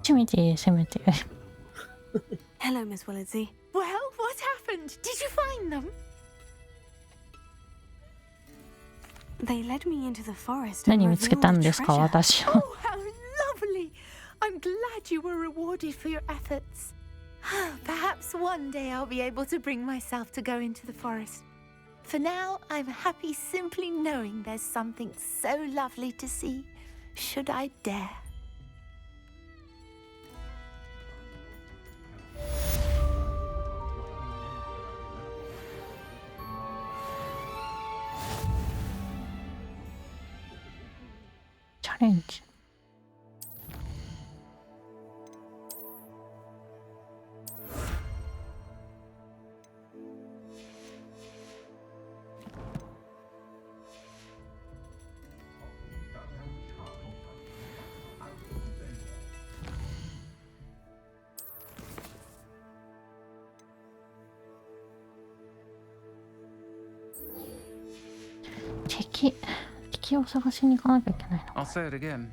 ちみてせめて。Hello, Miss Willardsea. Well, what happened? Did you find them? They led me into the forest and 何見つけたんですか、 revealed a treasure. 私は。 Oh, how lovely! I'm glad you were rewarded for your efforts. Perhaps one day I'll be able to bring myself to go into the forest. For now, I'm happy simply knowing there's something so lovely to see, should I dare. レンジ。敵を探しに行かなきゃいけないの。 I'll say it again.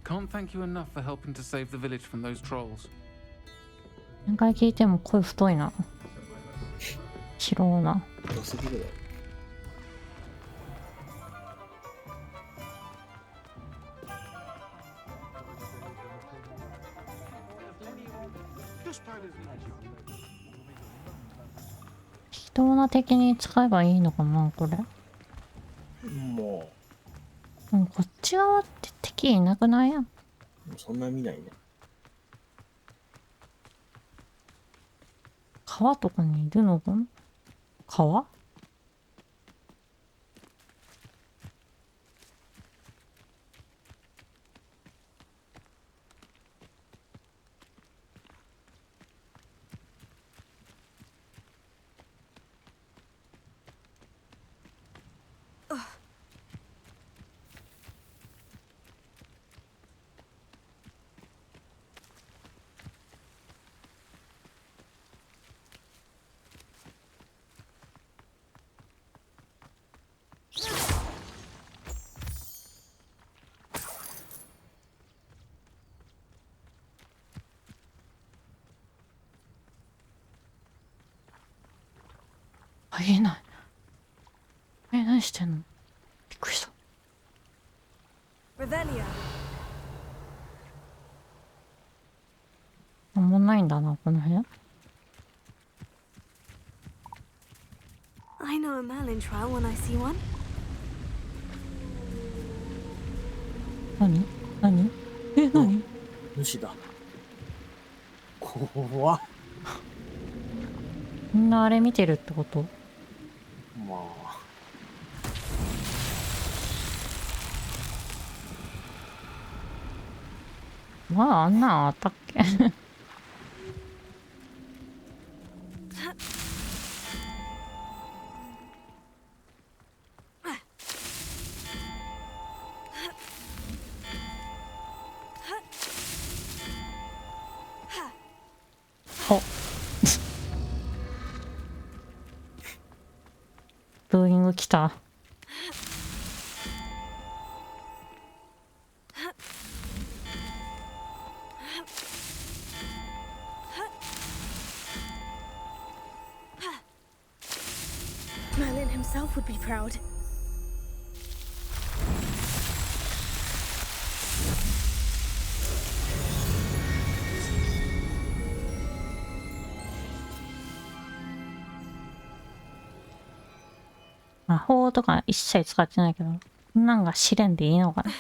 Can't thank you enough for helping to save the village from those trolls. 何回聞いても声太いな。白うな。太すぎるだろ。適当な敵に使えばいいのかなこれ。もこっち側って敵いなくないやん。そんな見ないね。川とかにいるのかな。川。ありえない。何してんの。びっくりした。なんもないんだなこの辺。I know a Merlin trial when I see one. 何何主だ。怖っ。みんなあれ見てるってこと。まああんなんあったっけ。おブーイング来た。Merlin himself would be proud.魔法とか一切使ってないけど、こんなんが試練でいいのかな。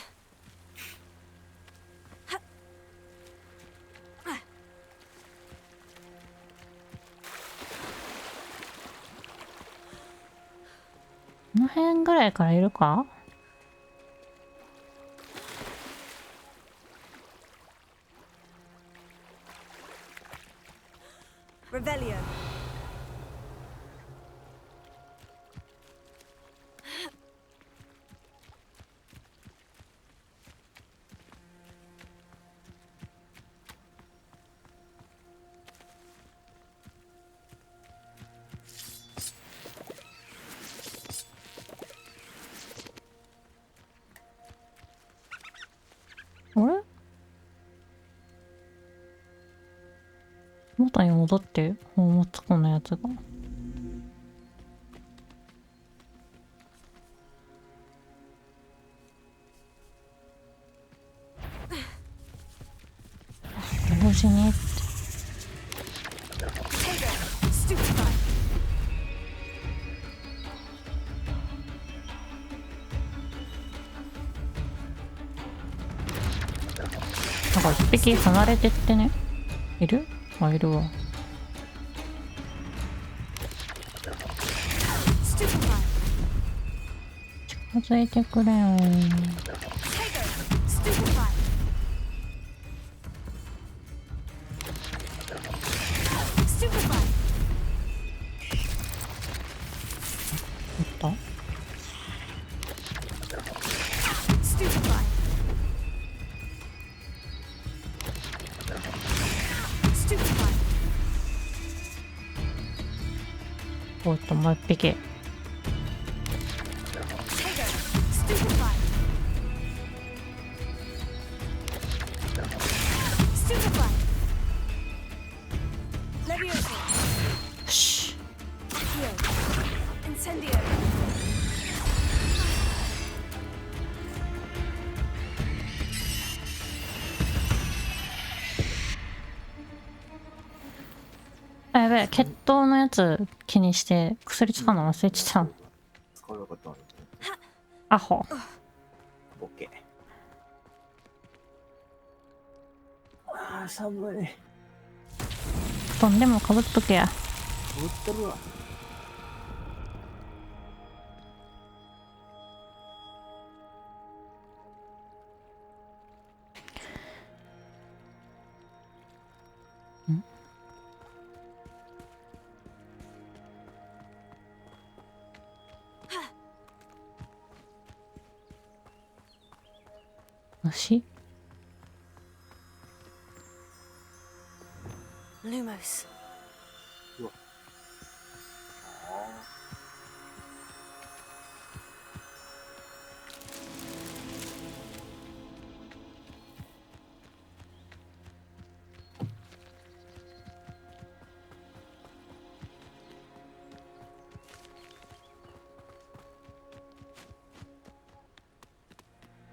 この辺ぐらいからいるか。Revelio.あれ元に戻って思ったこのやつが。同時にってなんか一匹離れてってね。いる？あ、いるわ。近づいてくれよ。Stupefy. Stupefy. おっと Stupefy. Stupefy. おっともう一匹 Tago. Stupefy. Stupefy. Levioso. よし Accio. Incendio. あやべえ血糖のやつ気にして薬使うの忘れてたの使わなかったの。アホオッケー。ああ、寒い。布団でもかぶっとけやぶってるわ。虫 Lumos.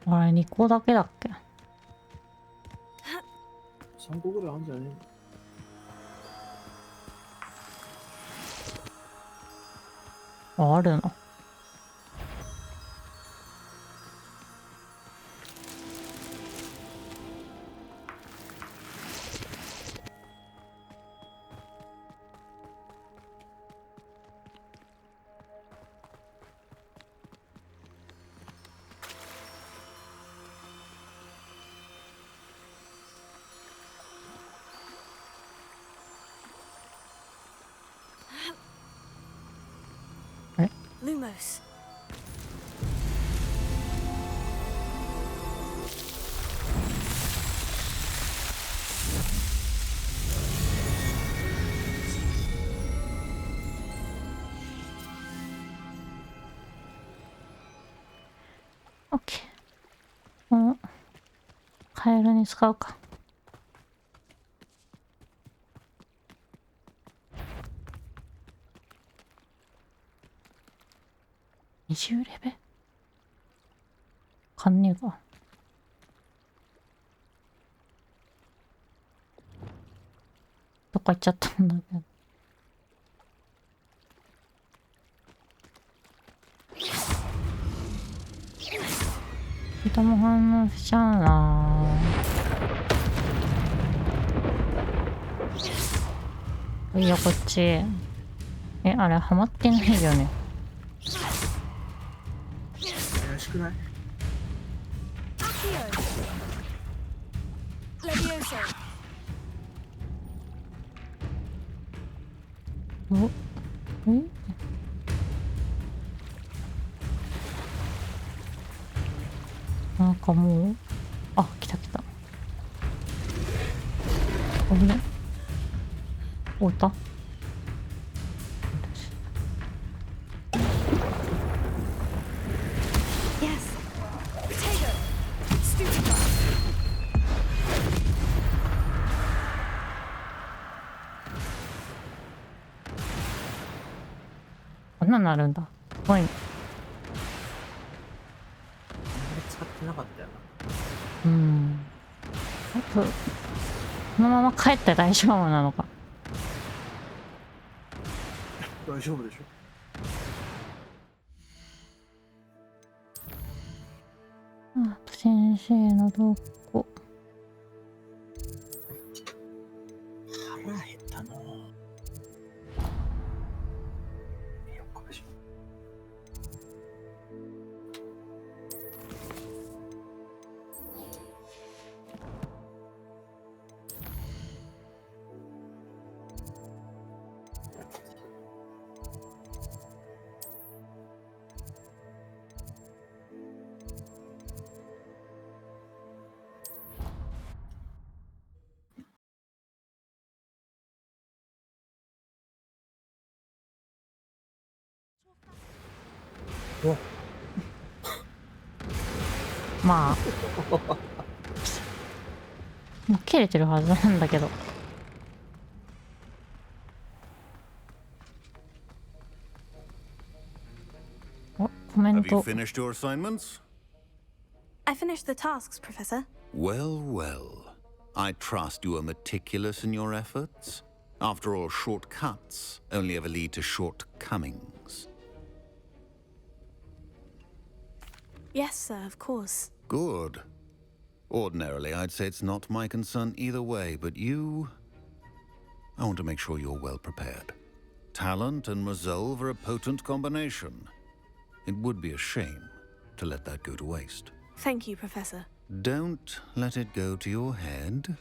あれ2個だけだっけ3個ぐらいあるんじゃねあるのLumos. OK もうカエルに使うか20レベかんねえかどっか行っちゃったんだけど人も反応しちゃうなぁいいよこっちあれハマってないよね怪しくない？ Accio. Levioso. おなんかもうあ来た来た危ねおったYes. Potato. Stupefy. こんなのあるんだすごい使ってなかったよな。あとこのまま帰って大丈夫なのか大丈夫でしょ。あと先生のどこ腹減ったな。よっこいしょ。まあもう切れてるはずなんだけど。お、コメン Have you ト。 finished your assignments? I finished the tasks, Professor. Well, well. I trust you are meticulous in your efforts. After all, shortcuts only ever lead to shortcomings. Yes, sir, of course. Good. Ordinarily, I'd say it's not my concern either way, but you... I want to make sure you're well prepared. Talent and resolve are a potent combination. It would be a shame to let that go to waste. Thank you, Professor. Don't let it go to your head.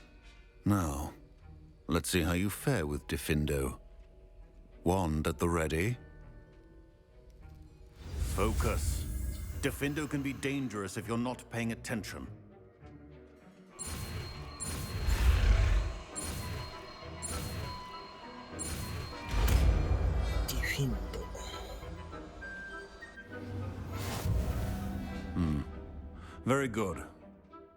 Now, let's see how you fare with Diffindo. Wand at the ready. Focus. Diffindo can be dangerous if you're not paying attention. Diffindo. Very good.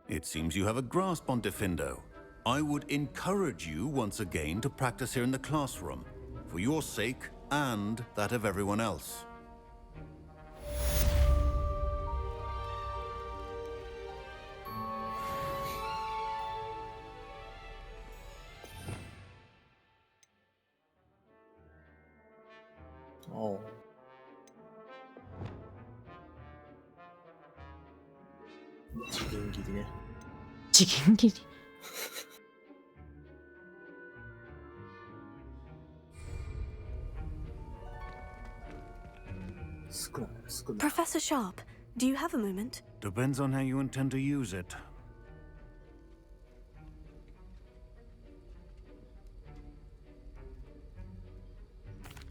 It seems you have a grasp on Diffindo. I would encourage you once again to practice here in the classroom, for your sake and that of everyone else. Oh. 次元切りね。次元切り。少ない少ない。 Professor Sharp, do you have a moment? Depends on how you intend to use it.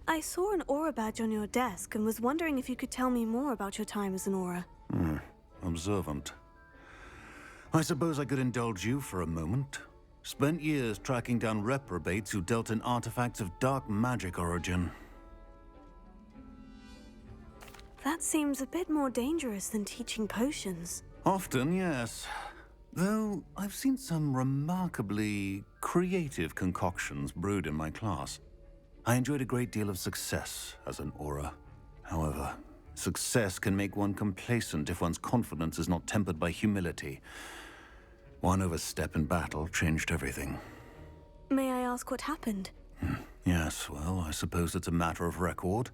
I saw an aura badge on your desk and was wondering if you could tell me more about your time as an aura. Observant. I suppose I could indulge you for a moment. Spent years tracking down reprobates who dealt in artifacts of dark magic origin. That seems a bit more dangerous than teaching potions. Often, yes. Though I've seen some remarkably creative concoctions brewed in my class. I enjoyed a great deal of success as an aura. However, success can make one complacent if one's confidence is not tempered by humility. One overstep in battle changed everything. May I ask what happened? Yes, well, I suppose it's a matter of record.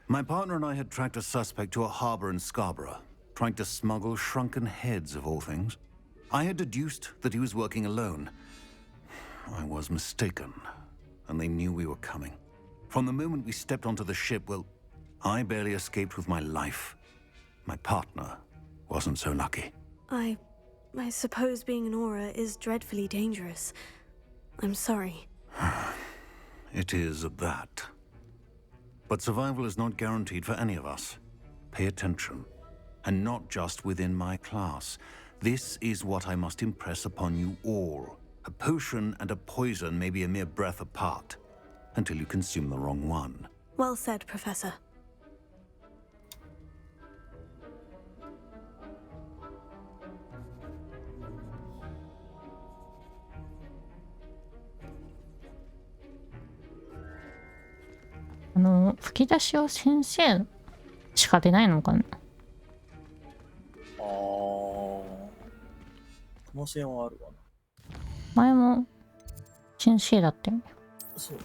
My partner and I had tracked a suspect to a harbor in Scarborough, trying to smuggle shrunken heads of all things. I had deduced that he was working alone. I was mistaken, and they knew we were coming. From the moment we stepped onto the ship, well, I barely escaped with my life. My partner wasn't so lucky. I suppose being an aura is dreadfully dangerous. I'm sorry. It is that. But survival is not guaranteed for any of us. Pay attention. And not just within my class. This is what I must impress upon you all. A potion and a poison may be a mere breath apart, until you consume the wrong one. Well said, Professor. .吹き出しは先生しか出ないのかな。可能性はあるわな。前も先生だったよね。そう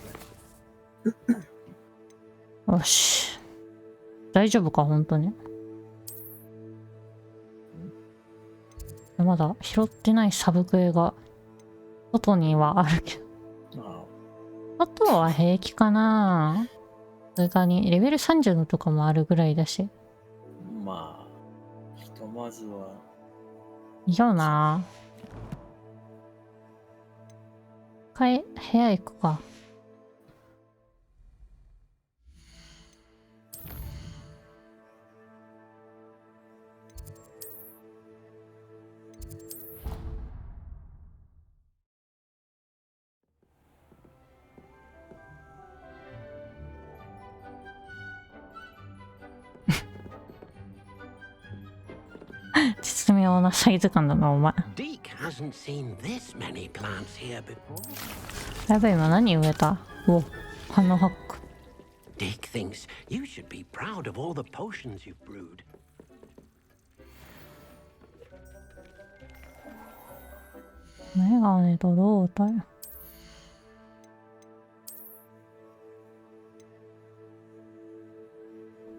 ね。よし。大丈夫か、本当に。まだ拾ってないサブクエが外にはあるけど。外は平気かな。さすがにレベル30のとかもあるぐらいだし。まあ、ひとまずは。いいよな。一回部屋行くか。絶妙なサイズ感だなお前。 Deke hasn't seen this many plants here before. やばい、今何植えた？お、花ハック。 Deke thinks you should be proud of all the potions you've brewed. メガネと胴体。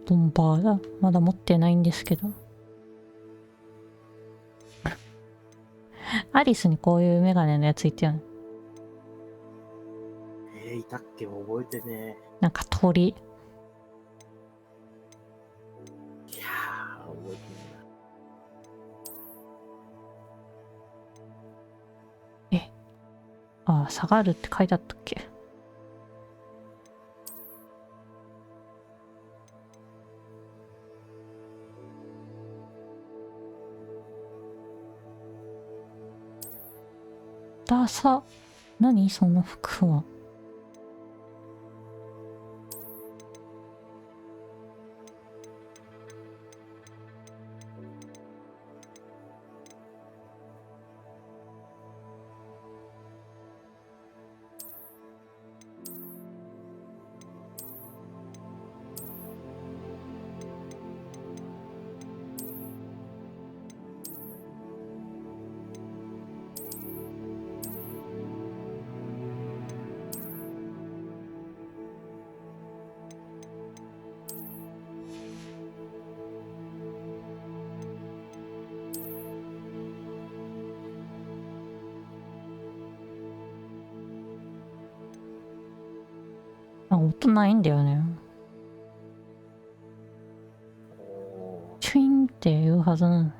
ボンバーだ。まだ持ってないんですけど。アリスにこういうメガネのやついたよね。いたっけ覚えてね。なんか鳥。いやー、覚えてねえ。ああ、下がるって書いてあったっけ。ダサ。何その服は。あ、音ないんだよね。チュインって言うはずなのに。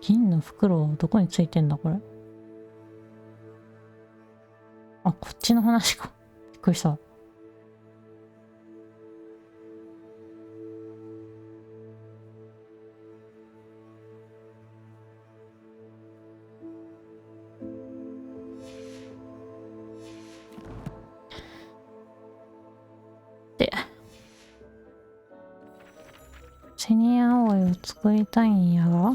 銀の袋どこについてんだこれ。あ、こっちの話か。びっくりした。で、セニアオイを作りたいんやが。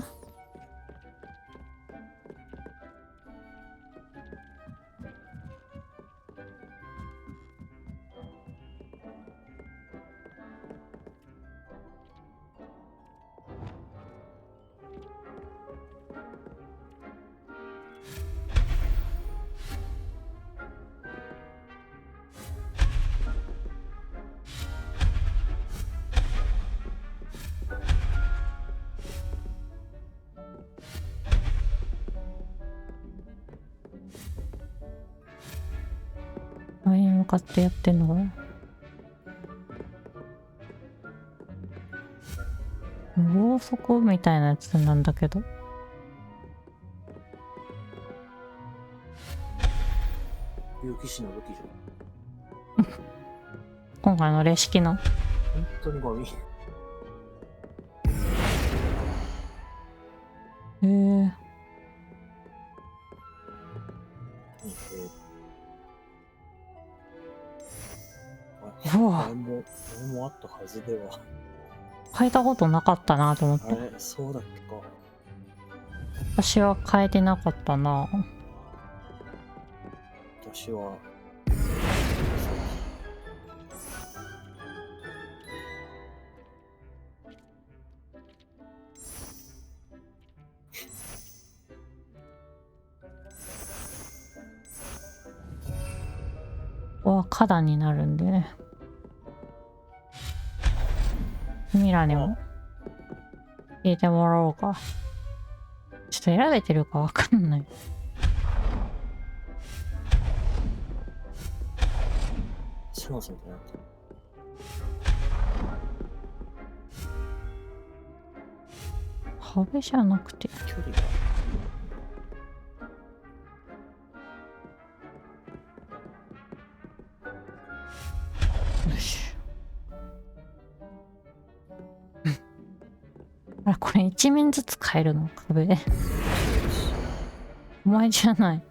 前に向かってやってんのかな。ろうそくみたいなやつなんだけど。竜騎士の武器じゃん。今回のレシキの。本当にゴミ。うわ、あれもあったはずでは。変えたことなかったなと思って。あれ、そうだっけか。私は変えてなかったな。私は。ここは花壇になるんでね。ミラにも入れてもらおうか。ちょっと選べてるかわかんない。シマスみたいな。壁じゃなくて距離が。よし。あ、これ一面ずつ変えるの壁。お前じゃない。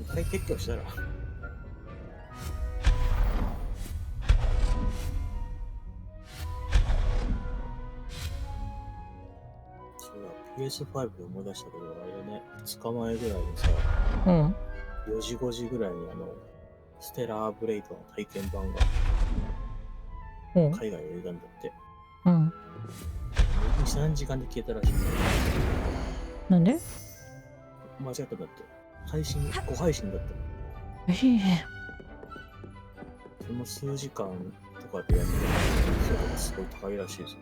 一回撤去したら。そうだ、PS5 で思い出したけど、あれだね、2日前ぐらいにさ、うん。4時5時ぐらいにステラーブレイドの体験版がうん海外で出たんだって。うん。2、3時間で消えたらしい。なんで？間違ったんだって。誤配信だった。その数時間とかでやってたら、がすごい高いらしいですよ。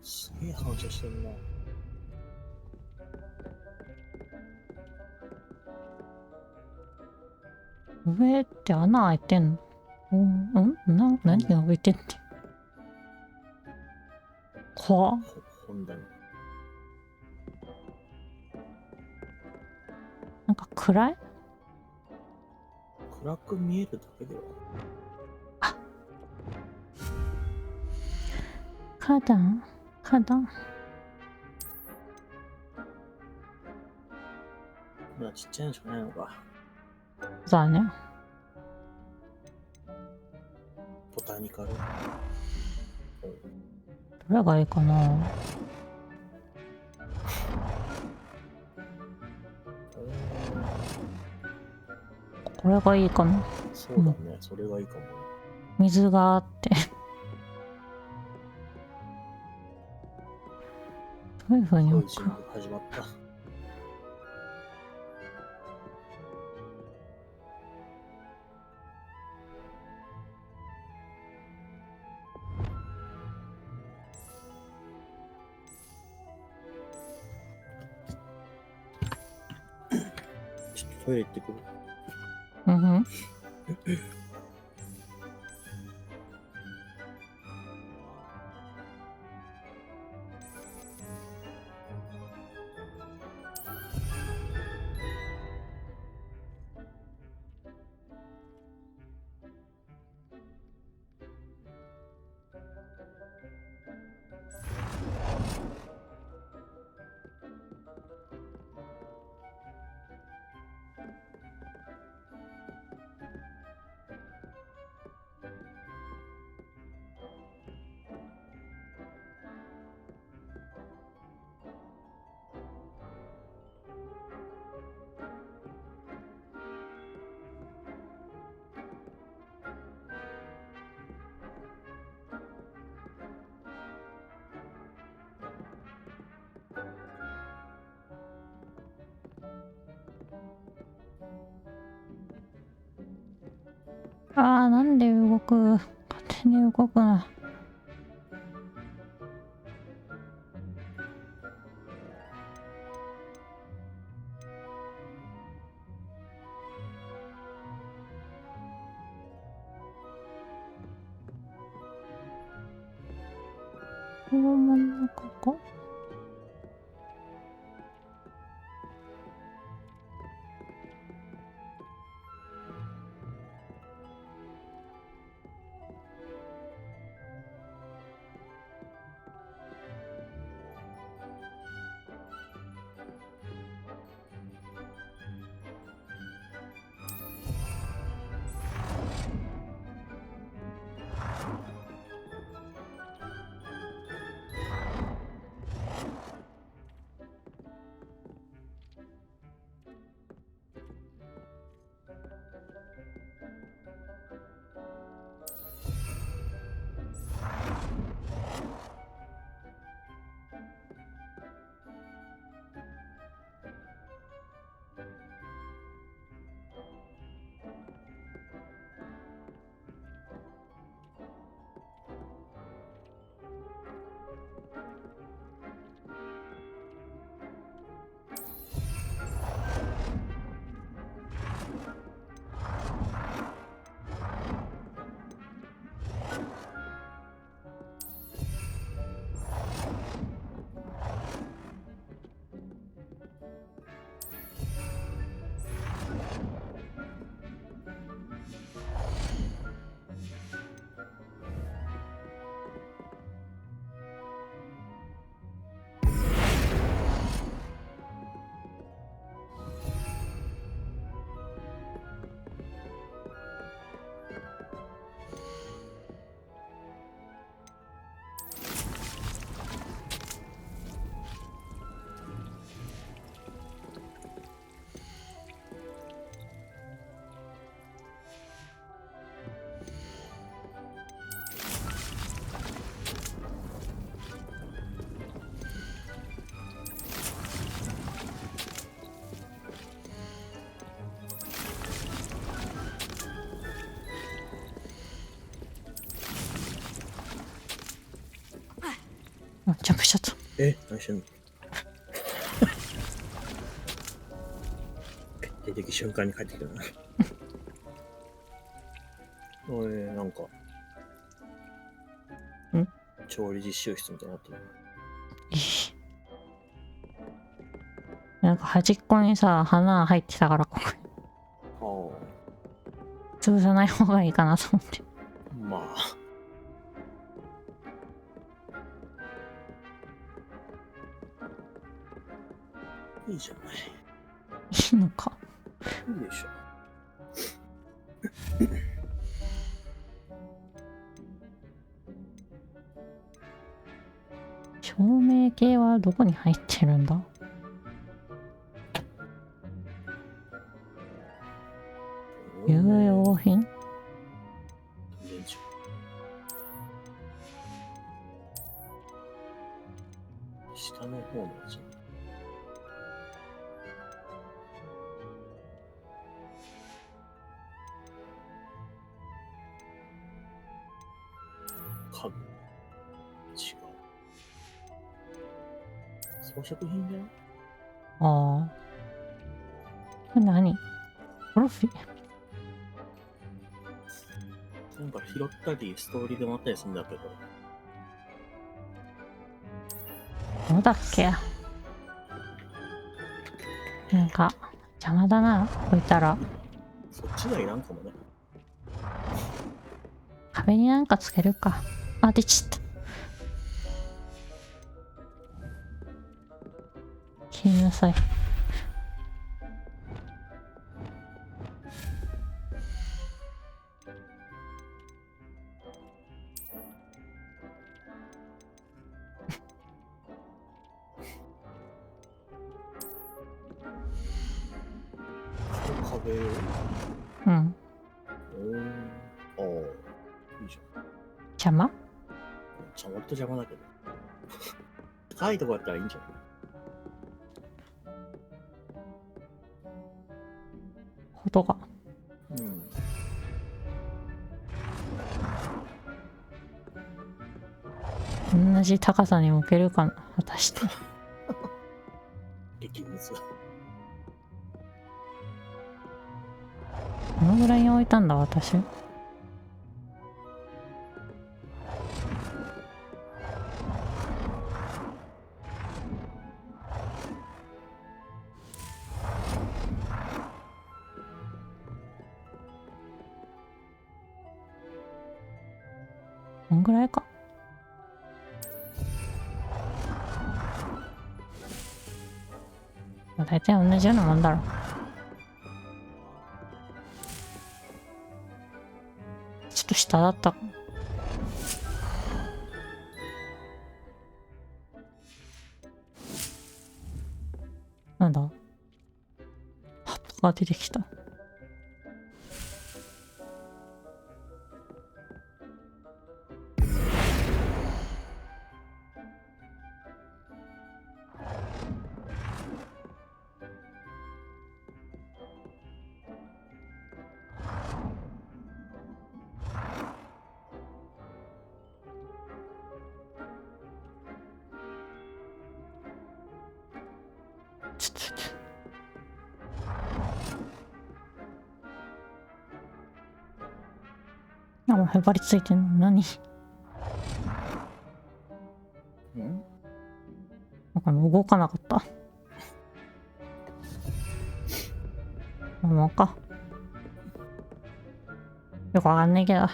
すげえ反射してるな。上って穴開いてんの？何が浮いてんって。怖っ。本棚。なんか暗い？暗く見えるだけでは。花壇？まだちっちゃいのしかないのか。そうだね。ボタニカル。どれがいいかな。これがいいかな。そうだね、それがいいかも。水があって。どういう風に置く？始まった。ちょっとトイレ行ってくる。うん。なんで動く？勝手に動くな。この真ん中か？ジャンプしちゃった。何してんの決定的瞬間に帰ってきたな。なんか。調理実習室みたいになってる。なんか端っこにさ、花入ってたから、ここに。潰さない方がいいかなと思って。まあ。いいじゃない。いいのか。いいでしょ。照明系はどこに入ってるんだ？有用品？下の方のやつ。家具。違う。装飾品だよ。ああ。これ何？トロフィー？なんか拾ったり、ストーリーでもあったりするんだけど。どうだっけ？なんか、邪魔だな、置いたら。そっちがいらんかもね。壁になんかつけるか。あ、出ちゃった。消えなさい。壁を。うん。ああ、いいじゃん。邪魔？割と邪魔だけど。高いとこやったらいいんじゃない？ことが。同じ高さに置けるかな、果たして。激ムズ。どのぐらいに置いたんだ、私。こんぐらいか。大体同じようなもんだろ。ちょっと下だった。なんだ？葉っぱが出てきた。あ、もうへばりついてんの何？なんか動かなかった。もうか。よくわかんないけど。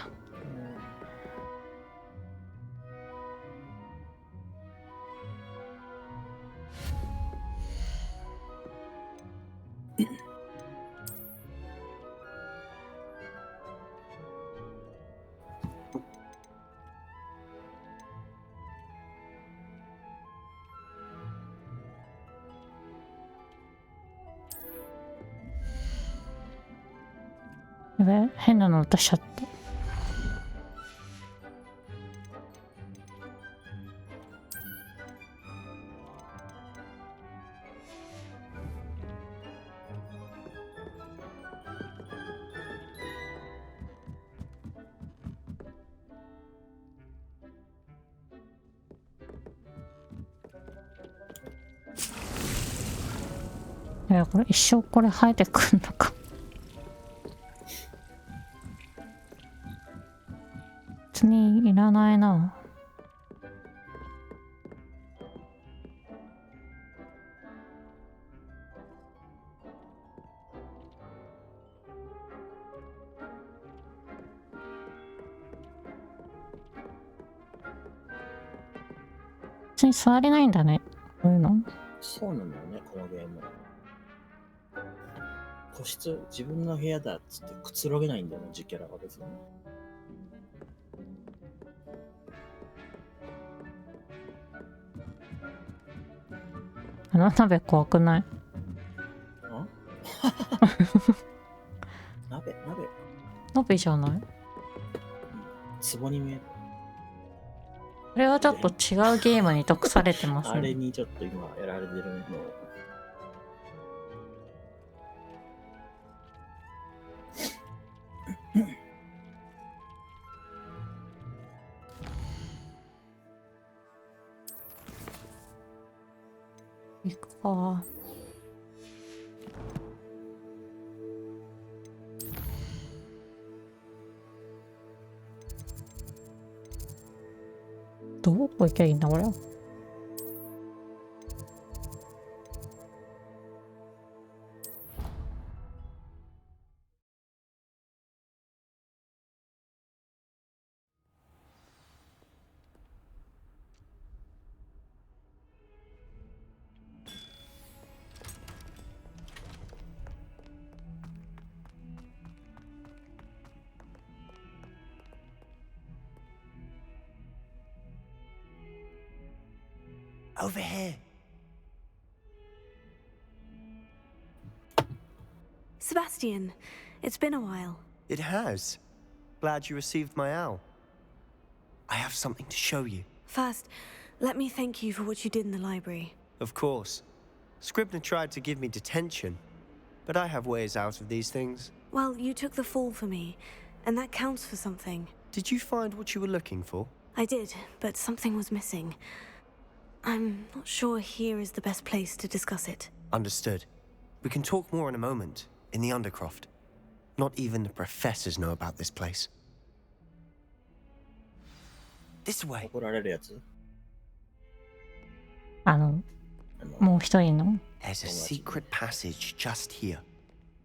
やべえ、変なの落としちゃった。いや、これ一生これ生えてくんのか。別にいらないな。別に座れないんだね。こういうの。そうなんだよね、このゲーム。個室、自分の部屋だっつってくつろげないんだよね、ジキャラは別に。あの鍋怖くない？鍋鍋じゃない？壺に見える。これはちょっと違うゲームに毒されてますね。あれにちょっと今やられてるの。行くか。どこ行きゃいいんだこれ。Over here. Sebastian, it's been a while. It has. Glad you received my owl. I have something to show you. First, let me thank you for what you did in the library. Of course. Scribner tried to give me detention, but I have ways out of these things. Well, you took the fall for me, and that counts for something. Did you find what you were looking for? I did, but something was missing. I'm not sure here is the best place to discuss it. Understood. We can talk more in a moment, in the Undercroft. Not even the professors know about this place. This way. 怒られるやつ？もう一人の There's a secret passage just here.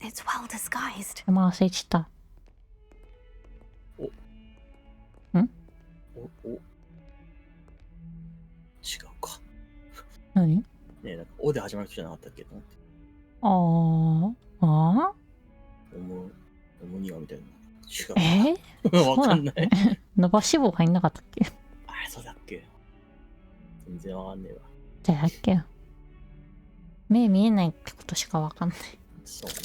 It's well disguised. 回せちた。違うか。何？ねえ、なんか、おで始まる人じゃなかったっけと思って。オムニアみたいな。違う。わかんない。伸ばし棒入んなかったっけ？あれ、そうだっけ？全然わかんねえわ。じゃあだっけ？目見えないってことしかわかんない。そうね。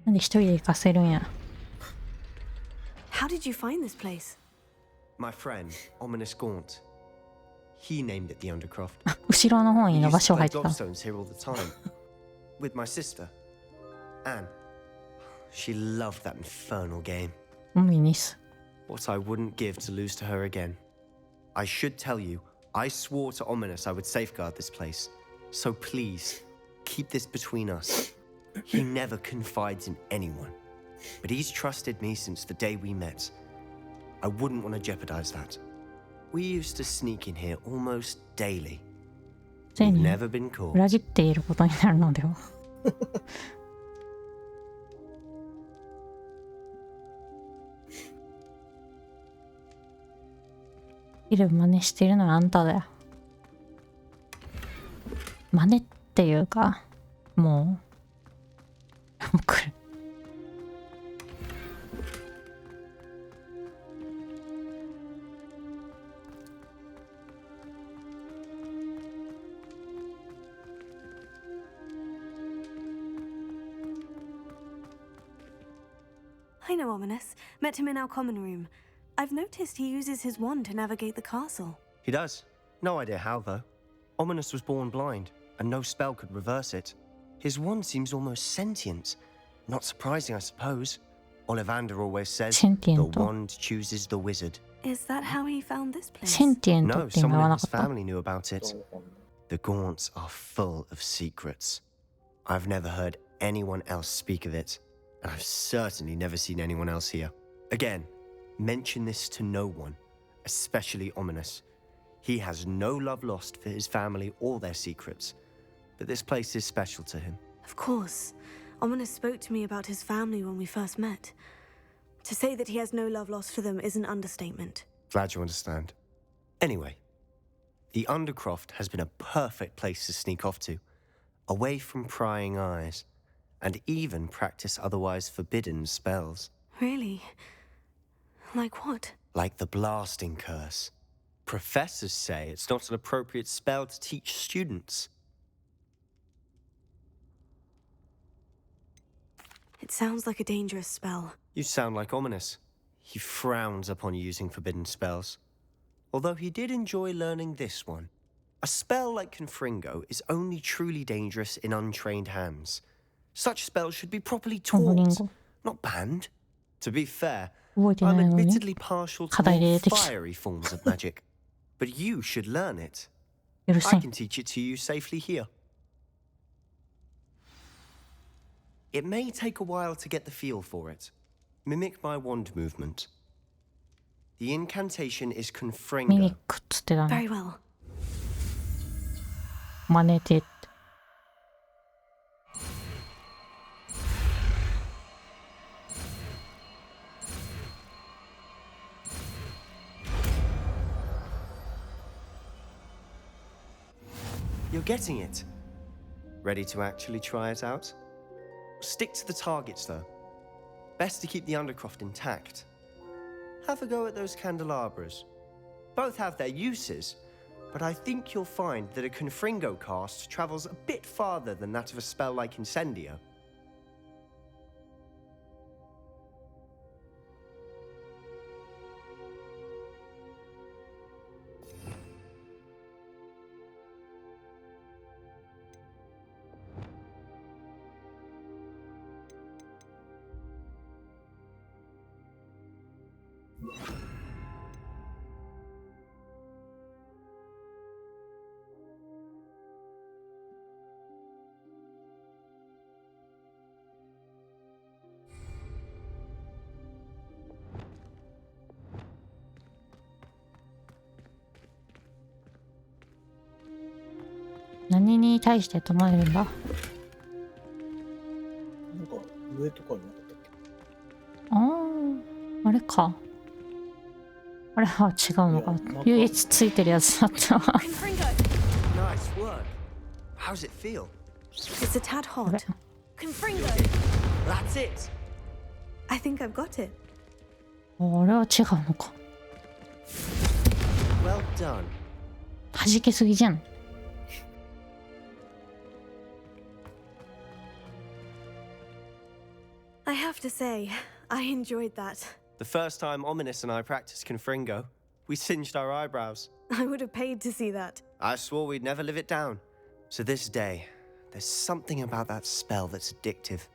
なんで一人で行かせるんや。How did you find this place? My friend, Ominous Gaunt. He named it the Undercroft. 後ろの方に伸ばし棒入ってた。gobstones here all the time. With my sister, Anne. She loved that infernal game. ミニス。What I wouldn't give to lose to her again. I should tell you, I swore to Ominous I would safeguard this place. So please, keep this between us. He never confides in anyone. But he's trusted me since the day we met. I wouldn't want to jeopardize that. We used to sneak in here almost daily. We've never been caught. 裏切っていることになるのでは。いる真似しているのはあんただよ。真似っていうか、もう来る。I know Ominous. Met him in our common room. I've noticed he uses his wand to navigate the castle. He does. No idea how, though. Ominous was born blind, and no spell could reverse it. His wand seems almost sentient. Not surprising, I suppose. Ollivander always says, the Sentient. wand chooses the wizard. Is that how he found this place? センティエント No, っていうの someone は in な his かった family knew about it. The Gaunts are full of secrets. I've never heard anyone else speak of it, and I've certainly never seen anyone else here. Again, mention this to no one, especially Ominous. He has no love lost for his family or their secrets, but this place is special to him. Of course. Ominous spoke to me about his family when we first met. To say that he has no love lost for them is an understatement. Glad you understand. Anyway, the Undercroft has been a perfect place to sneak off to, away from prying eyes, and even practice otherwise forbidden spells. Really? Like what? Like the blasting curse. Professors say it's not an appropriate spell to teach students. It sounds like a dangerous spell. You sound like Ominous. He frowns upon using forbidden spells. Although he did enjoy learning this one. A spell like Confringo is only truly dangerous in untrained hands. Such spells should be properly taught, not banned. To be fair, I'm admittedly partial to more fiery forms of magic. But you should learn it. I can teach it to you safely here. It may take a while to get the feel for it. Mimic my wand movement. The incantation is Confringo. ミミックっつってた Very ね well. 真似てって You're getting it. Ready to actually try it out? Stick to the targets, though. Best to keep the Undercroft intact. Have a go at those candelabras. Both have their uses, but I think you'll find that a Confringo cast travels a bit farther than that of a spell like Incendio.「何に対して唱えるんだ?」なんか上とかになかったっけ？ああ、あれか。あれは違うのか。唯一ついてるやつだったわ。Nice work. How's it feel? It's a tad hot. Confringo! That's it. I think I've got it. あれは違うのか。 Well done. 弾けすぎじゃん。I have to say, I enjoyed that. The first time Ominous and I practiced Confringo, we singed our eyebrows. I would have paid to see that. I swore we'd never live it down. So this day, there's something about that spell that's addictive.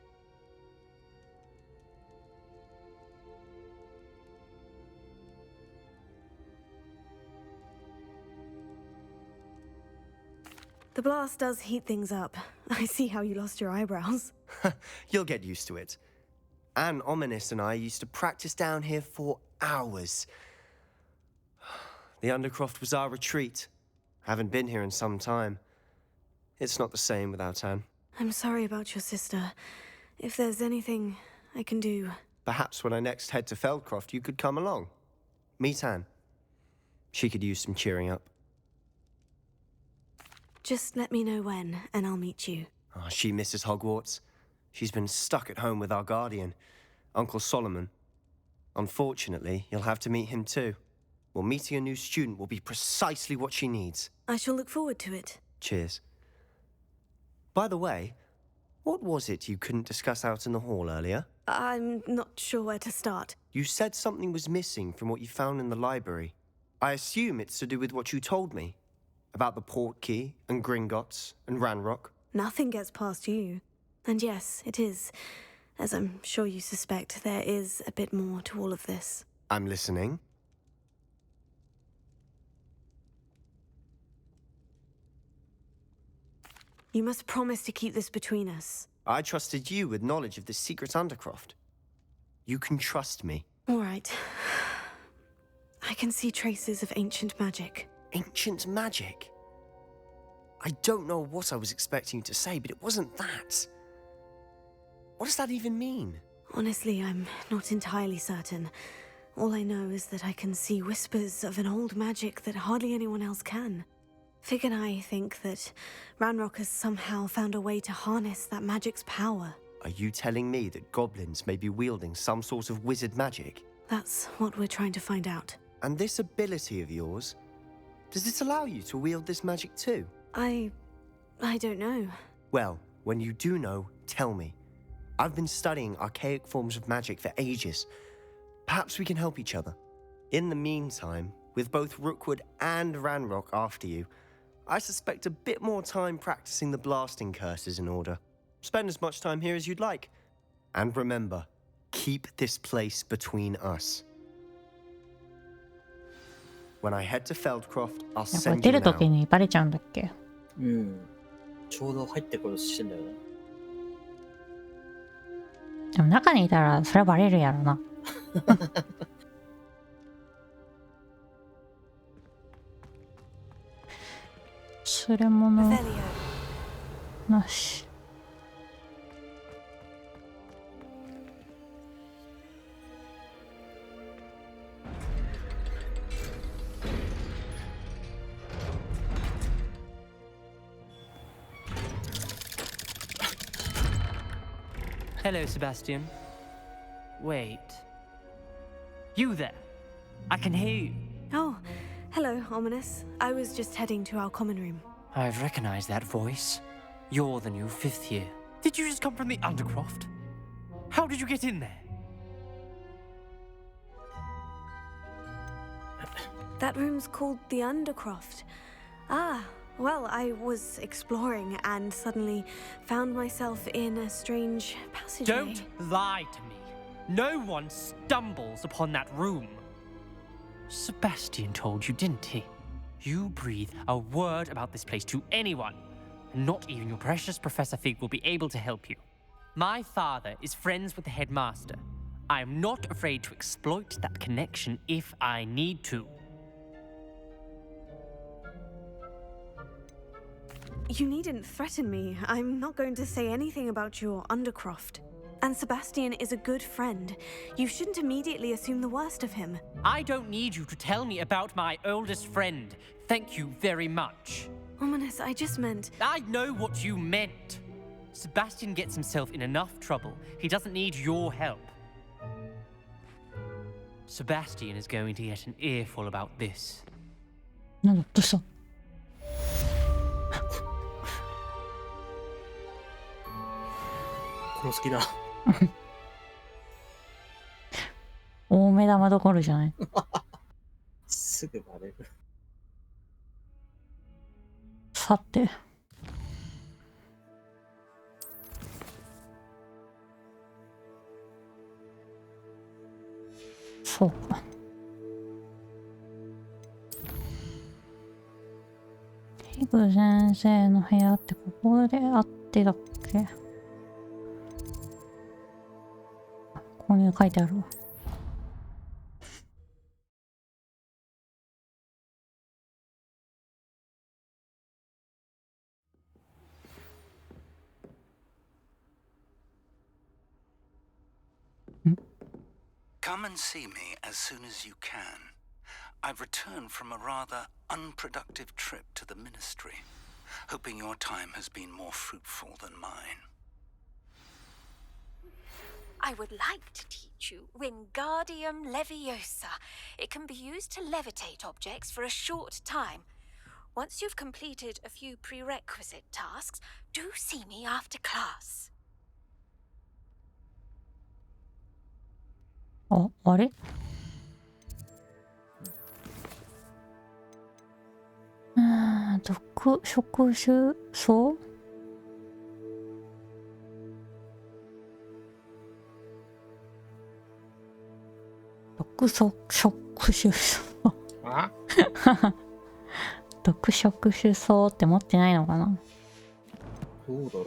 The blast does heat things up. I see how you lost your eyebrows. You'll get used to it. Anne Ominous and I used to practice down here for hours. The Undercroft was our retreat. Haven't been here in some time. It's not the same without Anne. I'm sorry about your sister. If there's anything I can do... Perhaps when I next head to Feldcroft, you could come along. Meet Anne. She could use some cheering up. Just let me know when, and I'll meet you. Oh, she misses Hogwarts. She's been stuck at home with our guardian, Uncle Solomon. Unfortunately, you'll have to meet him too. Well, meeting a new student will be precisely what she needs. I shall look forward to it. Cheers. By the way, what was it you couldn't discuss out in the hall earlier? I'm not sure where to start. You said something was missing from what you found in the library. I assume it's to do with what you told me. About the port key, and Gringotts, and Ranrock. Nothing gets past you. And yes, it is. As I'm sure you suspect, there is a bit more to all of this. I'm listening. You must promise to keep this between us. I trusted you with knowledge of the secret Undercroft. You can trust me. All right. I can see traces of ancient magic. Ancient magic? I don't know what I was expecting you to say, but it wasn't that. What does that even mean? Honestly, I'm not entirely certain. All I know is that I can see whispers of an old magic that hardly anyone else can. Fig and I think that Ranrock has somehow found a way to harness that magic's power. Are you telling me that goblins may be wielding some sort of wizard magic? That's what we're trying to find out. And this ability of yours, does it allow you to wield this magic too? I don't know. Well, when you do know, tell me. I've been studying archaic forms of magic for ages. Perhaps we can help each other. In the meantime, with both Rookwood and Ranrock after you, I suspect a bit more time practicing the blasting curse is in order. Spend as much time here as you'd like. And remember, keep this place between us. When I head to Feldcroft, I'll これ send 出 you る an とき owl. にバレちゃうんだっけ？うん。ちょうど入ってこようとしてんだよな。でも中にいたらそれはバレるやろな。忘れ物なし。Hello, Sebastian. Wait. You there? I can hear you. Oh, hello, Ominous. I was just heading to our common room. I've recognized that voice. You're the new 5th year. Did you just come from the Undercroft? How did you get in there? That room's called the Undercroft. Ah, well, I was exploring and suddenly found myself in a strange passageway. Don't lie to me. No one stumbles upon that room. Sebastian told you, didn't he? You breathe a word about this place to anyone, and not even your precious Professor Fig will be able to help you. My father is friends with the headmaster. I am not afraid to exploit that connection if I need to. You needn't threaten me. I'm not going to say anything about your Undercroft. And Sebastian is a good friend. You shouldn't immediately assume the worst of him. I don't need you to tell me about my oldest friend. Thank you very much. Ominous, I just meant... I know what you meant. Sebastian gets himself in enough trouble. He doesn't need your help. Sebastian is going to get an earful about this. なんだ、どうした？殺す気だ。大目玉どころじゃない。すぐバレる。さて。そうか。ヒグ先生の部屋ってここであってだっけ？ここに書いてあるわ。Come and see me as soon as you can. I've returned from a rather unproductive trip to the Ministry, hoping your time has been more fruitful than mine. I would like to teach you Wingardium Leviosa. It can be used to levitate objects for a short time. Once you've completed a few prerequisite tasks, do see me after class. あれ？触手草？触触手草あ毒触手草って持ってないのかな。どうだろう。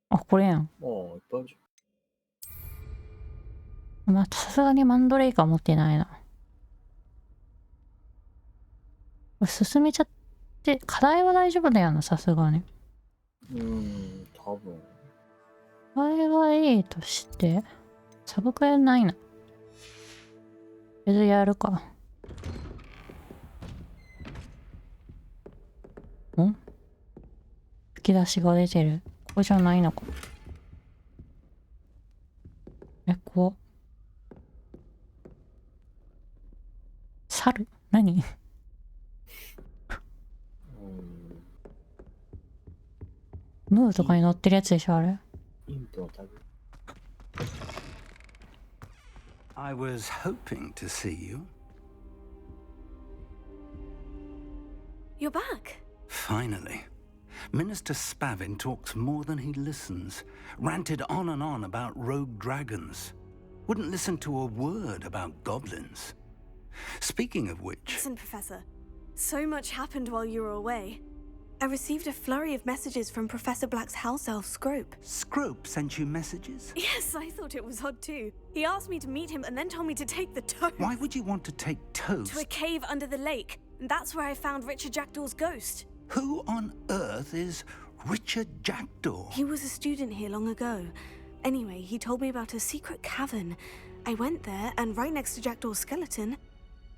あ、これやん。ああ、いっぱいあるじまあ、さすがにマンドレイカ持ってないな。これ進めちゃって、課題は大丈夫だよな、さすがに。多分。課題はいいとして、サブクエないな。別にやるか。吹き出しが出てる。ここじゃないのか。こう。猿何ムーとかに乗ってるやつでしょ、あれ。インプのタグ。I was hoping to see you. You're back. Finally. Minister Spavin talks more than he listens. Ranted on and on about rogue dragons. Wouldn't listen to a word about goblins. Speaking of which... Listen, Professor. So much happened while you were away. I received a flurry of messages from Professor Black's house elf, Scrope. Scrope sent you messages? Yes, I thought it was odd too. He asked me to meet him and then told me to take the toast. Why would you want to take toast? To a cave under the lake. And that's where I found Richard Jackdaw's ghost. Who on earth is Richard Jackdaw? He was a student here long ago. Anyway, he told me about a secret cavern. I went there, and right next to Jackdaw's skeleton,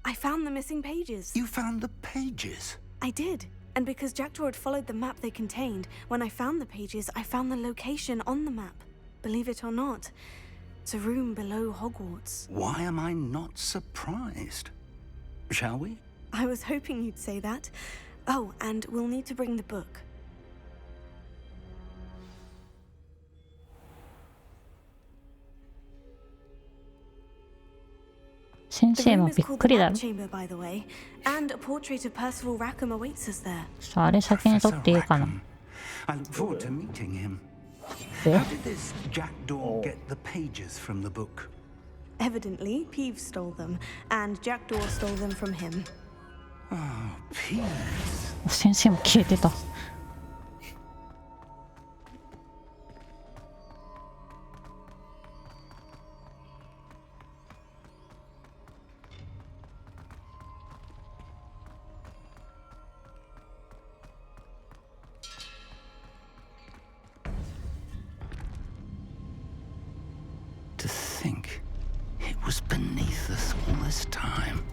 I found the missing pages. You found the pages? I did. And because Jackdaw had followed the map they contained, when I found the pages, I found the location on the map. Believe it or not, it's a room below Hogwarts. Why am I not surprised? Shall we? I was hoping you'd say that. Oh, and we'll need to bring the book. 先生もびっくりだろ。あれ先に取っていいかな。I look forward to meeting him. How did this Jackdaw get the pages from the book? Evidently, Peeves stole them, and Jackdaw stole them from him. Oh, Peeves. 先生も消えてた。To think it was beneath us all this time.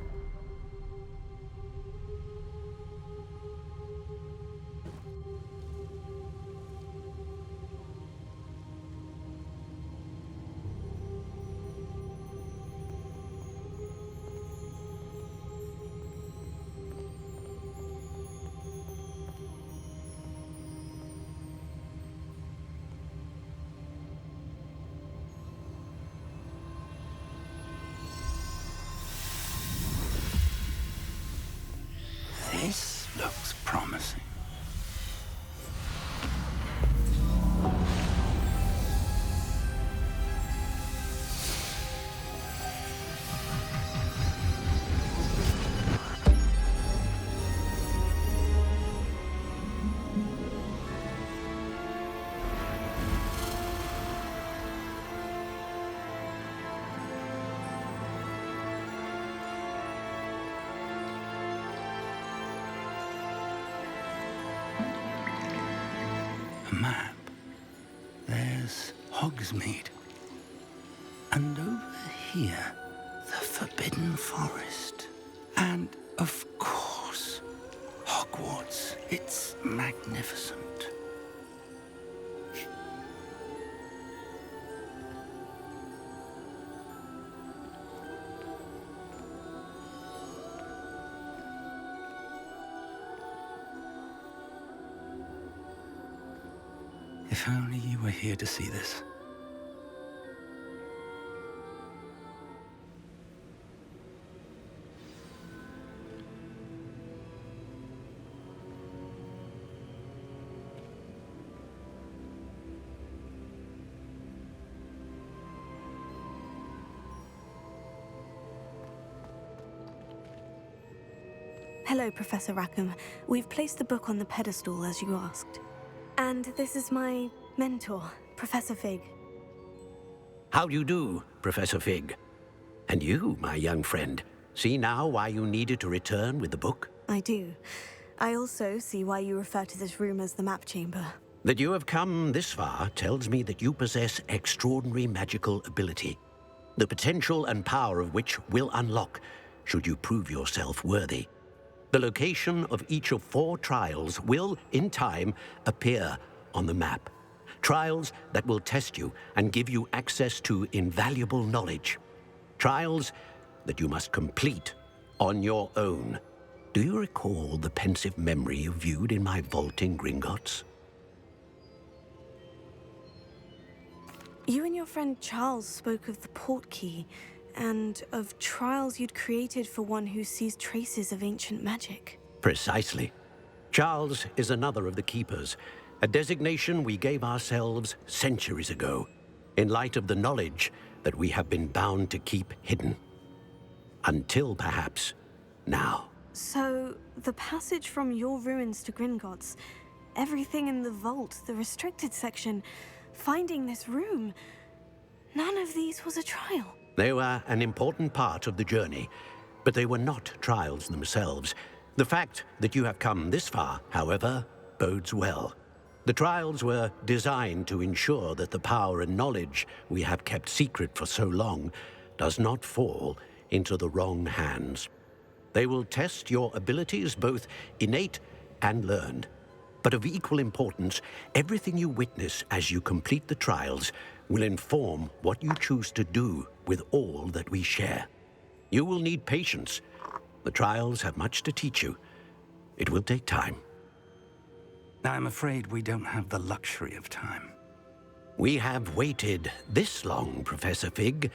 This looks promising. A map. There's Hogsmeade. And over here, the Forbidden Forest. And, of course, Hogwarts. It's magnificent. If only you were here to see this. Hello, Professor Rackham. We've placed the book on the pedestal as you asked. And this is my mentor, Professor Fig. How do you do, Professor Fig? And you, my young friend, see now why you needed to return with the book? I do. I also see why you refer to this room as the map chamber. That you have come this far tells me that you possess extraordinary magical ability, the potential and power of which will unlock should you prove yourself worthy. The location of each of 4 trials will, in time, appear on the map. Trials that will test you and give you access to invaluable knowledge. Trials that you must complete on your own. Do you recall the pensive memory you viewed in my vault in Gringotts? You and your friend Charles spoke of the portkey, and of trials you'd created for one who sees traces of ancient magic. Precisely. Charles is another of the Keepers, a designation we gave ourselves centuries ago, in light of the knowledge that we have been bound to keep hidden. Until perhaps now. So, the passage from your ruins to Gringotts, everything in the vault, the restricted section, finding this room, none of these was a trial. They were an important part of the journey, but they were not trials themselves. The fact that you have come this far, however, bodes well. The trials were designed to ensure that the power and knowledge we have kept secret for so long does not fall into the wrong hands. They will test your abilities, both innate and learned. But of equal importance, everything you witness as you complete the trials will inform what you choose to do with all that we share. You will need patience. The trials have much to teach you. It will take time. I'm afraid we don't have the luxury of time. We have waited this long, Professor Fig.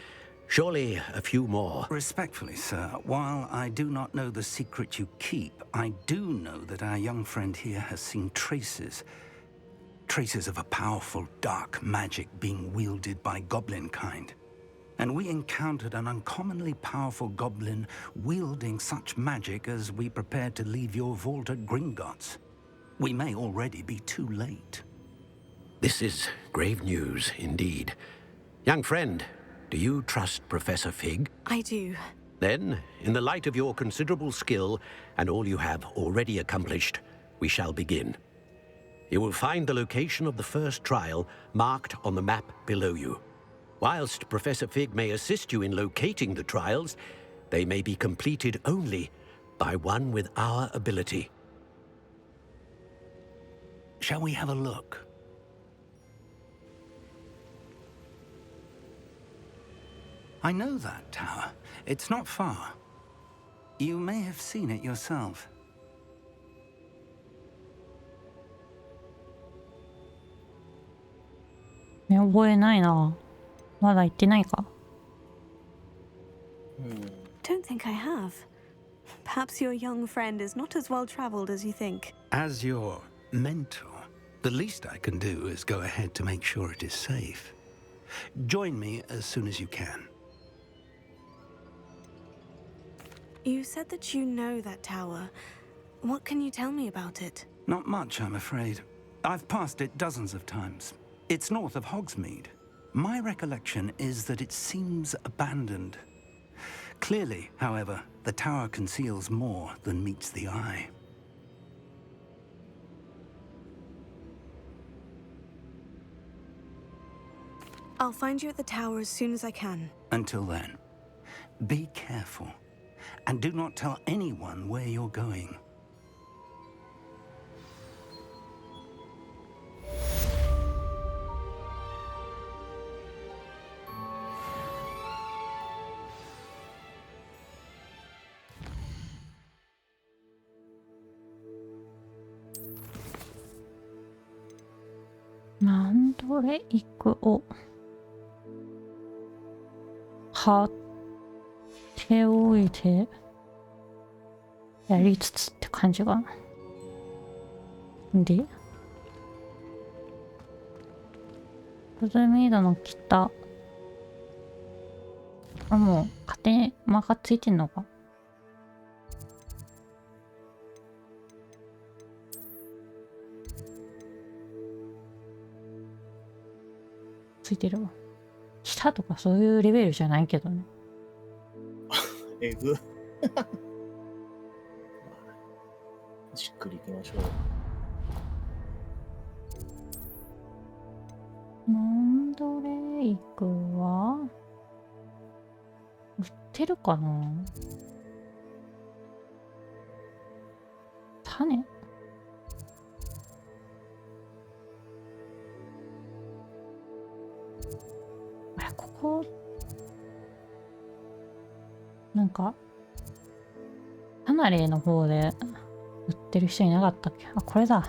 Surely a few more. Respectfully, sir, while I do not know the secret you keep, I do know that our young friend here has seen traces of a powerful dark magic being wielded by goblin kind. And we encountered an uncommonly powerful goblin wielding such magic as we prepared to leave your vault at Gringotts. We may already be too late. This is grave news indeed. Young friend, do you trust Professor Fig? I do. Then, in the light of your considerable skill and all you have already accomplished, we shall begin. You will find the location of the first trial marked on the map below you. Whilst Professor Fig may assist you in locating the trials, they may be completed only by one with our ability. Shall we have a look? I know that tower. It's not far. You may have seen it yourself. 覚えないな。まだ行ってないか。Don't think I have. Perhaps your young friend is not as well traveled as you think. As your mentor, the least I can do is go ahead to make sure it is safe. Join me as soon as you can. You said that you know that tower. What can you tell me about it? Not much, I'm afraid. I've passed it dozens of times. It's north of Hogsmeade. My recollection is that it seems abandoned. Clearly, however, the tower conceals more than meets the eye. I'll find you at the tower as soon as I can. Until then, be careful. And do not tell anyone where you're going. Mandore iku o手を置いてやりつつって感じかな。で、ブズミードの北。あ、もう勝手にマーカーついてんのか。ついてるわ。来たとかそういうレベルじゃないけどね。えぐ。じっくり行きましょう。マンドレイクは売ってるかな。種あれ、ここなんか離れの方で売ってる人いなかったっけ。あ、これだ。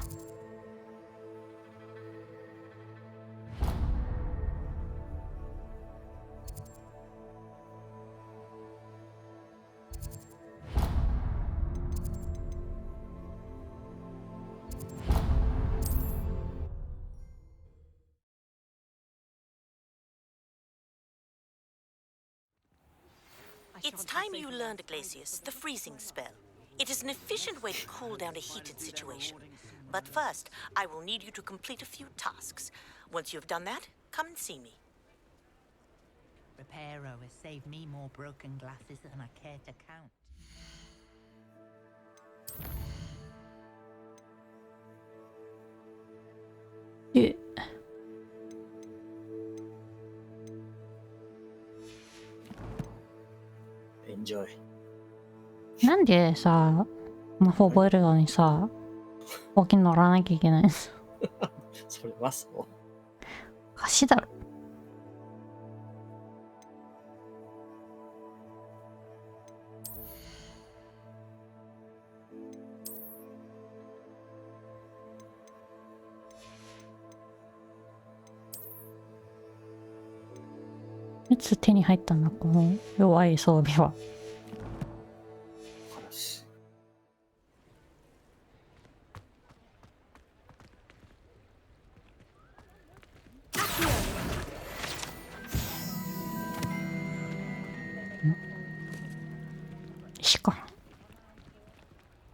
It's time you learned, Glacius, the freezing spell. It is an efficient way to cool down a heated situation. But first, I will need you to complete a few tasks. Once you have done that, come and see me. Reparo has saved me more broken glasses than I care to count. Enjoy. なんでさ、魔法覚えるのにさ、ほうきに乗らなきゃいけないんです。それはそう。おかしいだろ。いつ手に入ったんだ、この弱い装備は。石か。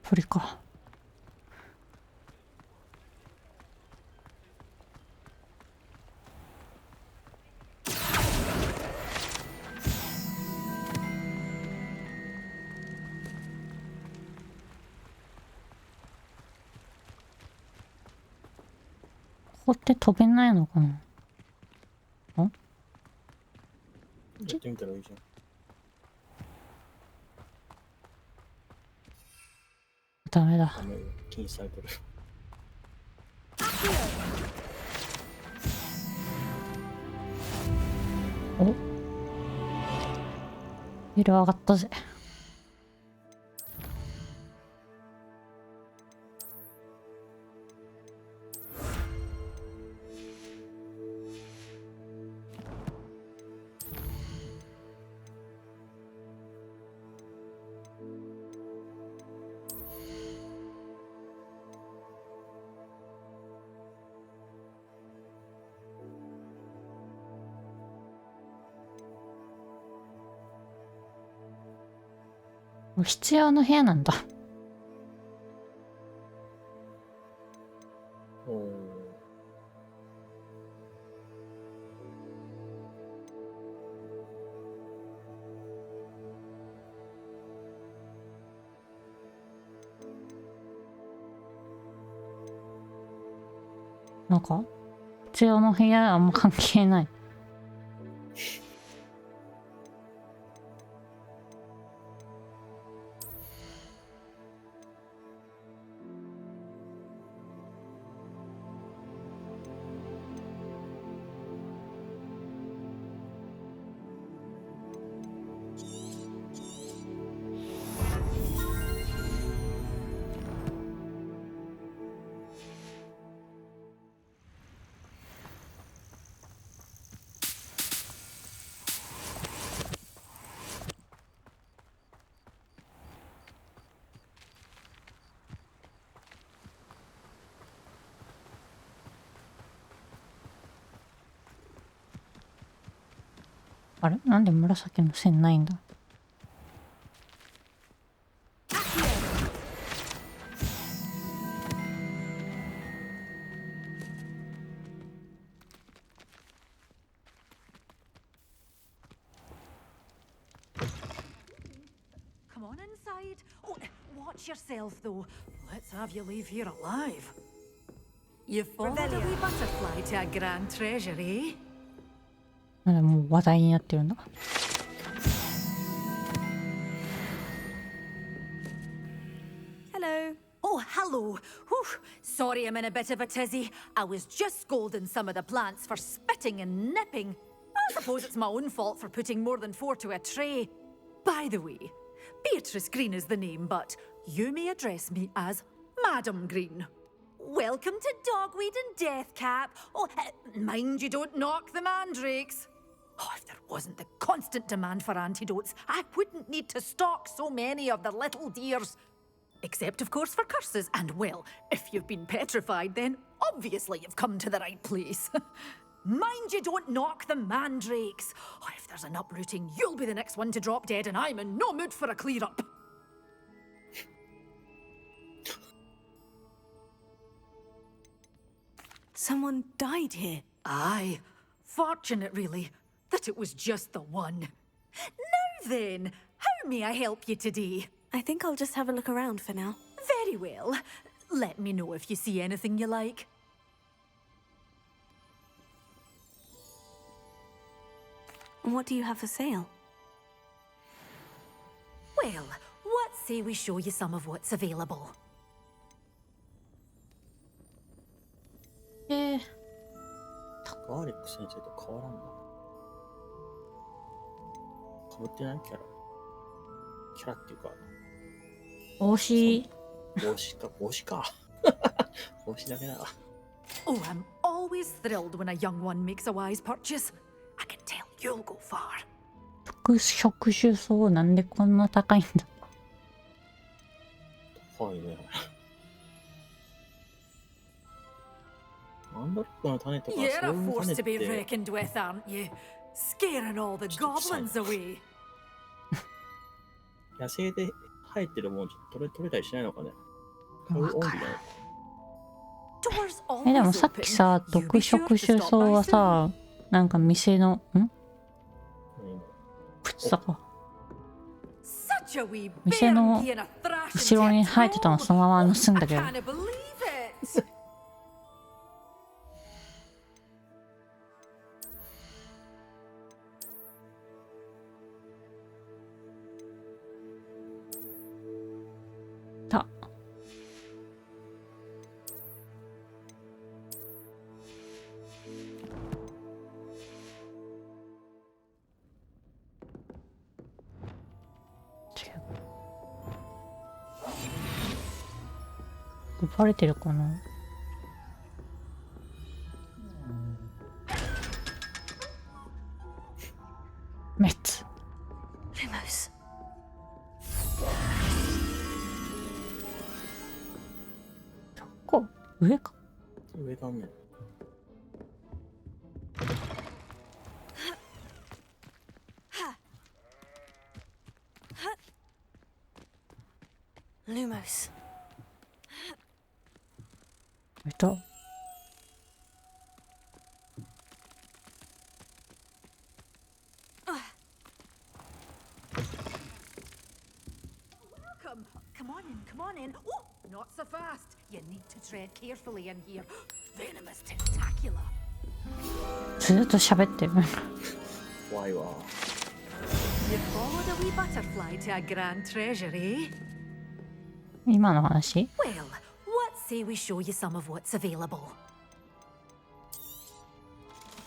鳥か。ここって飛べないのかな。やってみたらいいじゃん。ダメだ。禁止されてる。お、色上がったぜ。必要の部屋なんだ。なんか必要の部屋あんま関係ない。あれ、なんで紫の線ないんだ。Come on inside. Oh, watch yourself, though. Let's have you leave here alive. You followed a wee butterfly to a grand treasure, eh? まだもう話題になってるんだ。Hello. Oh, hello. Whew. Sorry I'm in a bit of a tizzy. I was just scolding some of the plants for spitting and nipping. I suppose it's my own fault for putting more than 4 to a tray. By the way, Beatrice Green is the name, but you may address me as Madam Green. Welcome to Dogweed and Deathcap. Oh, mind you don't knock the mandrakes. Oh, if there wasn't the constant demand for antidotes, I wouldn't need to stock so many of the little dears. Except, of course, for curses. And, well, if you've been petrified, then obviously you've come to the right place. Mind you don't knock the mandrakes. Oh, if there's an uprooting, you'll be the next one to drop dead, and I'm in no mood for a clear-up. Someone died here. Aye. Fortunate, really, that it was just the one. Now then, how may I help you today? I think I'll just have a look around for now. Very well. Let me know if you see anything you like. What do you have for sale? Well, what say we show you some of what's available? ガーリック先生と変わらんな。被ってないキャラ。キャラっていうか。帽子。帽子か、帽子か。帽子だけだわ。Oh, I'm always thrilled when a young one makes a wise purchase. I can tell you'll go far. 特色種草なんでこんな高いんだ。高いね。マンドリックの種とかそういう You're 種 a っ force to be て reckoned with, aren't you? Scaring all the goblins away. 野生で生えてるもん取れたりしないのかね。買うオンリーなのか。でもさっきさ、特色種草はさ、なんか店の、靴とか。店の後ろに生えてたのそのまま盗んだけど。た。バレてるかな。メッツ。Lumos. どこ？上か。上だね。Lumos. いた。Come on in, come on in. Oh, not so fast. You need to tread carefully in here. Venomous tentacular. ずっと喋ってる。怖いわ。You followed a wee butterfly to a grand treasure, eh? 今の話？ Well, what say we show you some of what's available?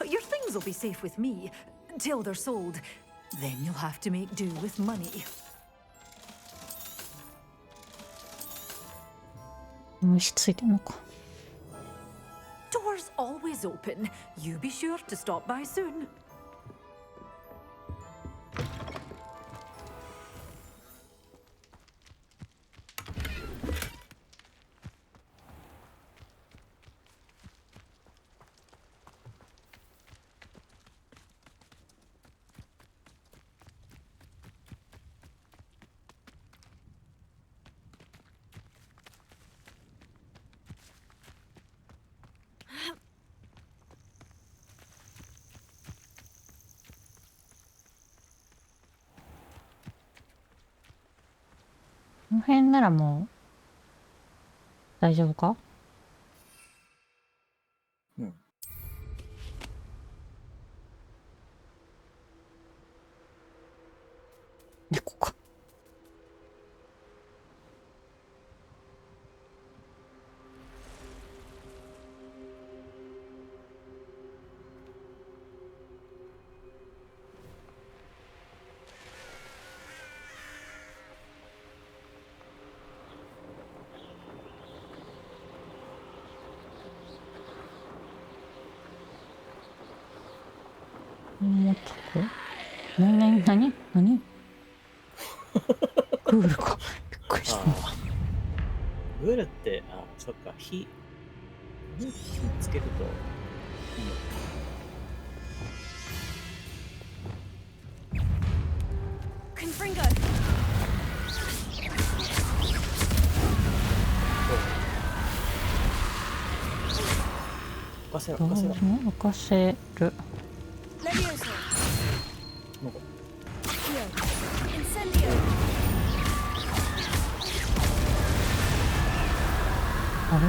Your things will be safe with me till they're sold. Then you'll have to make do with money. 虫ついてんのか。Doors always open. You be sure to stop by soon. この辺ならもう大丈夫か？うん。猫か。もうちょっと何グールか。びっくりした。グールって、あ、そっか、火つけるといいのか。Confringo! 任せろ、どう任せろ。任せる。Leviosa! なんか Accio! Incendio! あれ？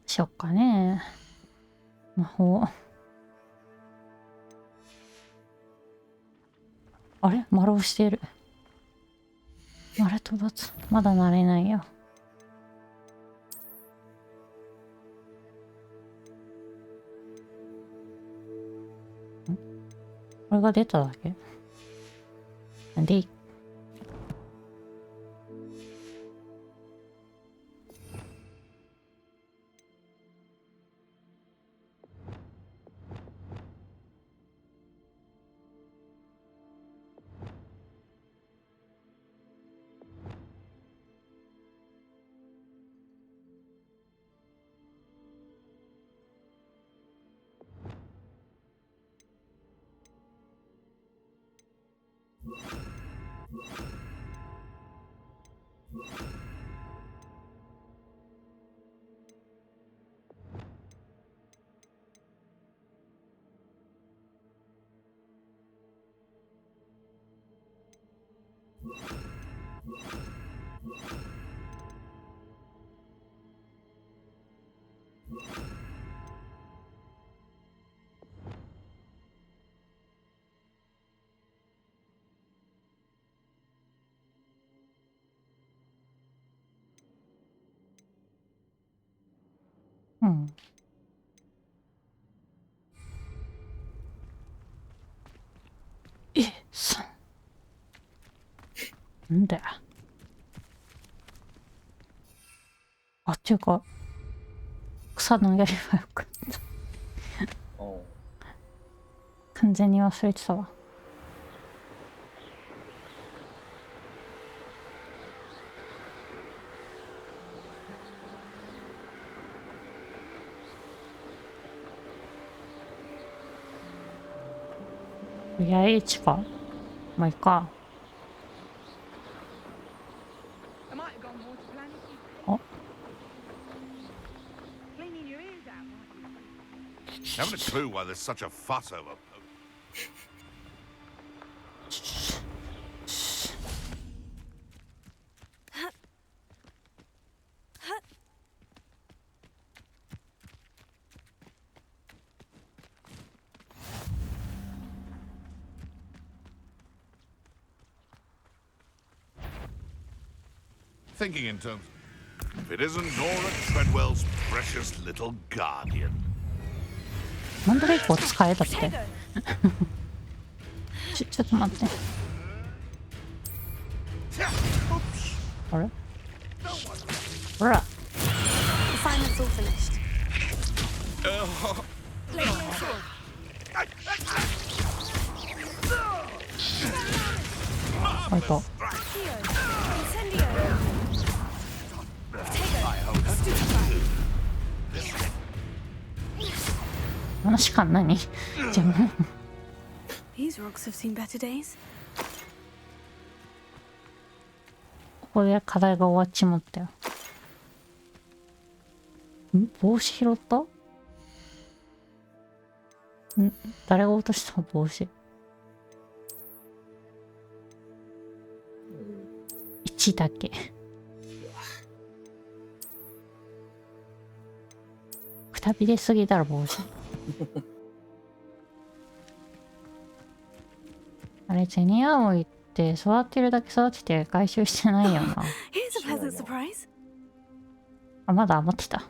しよっかね。魔法。あれ？丸押してる。丸飛ばず。まだ慣れないよ。これが出ただけ？なんでいい？うん。なんだよ。あ、っていうか、草のやればよかった。完全に忘れてたわ。いや、H か。まあいいか。あ。Haven't a clue why there's such a fuss over. Thinking in terms. If it isn't Nora Treadwell's precious little guardian. マンドレイクを使えだって。ちょっと待って。あれ？ほら。Assignment's all finished. あいた。話か何？じゃあ。These rocks have seen better days. ここで課題が終わっちまったよ。帽子拾った？誰が落とした帽子？1だけ。くたびれすぎだろ帽子。あれゼニアオイって育ってるだけ育てて回収してないよな。Here's a pleasant surprise. あ、まだ余ってた。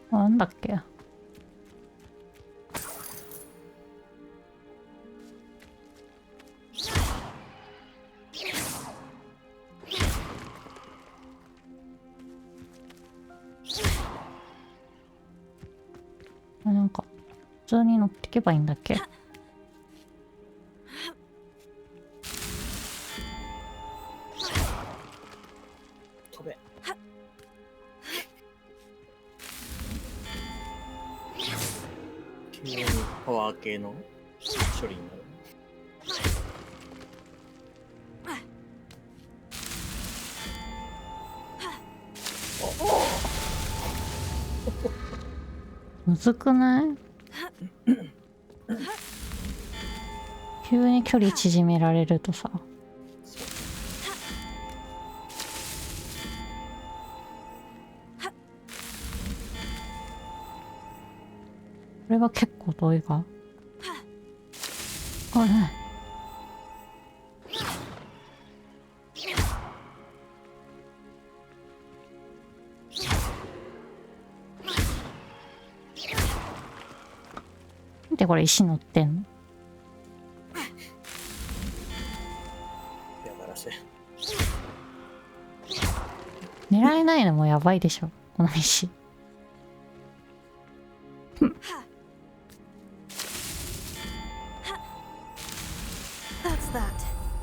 なんだっけ。なんか普通に乗ってけばいいんだっけ。飛べ。急にパワー系の処理になる。むずくない？急に距離縮められるとさ。これは結構遠いか？あれ。でこれ石乗ってんの？やばらせ。狙えないのもやばいでしょこの石。That's that.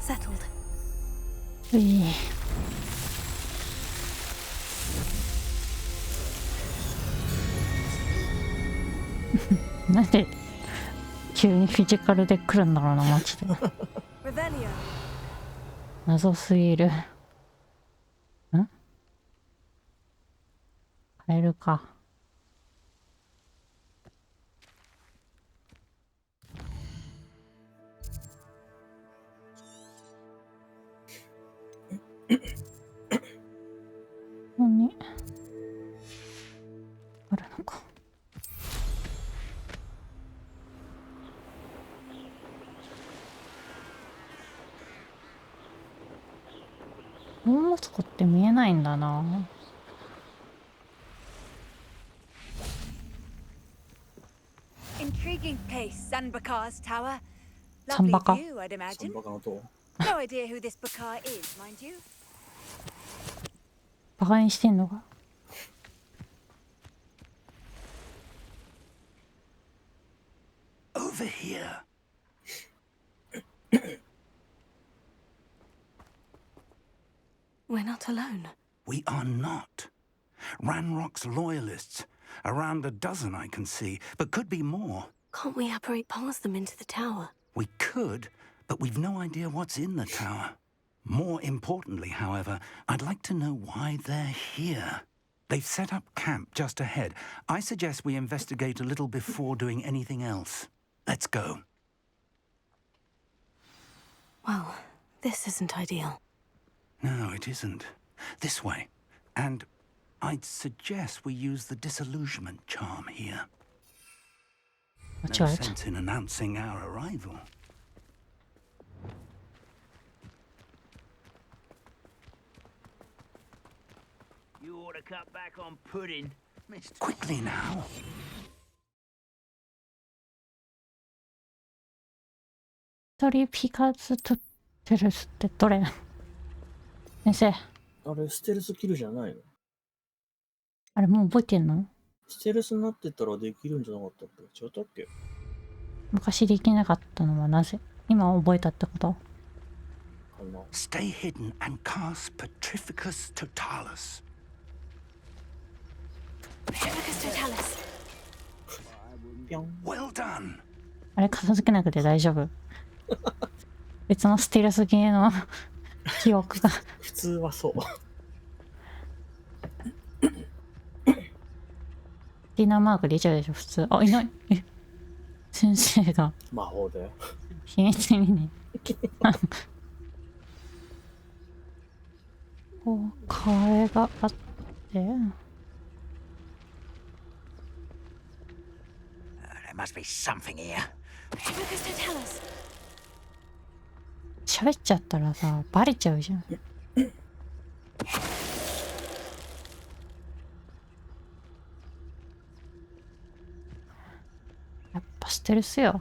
Settled. なんで急にフィジカルで来るんだろうなマジで。謎すぎる。変えるか。何あるのか。もう持つ子って見えないんだな。Intriguing place, Sanbakar's tower. Lovely Sanbakar? View, I'd imagine. Sanbakar No idea who this Bakar is, mind you. バカにしてんのか。Over here. We're not alone. We are not. Ranrock's loyalists. Around a dozen I can see, but could be more. Can't we apparate past them into the tower? We could, but we've no idea what's in the tower. More importantly, however, I'd like to know why they're here. They've set up camp just ahead. I suggest we investigate a little before doing anything else. Let's go. Well, this isn't ideal. No, it isn't. This way. And I'd suggest we use the disillusionment charm here. No sense in announcing our arrival. You ought to cut back on pudding, Mr. Quickly now. トリピカズトテルスってどれ？先生。あれステルスキルじゃないの？あれもう覚えてんの？ステルスになってたらできるんじゃなかったっけ？違ったっけ？昔できなかったのはなぜ？今覚えたってこと？ Stay hidden and cast Petrificus Totalis. Petrificus Totalis. Well done. あれ片付けなくて大丈夫？別のステルス系の記憶が。普通はそう。ディナーマーク出ちゃうでしょ普通。あ、いない。え、先生が魔法だよ。秘密にね。こう壁があって。There must be something here. 喋っちゃったらさ、バレちゃうじゃん。やっぱステルスよ。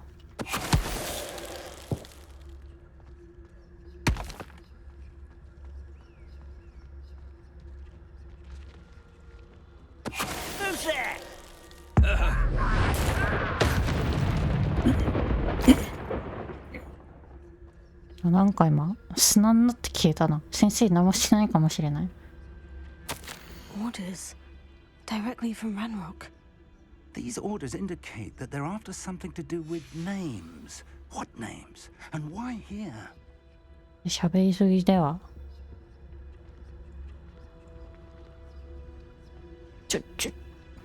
なんか今砂になって消えたな。先生何もしてないかもしれない。 Orders directly from Ranrock. These orders indicate that they're after something to do with names. What names? And why here? 喋りすぎでは。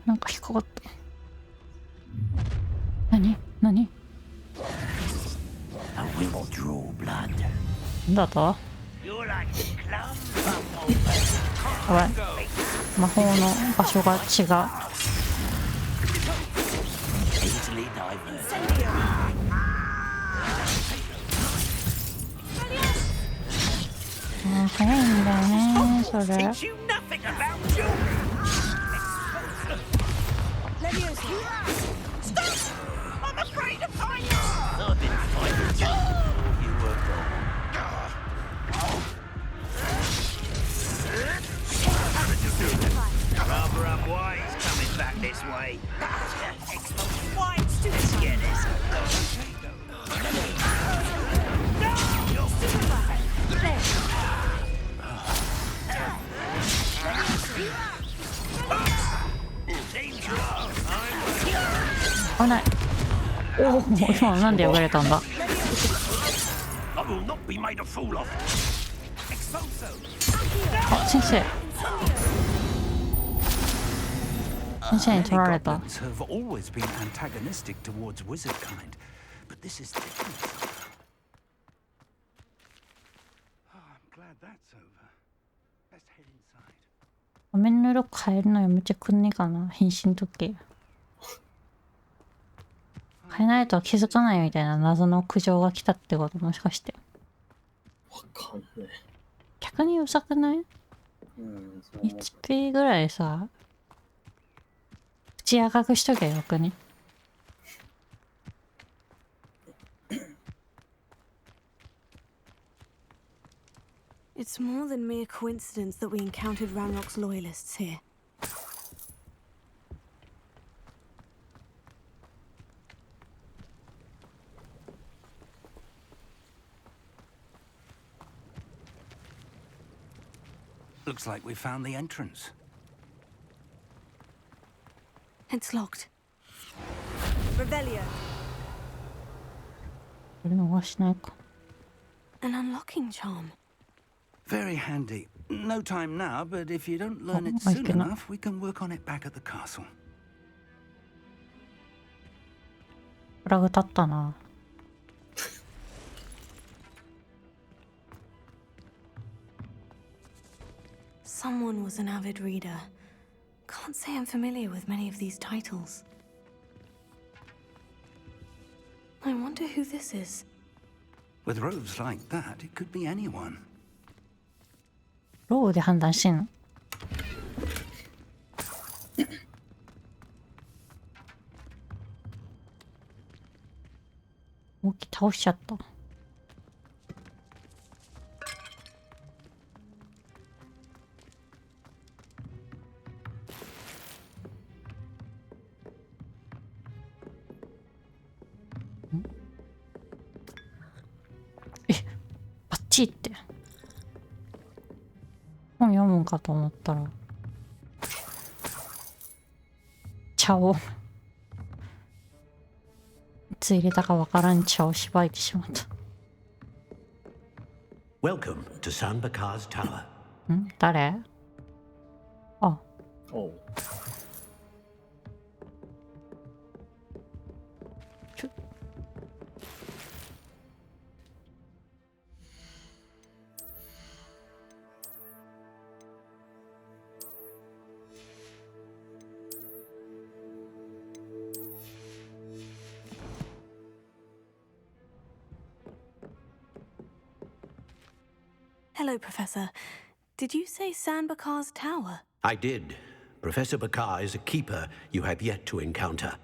なんか引っかかった。何？ I will draw blood. なんだと？やばい。魔法の場所が違う。早いんだよね、それ。Rather unwise coming back this way. Let's get this. Oh no. Oh, 今なんで汚れたんだ。あ、先生。先生に取られた。Have always been antagonistic towards wizard kind, but this is different. Oh, I'm glad that's over. Let's head inside. 画面の色変えるのやめてくんねえかな、変身時計。変えないと気づかないみたいな謎の苦情が来たってこと？もしかして。わかんね逆にうざくない？ HP ぐらいさ、口赤くしとけばよくね。It's more than mere coincidence that we encountered Ranrock's loyalists here. Looks like we found the entrance. It's locked. Revelio. これ逃しないか。 An unlocking charm. Very handy. No time now, but if you don't learn it soon enough, we can work on it back at the castle. フラグ立ったな。Someone was an avid reader. Can't say I'm familiar with many of these titles. I wonder who this is. With robes like that, it could be anyone. ローで判断してんの。大きい倒しちゃった。バッチリって本読むんかと思ったら茶をつ入れたかわからん茶をしばいてしまった。Welcome to San Bakar's Tower. ん？誰？あ。おう。Hello, Professor. Did you say San Bakar's Tower? I did. Professor Bakar is a keeper you have yet to encounter.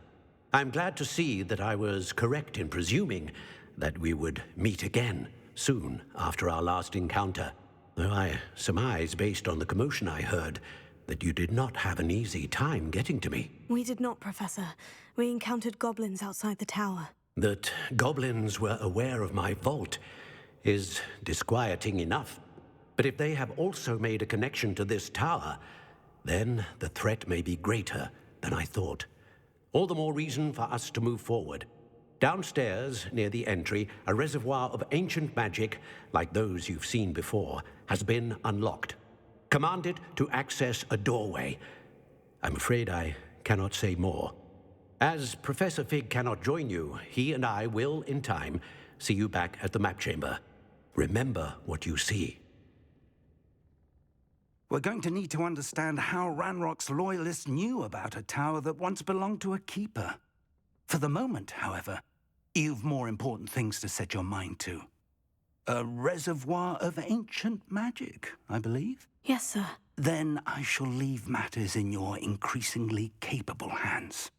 I'm glad to see that I was correct in presuming that we would meet again soon after our last encounter. Though I surmise, based on the commotion I heard, that you did not have an easy time getting to me. We did not, Professor. We encountered goblins outside the tower. That goblins were aware of my vault is disquieting enough. But if they have also made a connection to this tower, then the threat may be greater than I thought. All the more reason for us to move forward. Downstairs, near the entry, a reservoir of ancient magic, like those you've seen before, has been unlocked. Commanded to access a doorway. I'm afraid I cannot say more. As Professor Fig cannot join you, he and I will, in time, see you back at the map chamber. Remember what you see. We're going to need to understand how Ranrock's loyalists knew about a tower that once belonged to a keeper. For the moment, however, you've more important things to set your mind to. A reservoir of ancient magic, I believe? Yes, sir. Then I shall leave matters in your increasingly capable hands.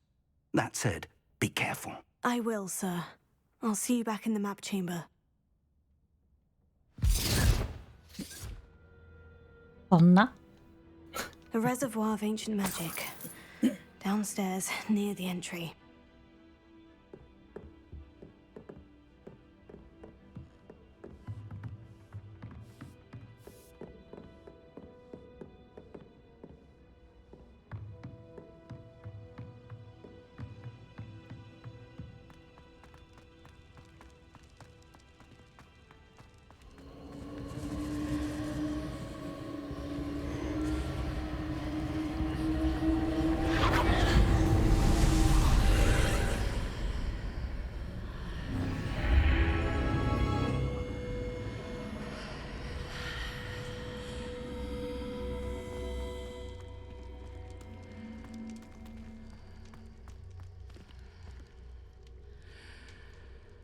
That said, be careful. I will, sir. I'll see you back in the map chamber. そんな A reservoir of ancient magic. Downstairs, near the entry.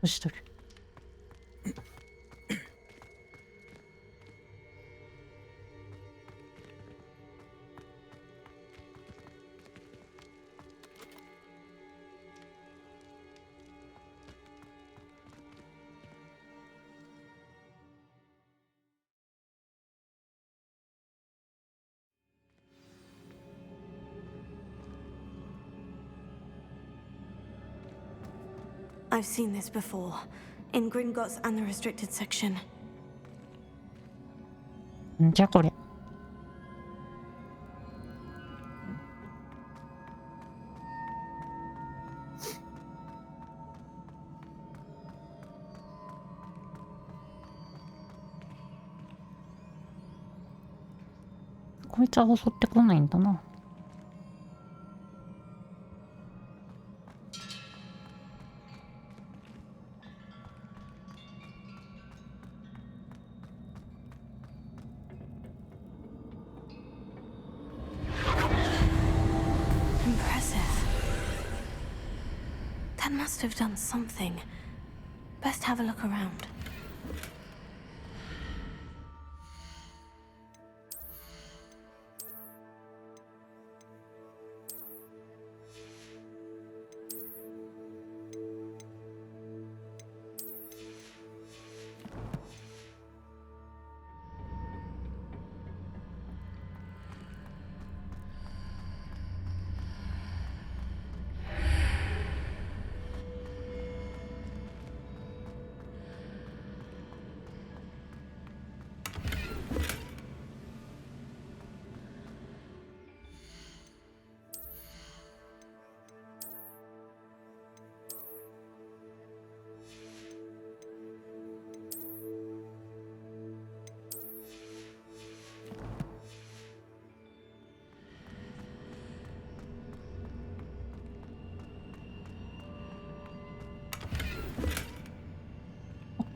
Understood. I've seen this before. In Gringotts and the restricted section. んじゃこれ。こいつは襲ってこないんだな。Must have done something. Best have a look around.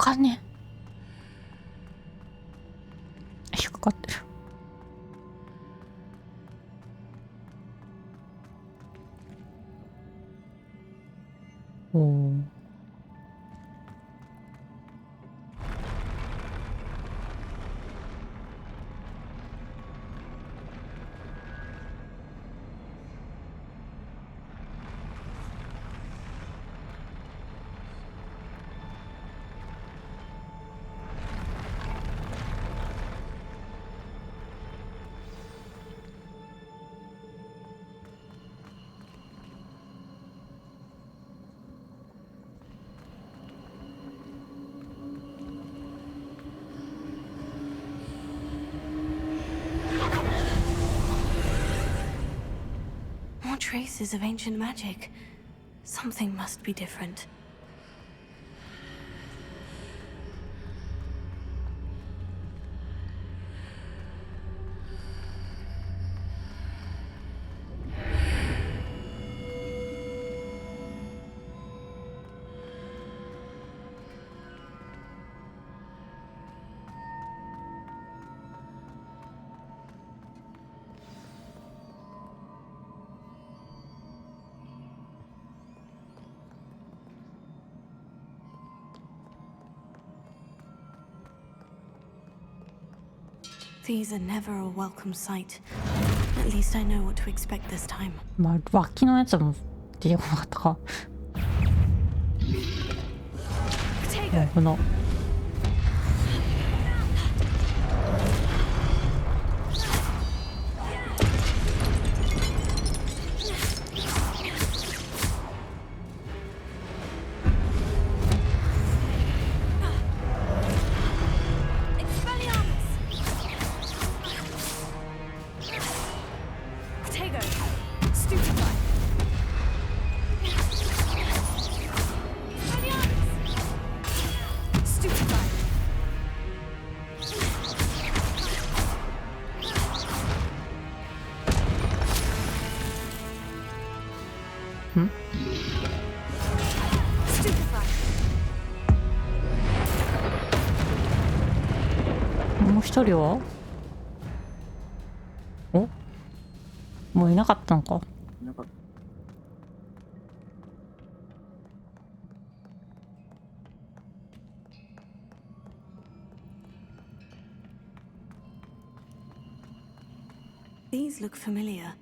かんねえ。引っかかってる。おお。More traces of ancient magic. Something must be different. These are never a welcome sight. At least I know what to expect this time. まあ脇のやつも出てこなかったか。この。もう一人は？お？もういなかったのか。なんかThese look familiar.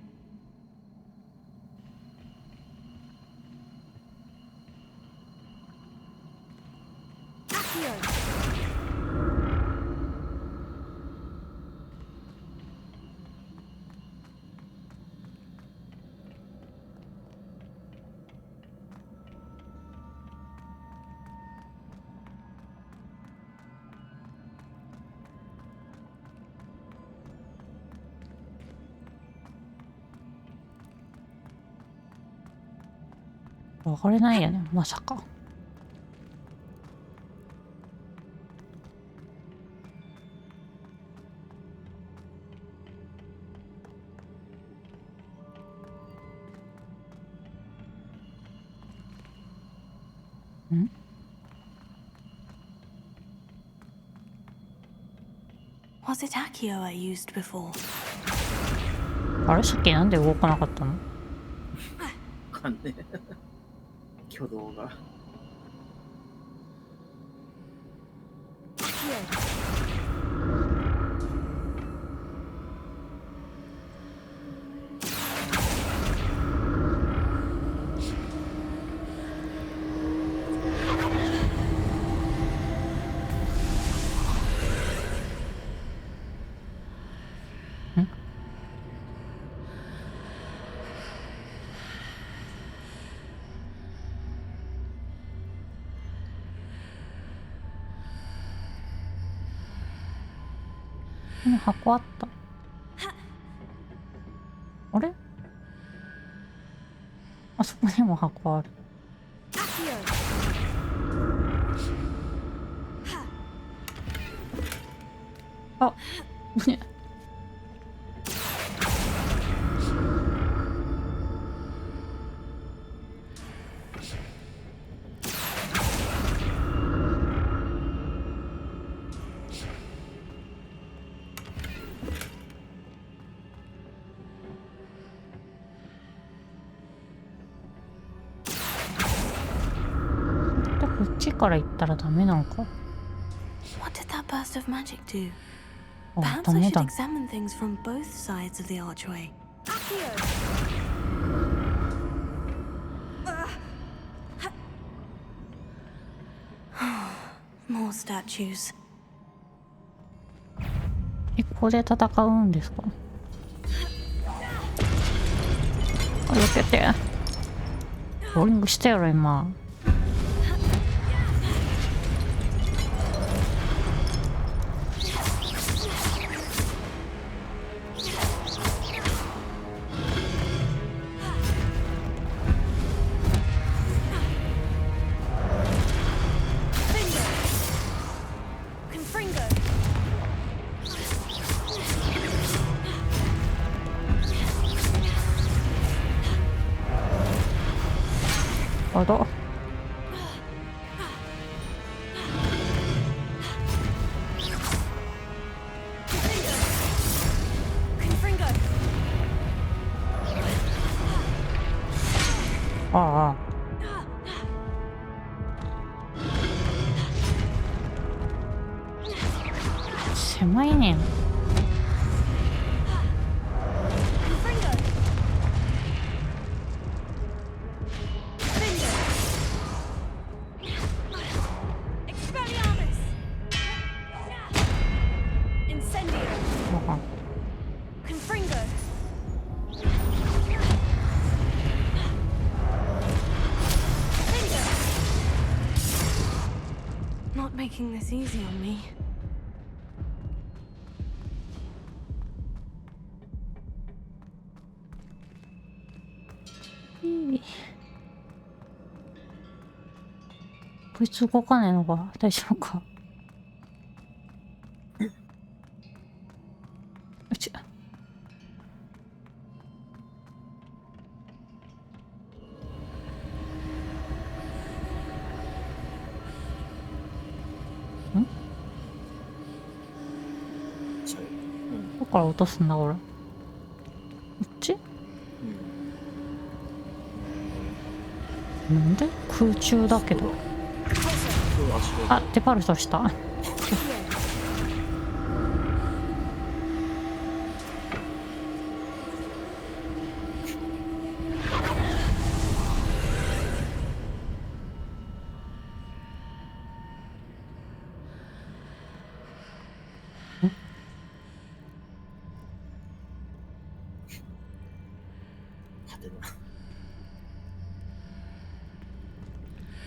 分かれないよね、まさか。ん？Was it Accio I used before? あれさっきなんで動かなかったの？わかんねえ。挙動が。箱あった。あれ？あそこにも箱ある。あ、ね。から行ったらダメなんか。 What did that burst of magic do? あ、 Perhaps ダ I メ should だ。 examine things from both sides of the archway. More statues. ここで戦うんですか。避けて。ボーリングしたやろ今。あだ。ああ。狭いねん。Not making this easy on me. こいつ動かねえのか。大丈夫か。うち。どこから落とすんだこれ。こっち？なんで空中だけど。あ、デパルトした。こ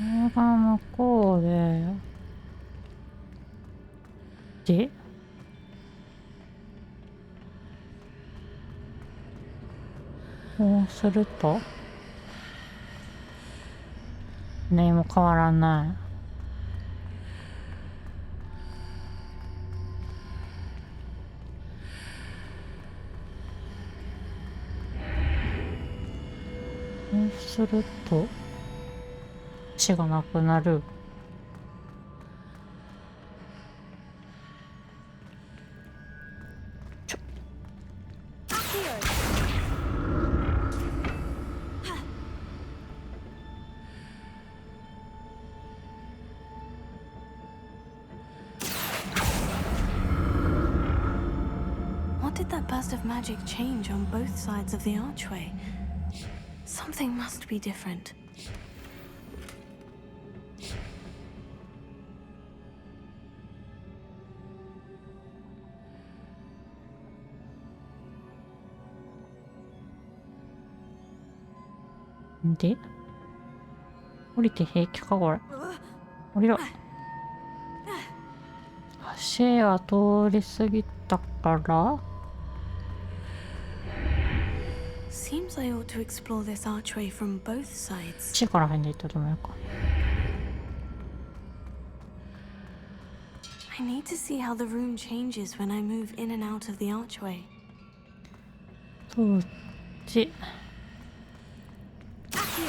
れが向こうで、こうすると何も変わらない。こうすると血がなくなる。What did that burst of magic change on both sides of the archway? Something must be different. で降りて平気かこれ。降りろ。橋は通り過ぎたから。 Seems I ought to explore this archway from both sides. 地から入んでいったと思うか。 I need to see how the room changes when I move in and out of the archway. そっち。 Accio!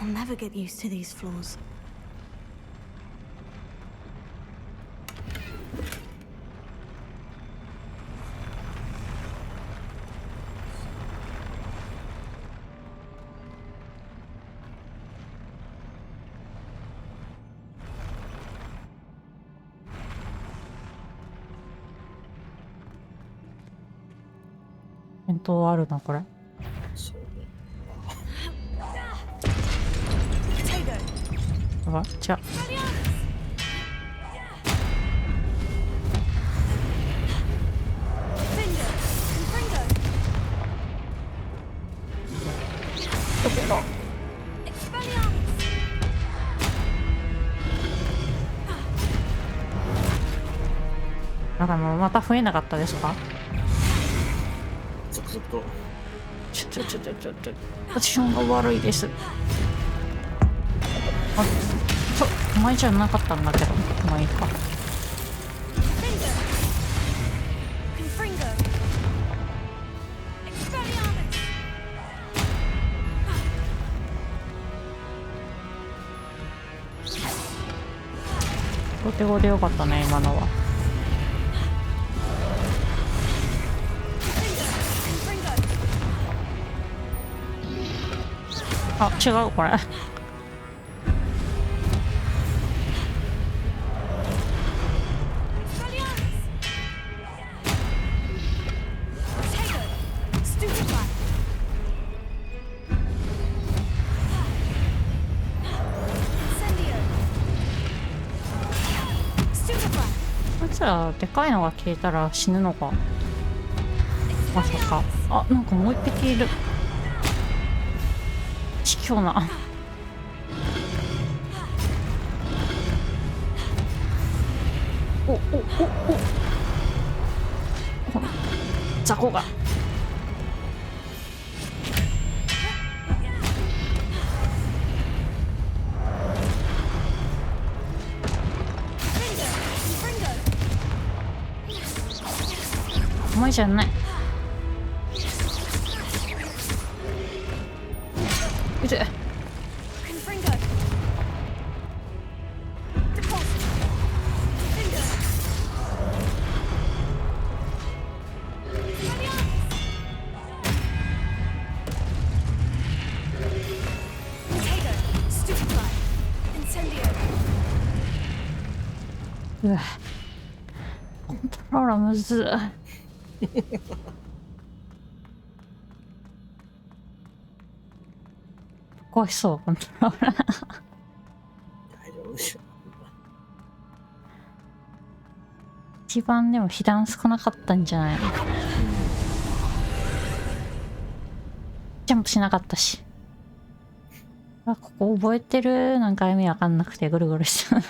I'll never get used to these floors. Potato あるなこれ。あ、違う。なんかもうまた増えなかったですか？続々と。ちょポジションが悪いです。あ、前じゃなかったんだけど、まあいいか。お手ごでよかったね今のは。あ、違うこれ。こいつらでかいのが消えたら死ぬのか。まさか。あ、なんかもう一匹いる。卑怯な。お雑魚が。お前じゃない。いて。うわ、コントローラーむずい。壊しそうコントローラー。大丈夫でしょ。一番でも被弾少なかったんじゃないの。ジャンプしなかったし。あ、ここ覚えてる。なんか意味わかんなくてぐるぐるしても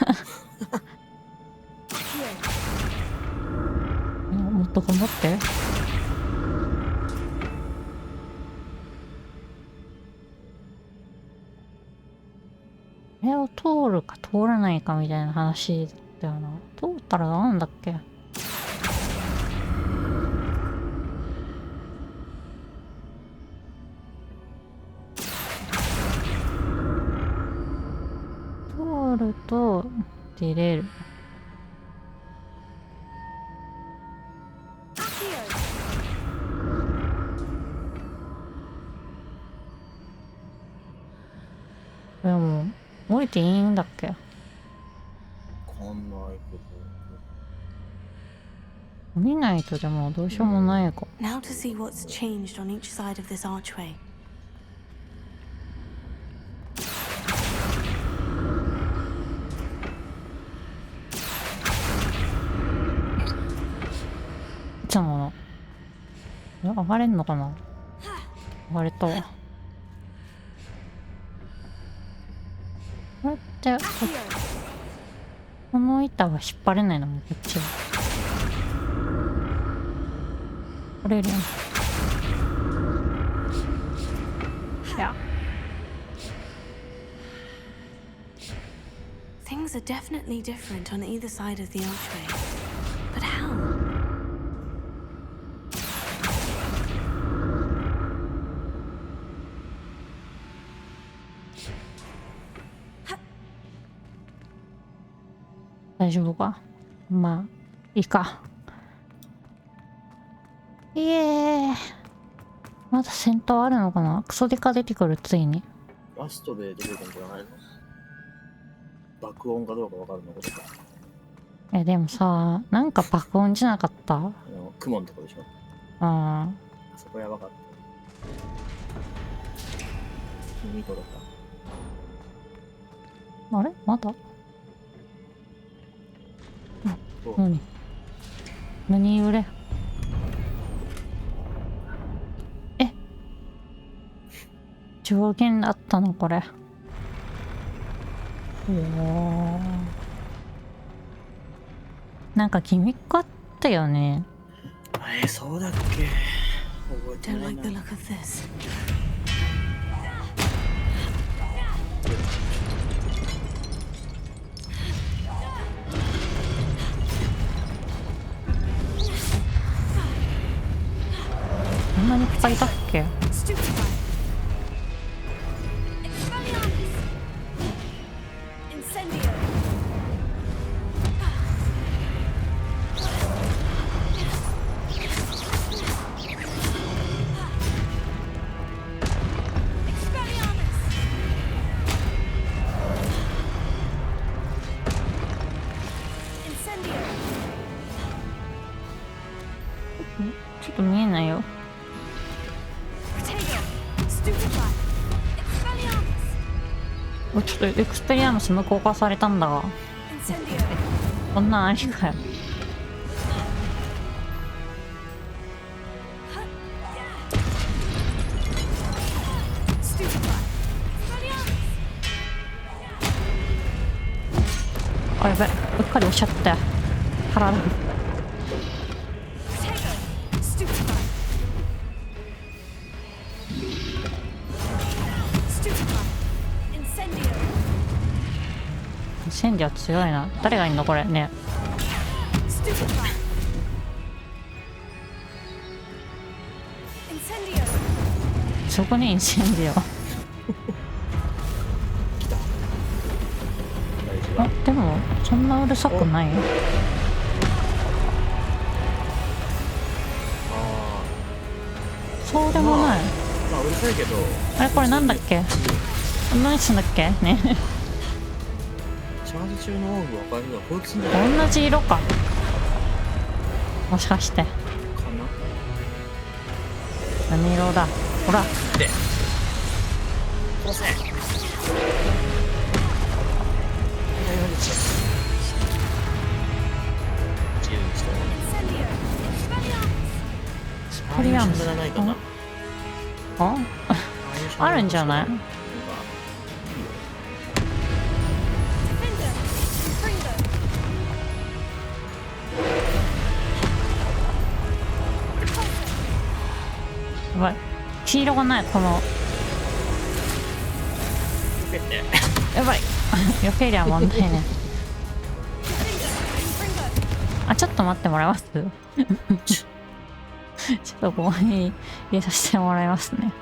っと頑張って。これを通るか通らないかみたいな話だったよな。通ったらなんだっけ。通ると出れる。でも降りていいんだっけ。わかんないけど。降りないとでもどうしようもないか。Now to see what's changed on each side of this archway. いつもの上がれんのかな。上がれたわ。これってこの板は引っ張れないのもこっちは。取れるやん。いや。Things are definitely different on either side of the archway. But how? こ大丈夫か。まあいいか。いえー、まだ戦闘あるのかな。クソデカ出てくる、ついに。ラストで出てくるんじゃないの？爆音かどうかわかるのことか。でもさ、なんか爆音じゃなかった？クモンとかでしょ。あそこやばかった。耳とだった。あれまだ？何揺れ？上限だったのこれ。おお。なんかギミックあったよね。そうだっけ？覚えてないな。こんなにいっぱいいたっけ？ちょっと見えないよ。ちょっとエクスペリアムス無効化されたんだが。こんなんありかよ。あ、やべ、うっかり押しちゃったよ。腹だ。戦力強いな。誰がいんのこれね。そこにインセンディオ。あ、でもそんなうるさくないよ。そうでもない。まあうるさいけど。あれこれなんだっけ？何すんだっけね。チャージ中のオーブ分かるのはこいつんじゃない？同じ色か。もしかして。かな？何色だ？ほら。で。殺せ。スパリアムスがないかな。あ？あるんじゃない？やばい、黄色がない。このやばい避けりゃ問題ね。あ、ちょっと待ってもらえます？ちょっとここに入れさせてもらいますね。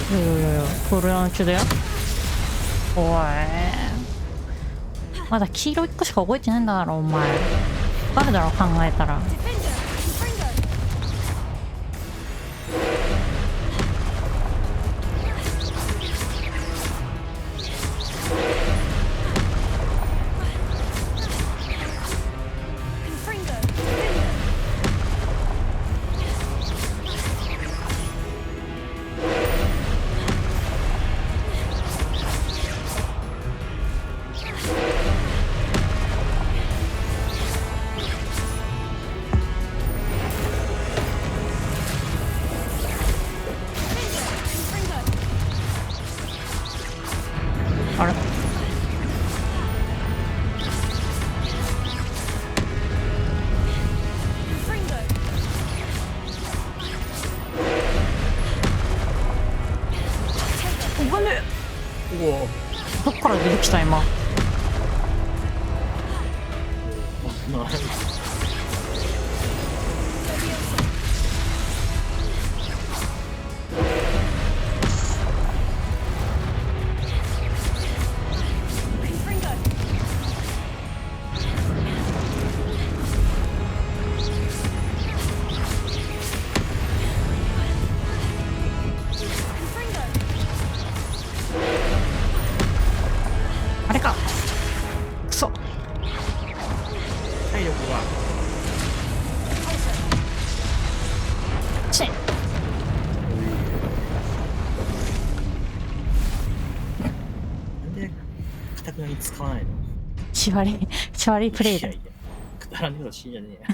いやいやいや、クールダウン中だよ。おい、まだ黄色1個しか覚えてないんだろお前。バカだろ考えたら。あれ、お金。どっから出てきた今。そ。体力はチェン。なんでかたくなに使わないの？縛りプレイだ。くだらねえの死んじゃねえや。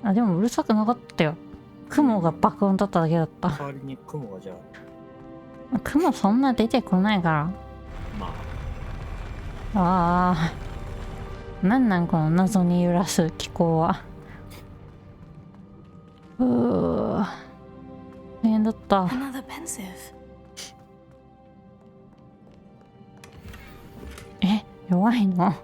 あ、でもうるさくなかったよ。雲が爆音だっただけだった。代わりに雲がじゃあ。雲そんな出てこないから。まああ。なんこの謎に揺らす気候は。大変だった。え、弱いの？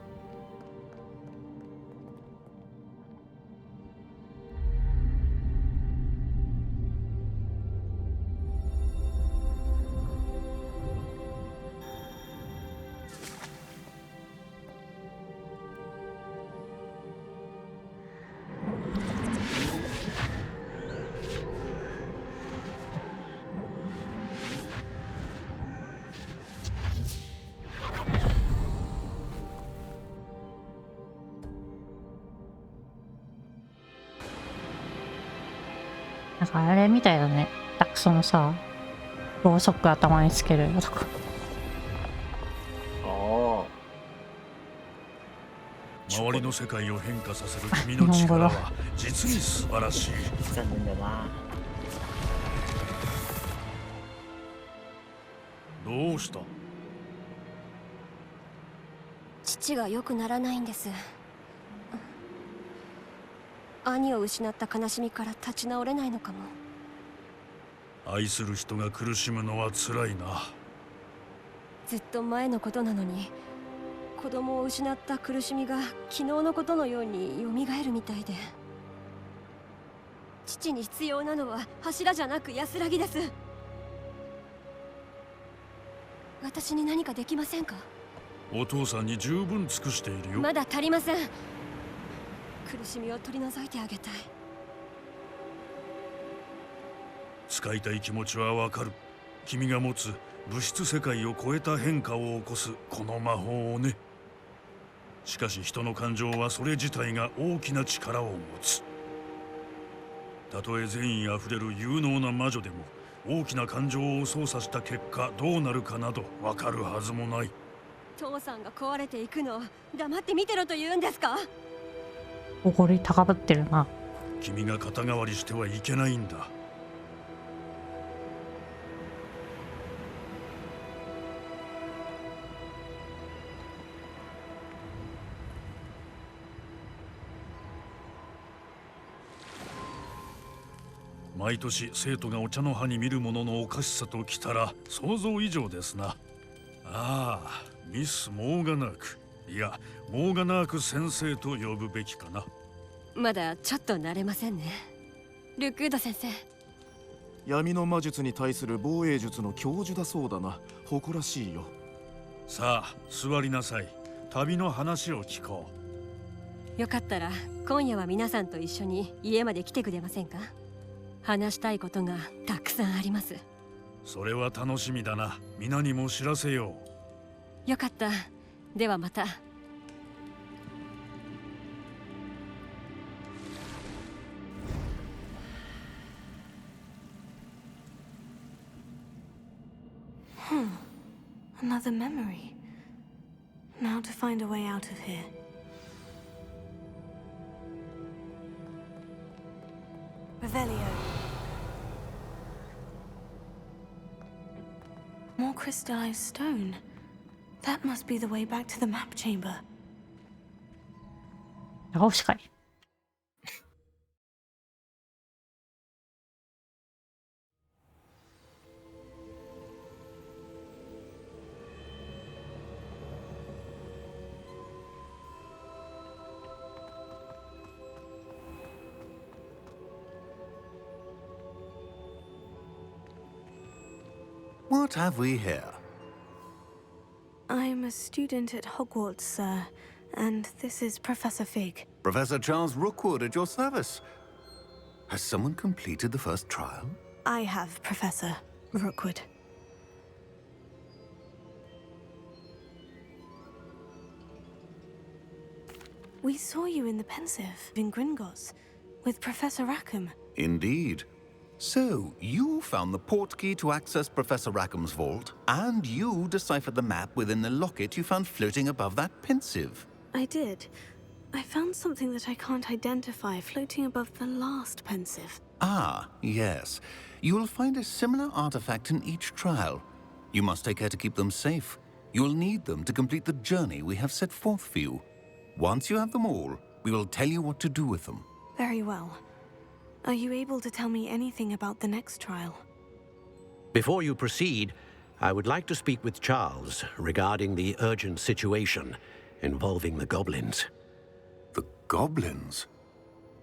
なんかあれみたいだね。そのさ、ろうそく頭につけるとか。ああ。周りの世界を変化させる君の力は実に素晴らしい。残念だな。どうした？父が良くならないんです。兄を失った悲しみから立ち直れないのかも。愛する人が苦しむのは辛いな。ずっと前のことなのに、子供を失った苦しみが昨日のことのように蘇るみたいで。父に必要なのは柱じゃなく安らぎです。私に何かできませんか？お父さんに十分尽くしているよ。まだ足りません。苦しみを取り除いてあげたい。使いたい気持ちはわかる。君が持つ物質世界を超えた変化を起こすこの魔法をね。しかし人の感情はそれ自体が大きな力を持つ。たとえ善意あふれる有能な魔女でも大きな感情を操作した結果どうなるかなどわかるはずもない。父さんが壊れていくのを黙って見てろと言うんですか？誇り高ぶってるな。君が肩代わりしてはいけないんだ。毎年生徒がお茶の葉に見るもののおかしさときたら想像以上ですな。ああ、ミス・モーガナーク、いやモーガナーク先生と呼ぶべきかな。まだちょっと慣れませんね。ルクード先生。闇の魔術に対する防衛術の教授だそうだな。誇らしいよ。さあ座りなさい。旅の話を聞こう。よかったら今夜は皆さんと一緒に家まで来てくれませんか？話したいことがたくさんあります。それは楽しみだな。皆にも知らせよう。よかった。ではまた。Another memory. Now to find a way out of here. Revelio. More crystallized stone. That must be the way back to the map chamber. 直しかい。What have we here? I'm a student at Hogwarts, sir, and this is Professor Fig. Professor Charles Rookwood at your service. Has someone completed the first trial? I have, Professor Rookwood. We saw you in the Pensive in Gringotts with Professor Rackham. Indeed. So, you found the portkey to access Professor Rackham's vault, and you deciphered the map within the locket you found floating above that Pensive. I did. I found something that I can't identify floating above the last Pensive. Ah, yes. You will find a similar artifact in each trial. You must take care to keep them safe. You will need them to complete the journey we have set forth for you. Once you have them all, we will tell you what to do with them. Very well. Are you able to tell me anything about the next trial? Before you proceed, I would like to speak with Charles regarding the urgent situation involving the goblins. The goblins?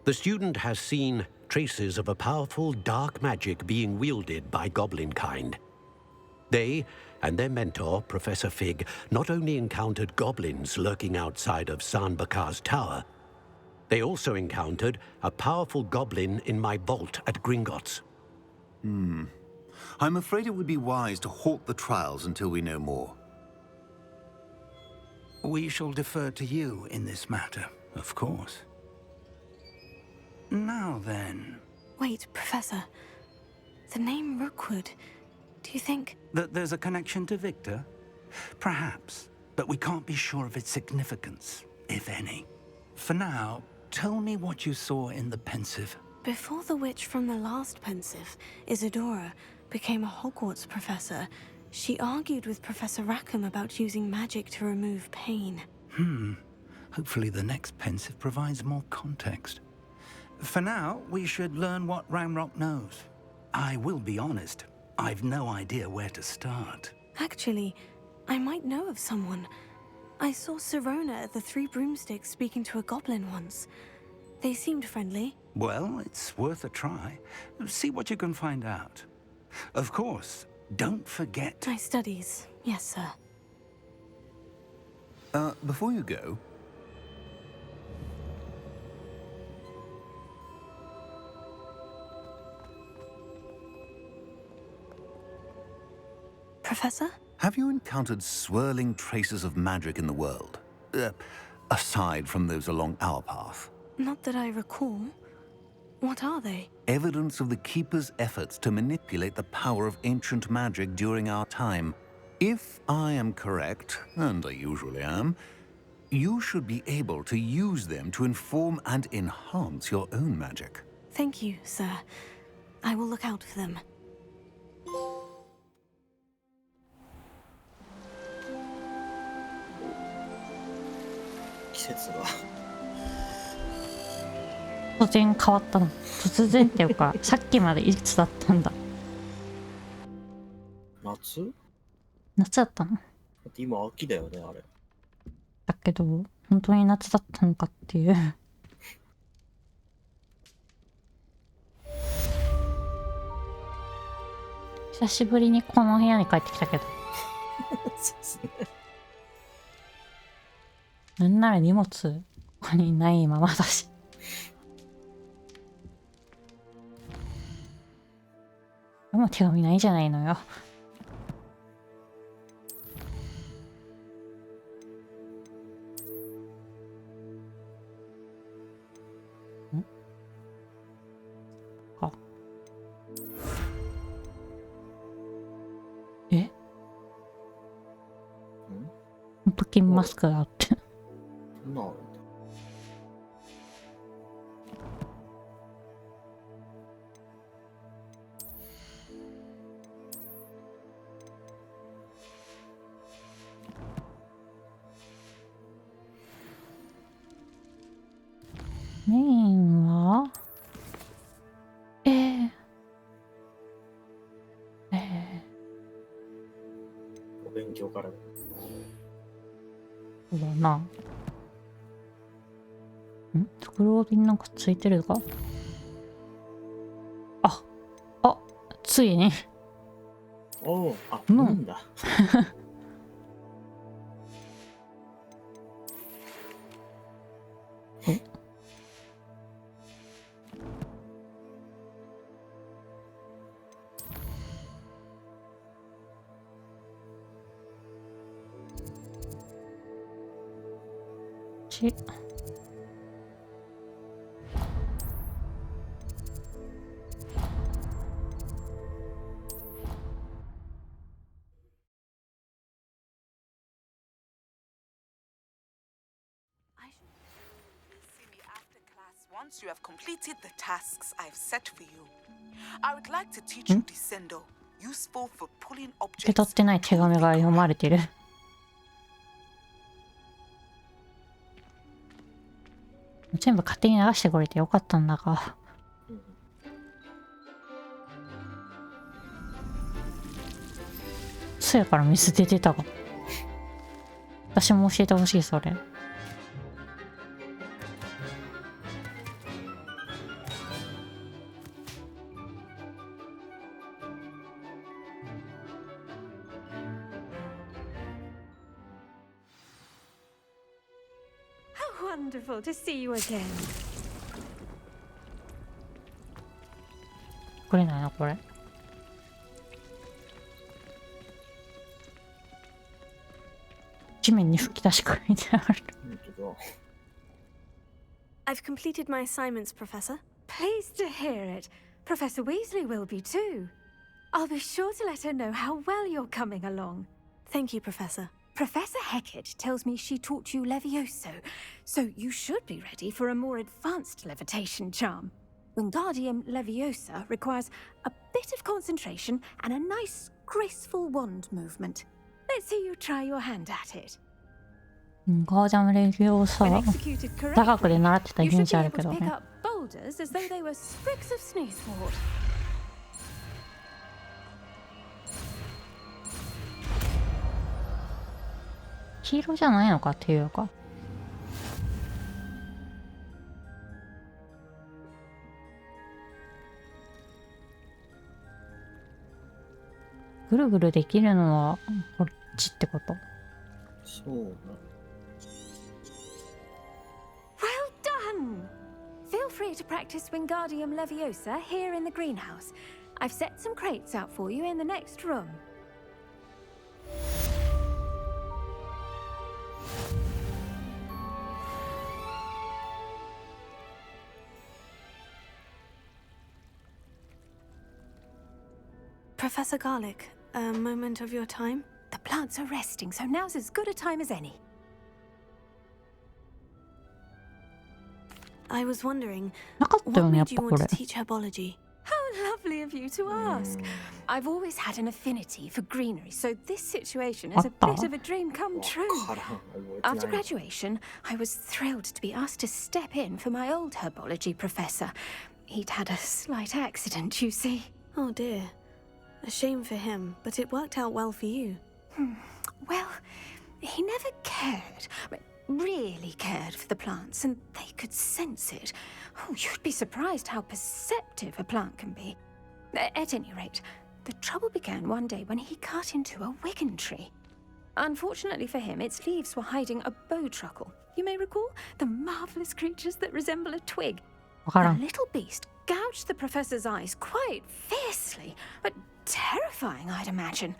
The student has seen traces of a powerful dark magic being wielded by goblin kind. They and their mentor, Professor Fig, not only encountered goblins lurking outside of San Bakar's tower, they also encountered a powerful goblin in my vault at Gringotts. I'm afraid it would be wise to halt the trials until we know more. We shall defer to you in this matter, of course. Now then... Wait, Professor. The name Rookwood. Do you think... That there's a connection to Victor? Perhaps, but we can't be sure of its significance, if any. For now, tell me what you saw in the Pensive. Before the witch from the last Pensive, Isadora, became a Hogwarts professor, she argued with Professor Rackham about using magic to remove pain. Hopefully the next Pensive provides more context. For now, we should learn what Ranrock knows. I will be honest, I've no idea where to start. Actually, I might know of someone. I saw Sirona at the Three Broomsticks speaking to a goblin once. They seemed friendly. Well, it's worth a try. See what you can find out. Of course, don't forget... My studies, yes, sir. Before you go... Professor? Have you encountered swirling traces of magic in the world? Aside from those along our path? Not that I recall. What are they? Evidence of the Keeper's efforts to manipulate the power of ancient magic during our time. If I am correct, and I usually am, you should be able to use them to inform and enhance your own magic. Thank you, sir. I will look out for them. Seasons. 突然変わったの。突然っていうか、さっきまでいつだったんだ。夏？夏だったの？だって今秋だよね、あれ。だけど、本当に夏だったのかっていう。久しぶりにこの部屋に帰ってきたけど。そうですね。なんなら荷物ここにないままだし。でも手紙ないじゃないのよ。あ。え？パンプキンマスクがあって。なるほど。メインはお勉強から。そうだな。スクロールになんかついてるか？あ、ついに。おお、あ、なんだ。once you have completed the tasks I've set for you, I would like to teach you Descendo, useful for pulling 受け取 objects. ってない手紙が読まれてる。全部勝手に流してくれてよかったんだが。そやから水出てたが。私も教えてほしい、それ。How wonderful to see you again. これないな、これ。地面に吹き出し書いてある。I've completed my assignments, Professor. Pleased to hear it. Professor Weasley will be too. I'll be sure to let her know how well you're coming along. Thank you, Professor. Professor Hecat tells me she taught you Levioso, so you should be ready for a more advanced levitation charm. Wingardium Leviosa requires a bit of concentration and a nice, graceful wand movement. Let's see you try your hand at it. ガージャムレギオさ、座学で習ってたイメージあるけど You should be ね。 able to pick up boulders as though they were sprigs of sneezewort. 黄色じゃないのかっていうか。ぐるぐるできるのはこっちってこと。そうな。Well done! Feel free to practice Wingardium Leviosa here in the greenhouse. I've set some crates out for you in the next room. Professor Garlick, a moment of your time? The plants are resting, so now's as good a time as any. I was wondering, なかったよ what ね、やっ made you ぱこ want れ to。teach herbology? How lovely of you to ask. I've always had an affinity for greenery, so this situation is a bit of a dream come true. After graduation, I was thrilled to be asked to step in for my old herbology professor. He'd had a slight accident, you see. Oh dear. A shame for him, but it worked out well for you. Well, he never cared, really cared for the plants, and they could sense it. Oh, you'd be surprised how perceptive a plant can be. At any rate, the trouble began one day when he cut into a wigan tree. Unfortunately for him, its leaves were hiding a bowtruckle. You may recall the marvelous creatures that resemble a twig. The little beast gouged the professor's eyes quite fiercely, but terrifying, I'd imagine.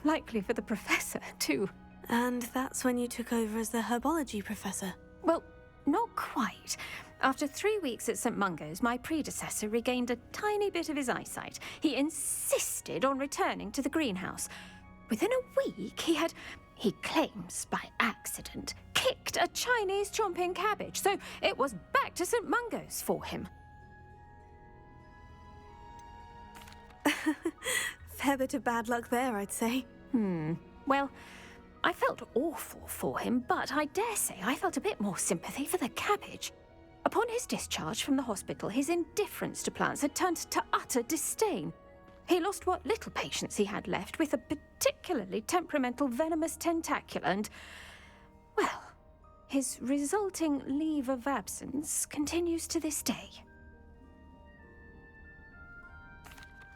Likely for the professor, too. And that's when you took over as the herbology professor? Well, not quite. After 3 weeks at St. Mungo's, my predecessor regained a tiny bit of his eyesight. He insisted on returning to the greenhouse. Within a week, he claims by accident, kicked a Chinese chomping cabbage, so it was back to St. Mungo's for him. Fair bit of bad luck there, I'd say. Well, I felt awful for him, but I dare say I felt a bit more sympathy for the cabbage. Upon his discharge from the hospital, his indifference to plants had turned to utter disdain. He lost what little patience he had left with a particularly temperamental venomous tentacula and, well, his resulting leave of absence continues to this day.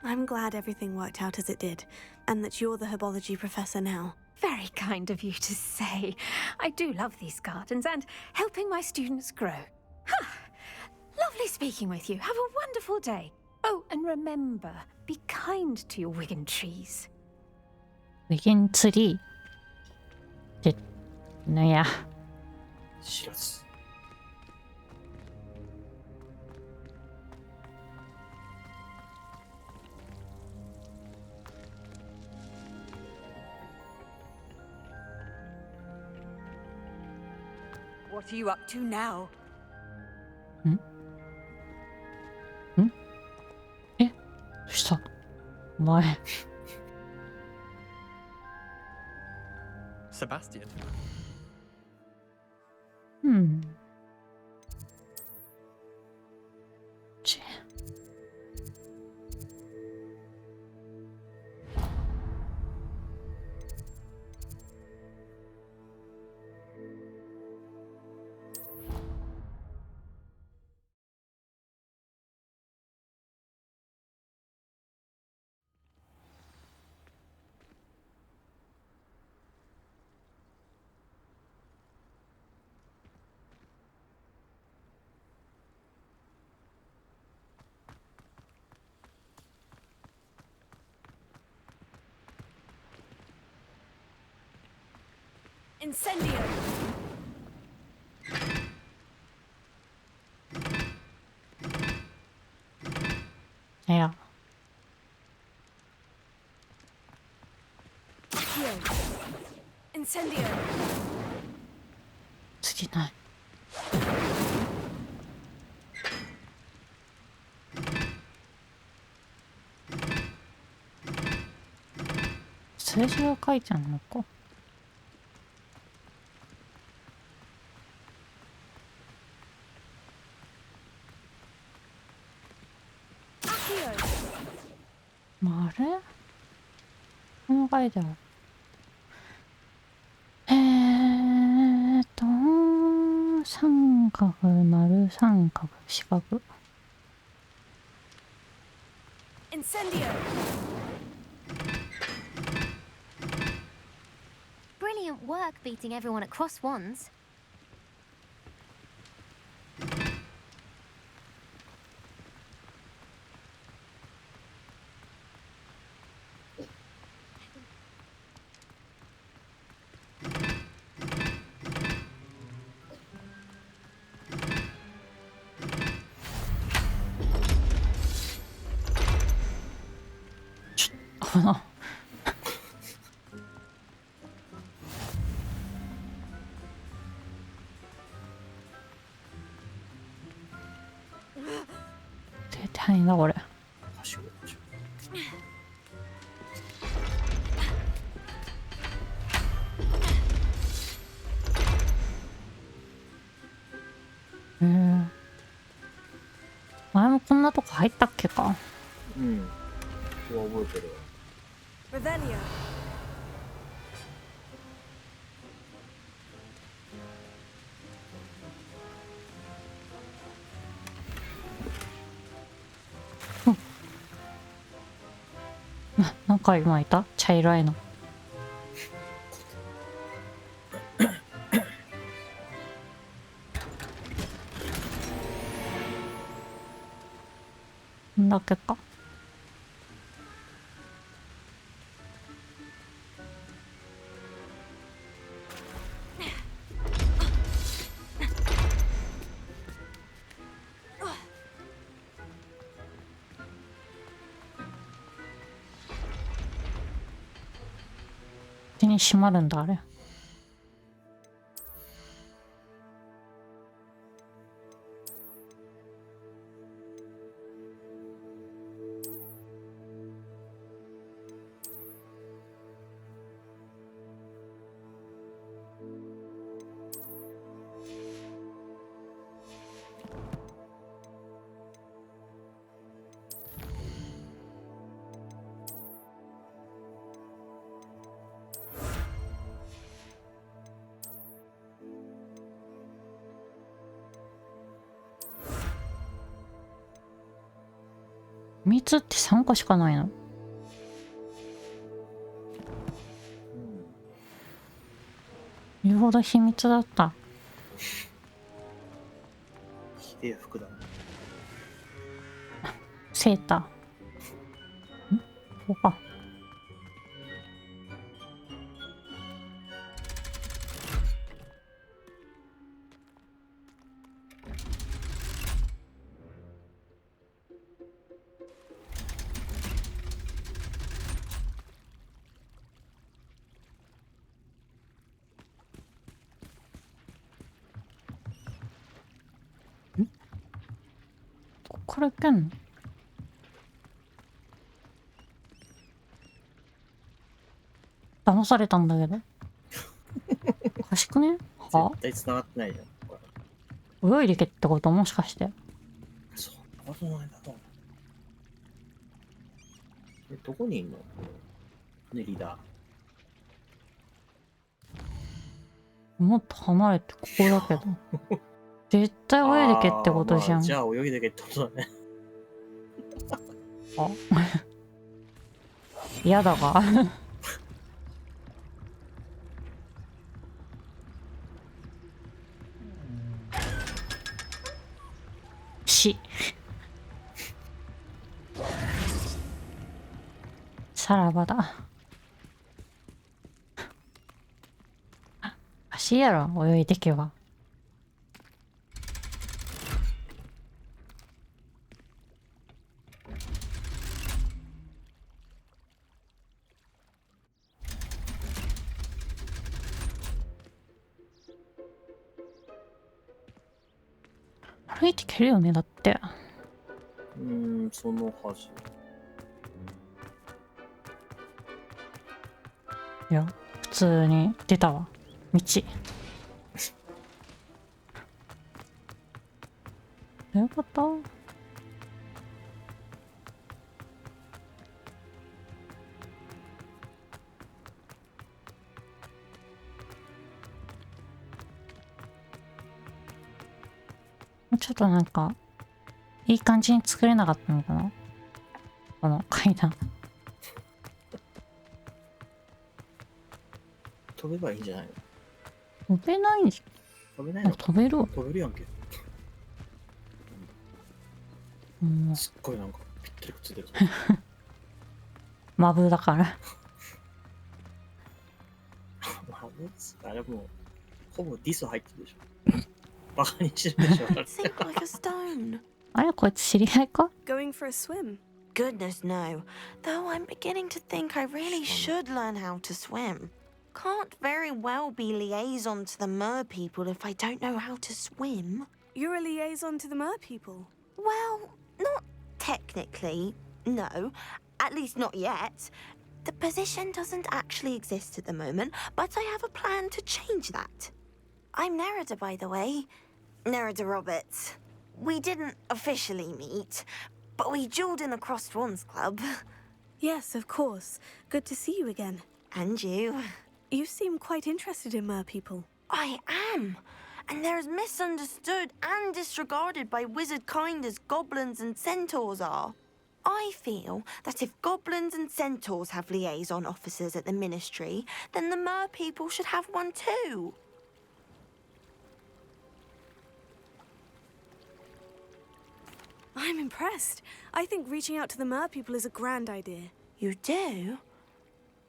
I'm glad everything worked out as it did, and that you're the herbology professor now. Very kind of you to say. I do love these gardens and helping my students grow. Lovely speaking with you. Have a wonderful day. Oh, and remember, be kind to your wigan trees. Wigan tree? ってなんや。知らず。What are you up to now? 前 Sebastian. うんちIncendio! いや Accio! Incendio! 次ない数字が書いてあるのかまあ、あれこの書いてある三角丸三角四角 Incendio! Brilliant work beating everyone at Cross Wands. Oh. 大変だこれ。前もこんなとこ入ったっけか。うん。ここは覚えてるわ。Revelio! なんか今いた茶色いの。んだっけか。手に閉まるんだあれ。3つって3個しかないの。言うほど秘密だった。ひでえ服だな。セーター。んここか。これいけんの？騙されたんだけど。おかしくね？は？絶対繋がってないじゃん。これ泳いでけってこと？もしかして。そんなことないだろう。どこにいんの？ね、リーダもっと離れてここだけど。絶対ー。泳いでけってことじゃん。じゃあ泳いでけってことだね。あ嫌だが。し。さらばだ。足やろ、泳いでけば。歩いてけるよね、だって。そのはず。いや、普通に出たわ。道。どういうこと？もうちょっとなんかいい感じに作れなかったのかな、この階段。飛べばいいんじゃないの？飛べないんじゃん。飛べないの？飛べるわ。飛べるやんけ。すっごいなんかぴったりくっついてる。マブだから。あれもうほぼディス入ってるでしょ。バカにしてるでしょ。Sink like a stone. あれこいつ知り合いか？ Going for a swim? Goodness no. Though I'm beginning to think I really should learn how to swim. Can't very well be liaison to the mer people if I don't know how to swim. You're a liaison to the mer people? Well, not technically, no. At least not yet. The position doesn't actually exist at the moment, but I have a plan to change that. I'm Nerida, by the way. Nerida Roberts. We didn't officially meet, but we duelled in the Crossed Wands Club. Yes, of course. Good to see you again. And you. You seem quite interested in mer people. I am. And they're as misunderstood and disregarded by wizard kind as goblins and centaurs are. I feel that if goblins and centaurs have liaison officers at the ministry, then the mer people should have one too. I'm impressed. I think reaching out to the mer people is a grand idea. You do?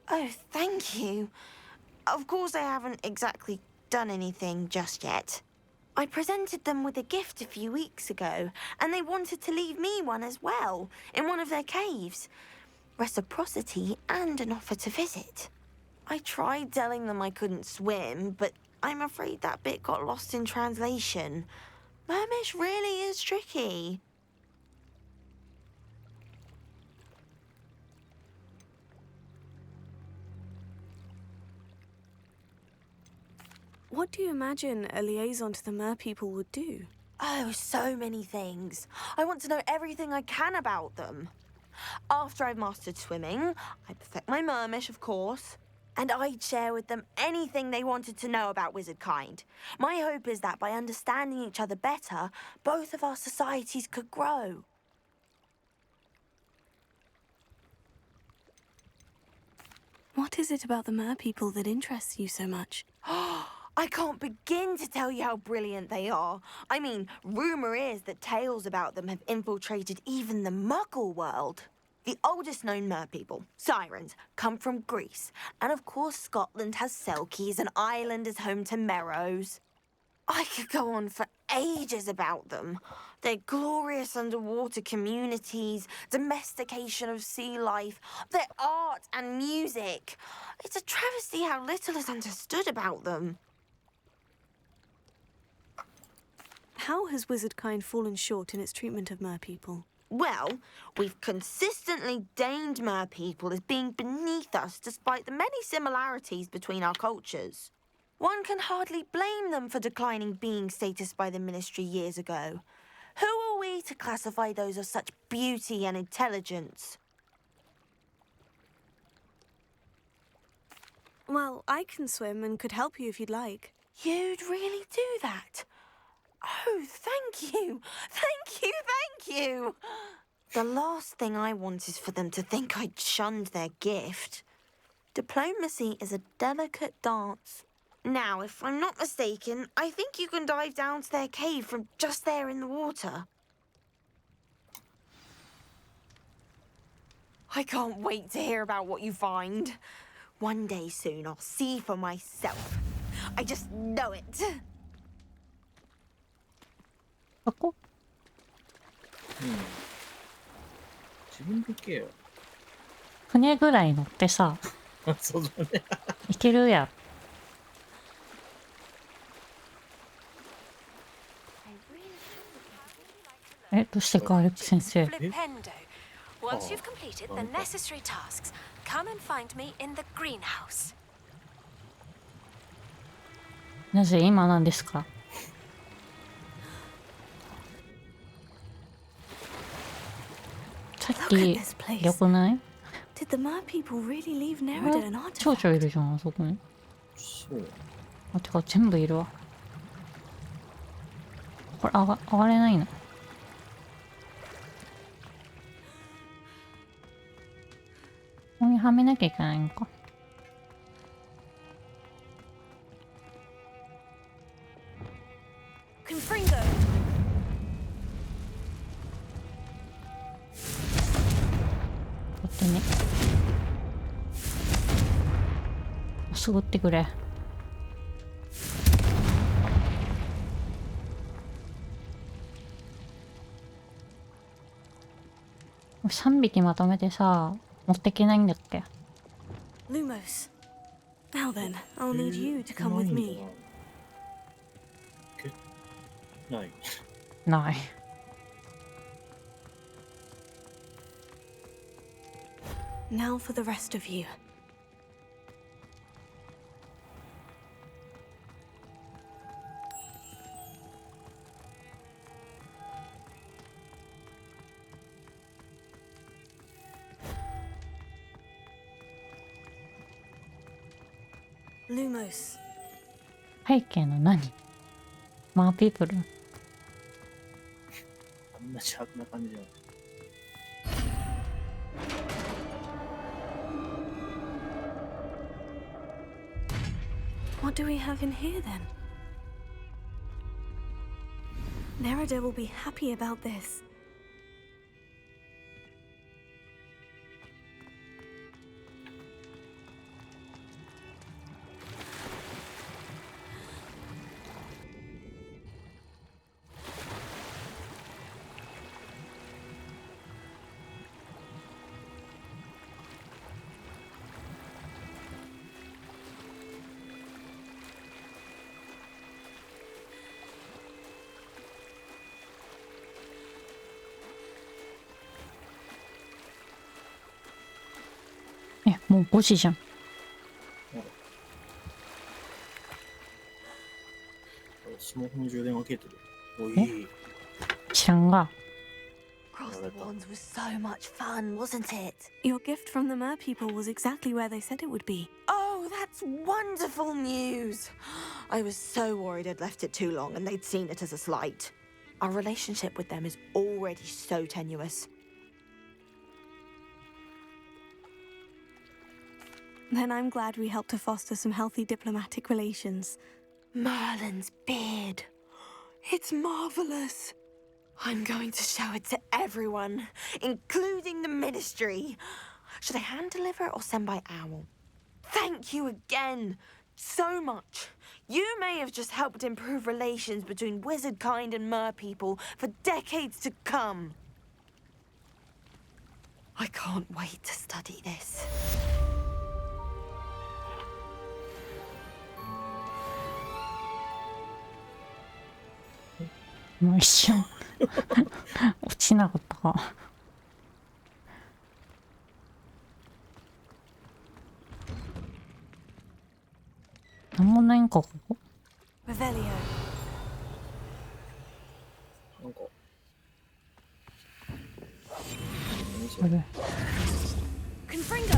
Oh, thank you. Of course I haven't exactly done anything just yet. I presented them with a gift a few weeks ago, and they wanted to leave me one as well, in one of their caves. Reciprocity and an offer to visit. I tried telling them I couldn't swim, but I'm afraid that bit got lost in translation. Mermish really is tricky. What do you imagine a liaison to the mer people would do? Oh, so many things. I want to know everything I can about them. After I've mastered swimming, I perfect my mermish, of course, and I'd share with them anything they wanted to know about wizard kind. My hope is that by understanding each other better, both of our societies could grow. What is it about the mer people that interests you so much? I can't begin to tell you how brilliant they are. I mean, rumour is that tales about them have infiltrated even the Muggle world. The oldest known mer people, sirens, come from Greece. And of course Scotland has Selkies and Ireland is home to Merrows. I could go on for ages about them. Their glorious underwater communities, domestication of sea life, their art and music. It's a travesty how little is understood about them. How has wizard kind fallen short in its treatment of mer people? Well, we've consistently deemed mer people as being beneath us despite the many similarities between our cultures. One can hardly blame them for declining being status by the Ministry years ago. Who are we to classify those of such beauty and intelligence? Well, I can swim and could help you if you'd like. You'd really do that? Oh, thank you! Thank you, thank you! The last thing I want is for them to think I'd shunned their gift. Diplomacy is a delicate dance. Now, if I'm not mistaken, I think you can dive down to their cave from just there in the water. I can't wait to hear about what you find. One day soon, I'll see for myself. I just know it. ここ自分で行けよ。船ぐらい乗ってさ、そうだね。行けるや。え、どうしてか、アレク先生。 Once you've completed the necessary tasks, come and find me in the greenhouse. なぜ今なんですか？さっきよくない？ Did the mer people really leave Nerida an 蝶 artifact? 々いるじゃん、あそこに。そう。あ、てか全部いるわ。これ上がれないの。ここにはめなきゃいけないのか。Confringo! こうやってね。すぐってくれ。3匹まとめてさ、持ってけないんだっけ？ Lumos. Now then, I'll need you to come with me. ない。ない。Now for the rest of you. Lumos. 背景の何？マーピープル？あんなシャープな感じじゃん。What do we have in here then? Nerida will be happy about this.え、もう5時じゃん。スマホの充電が切れてる。おい。知らんが。 Cross the Wands was so much fun, wasn't it? Your gift from the mer people was exactly where they said it would be. Oh, that's wonderful news! I was so worried I'd left it too long and they'd seen it as a slight. Our relationship with them is already so tenuous. Then I'm glad we helped to foster some healthy diplomatic relations. Merlin's beard. It's marvelous. I'm going to show it to everyone, including the Ministry. Should I hand deliver it or send by owl? Thank you again so much. You may have just helped improve relations between wizard kind and mer people for decades to come. I can't wait to study this. もう一瞬落ちなかったか。ないんかここ。Revelio. なんか。あれ。Confringo.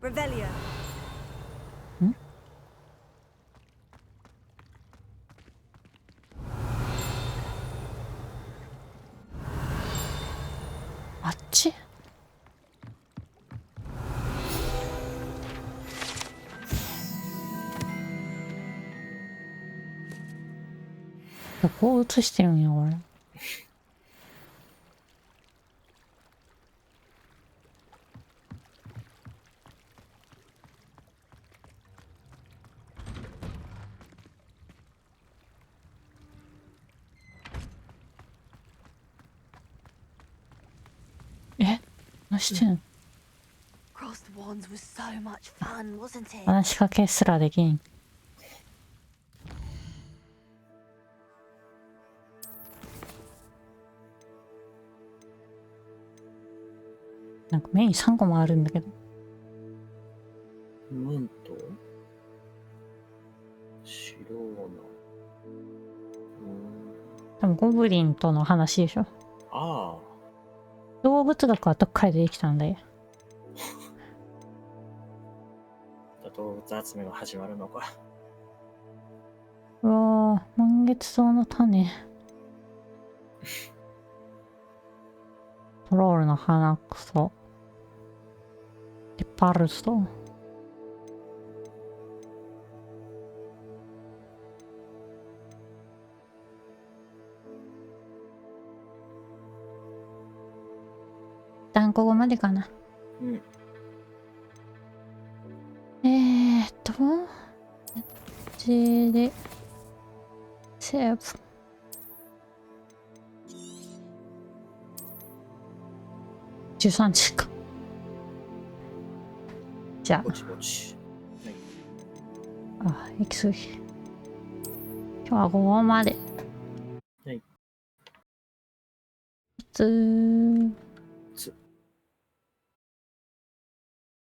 お。Revelio. ん？あっち？どこを映してるんやこれ。え？何してんの？ Crossed wands was so much fun, wasn't it? 話しかけすらできん。なんかメイン3個もあるんだけど。なんと白な。多分ゴブリンとの話でしょ。ああ。動物学はどっかでできたんだよ。動物集めが始まるのか。うわー、満月草の種。トロールの花くそ。で、パルスト。一旦ここまでかな。うん。こっちで、セーブ。13時か。じゃあ。ぼちぼち。はい、あ、行き過ぎ。今日はここまで。はい。普通。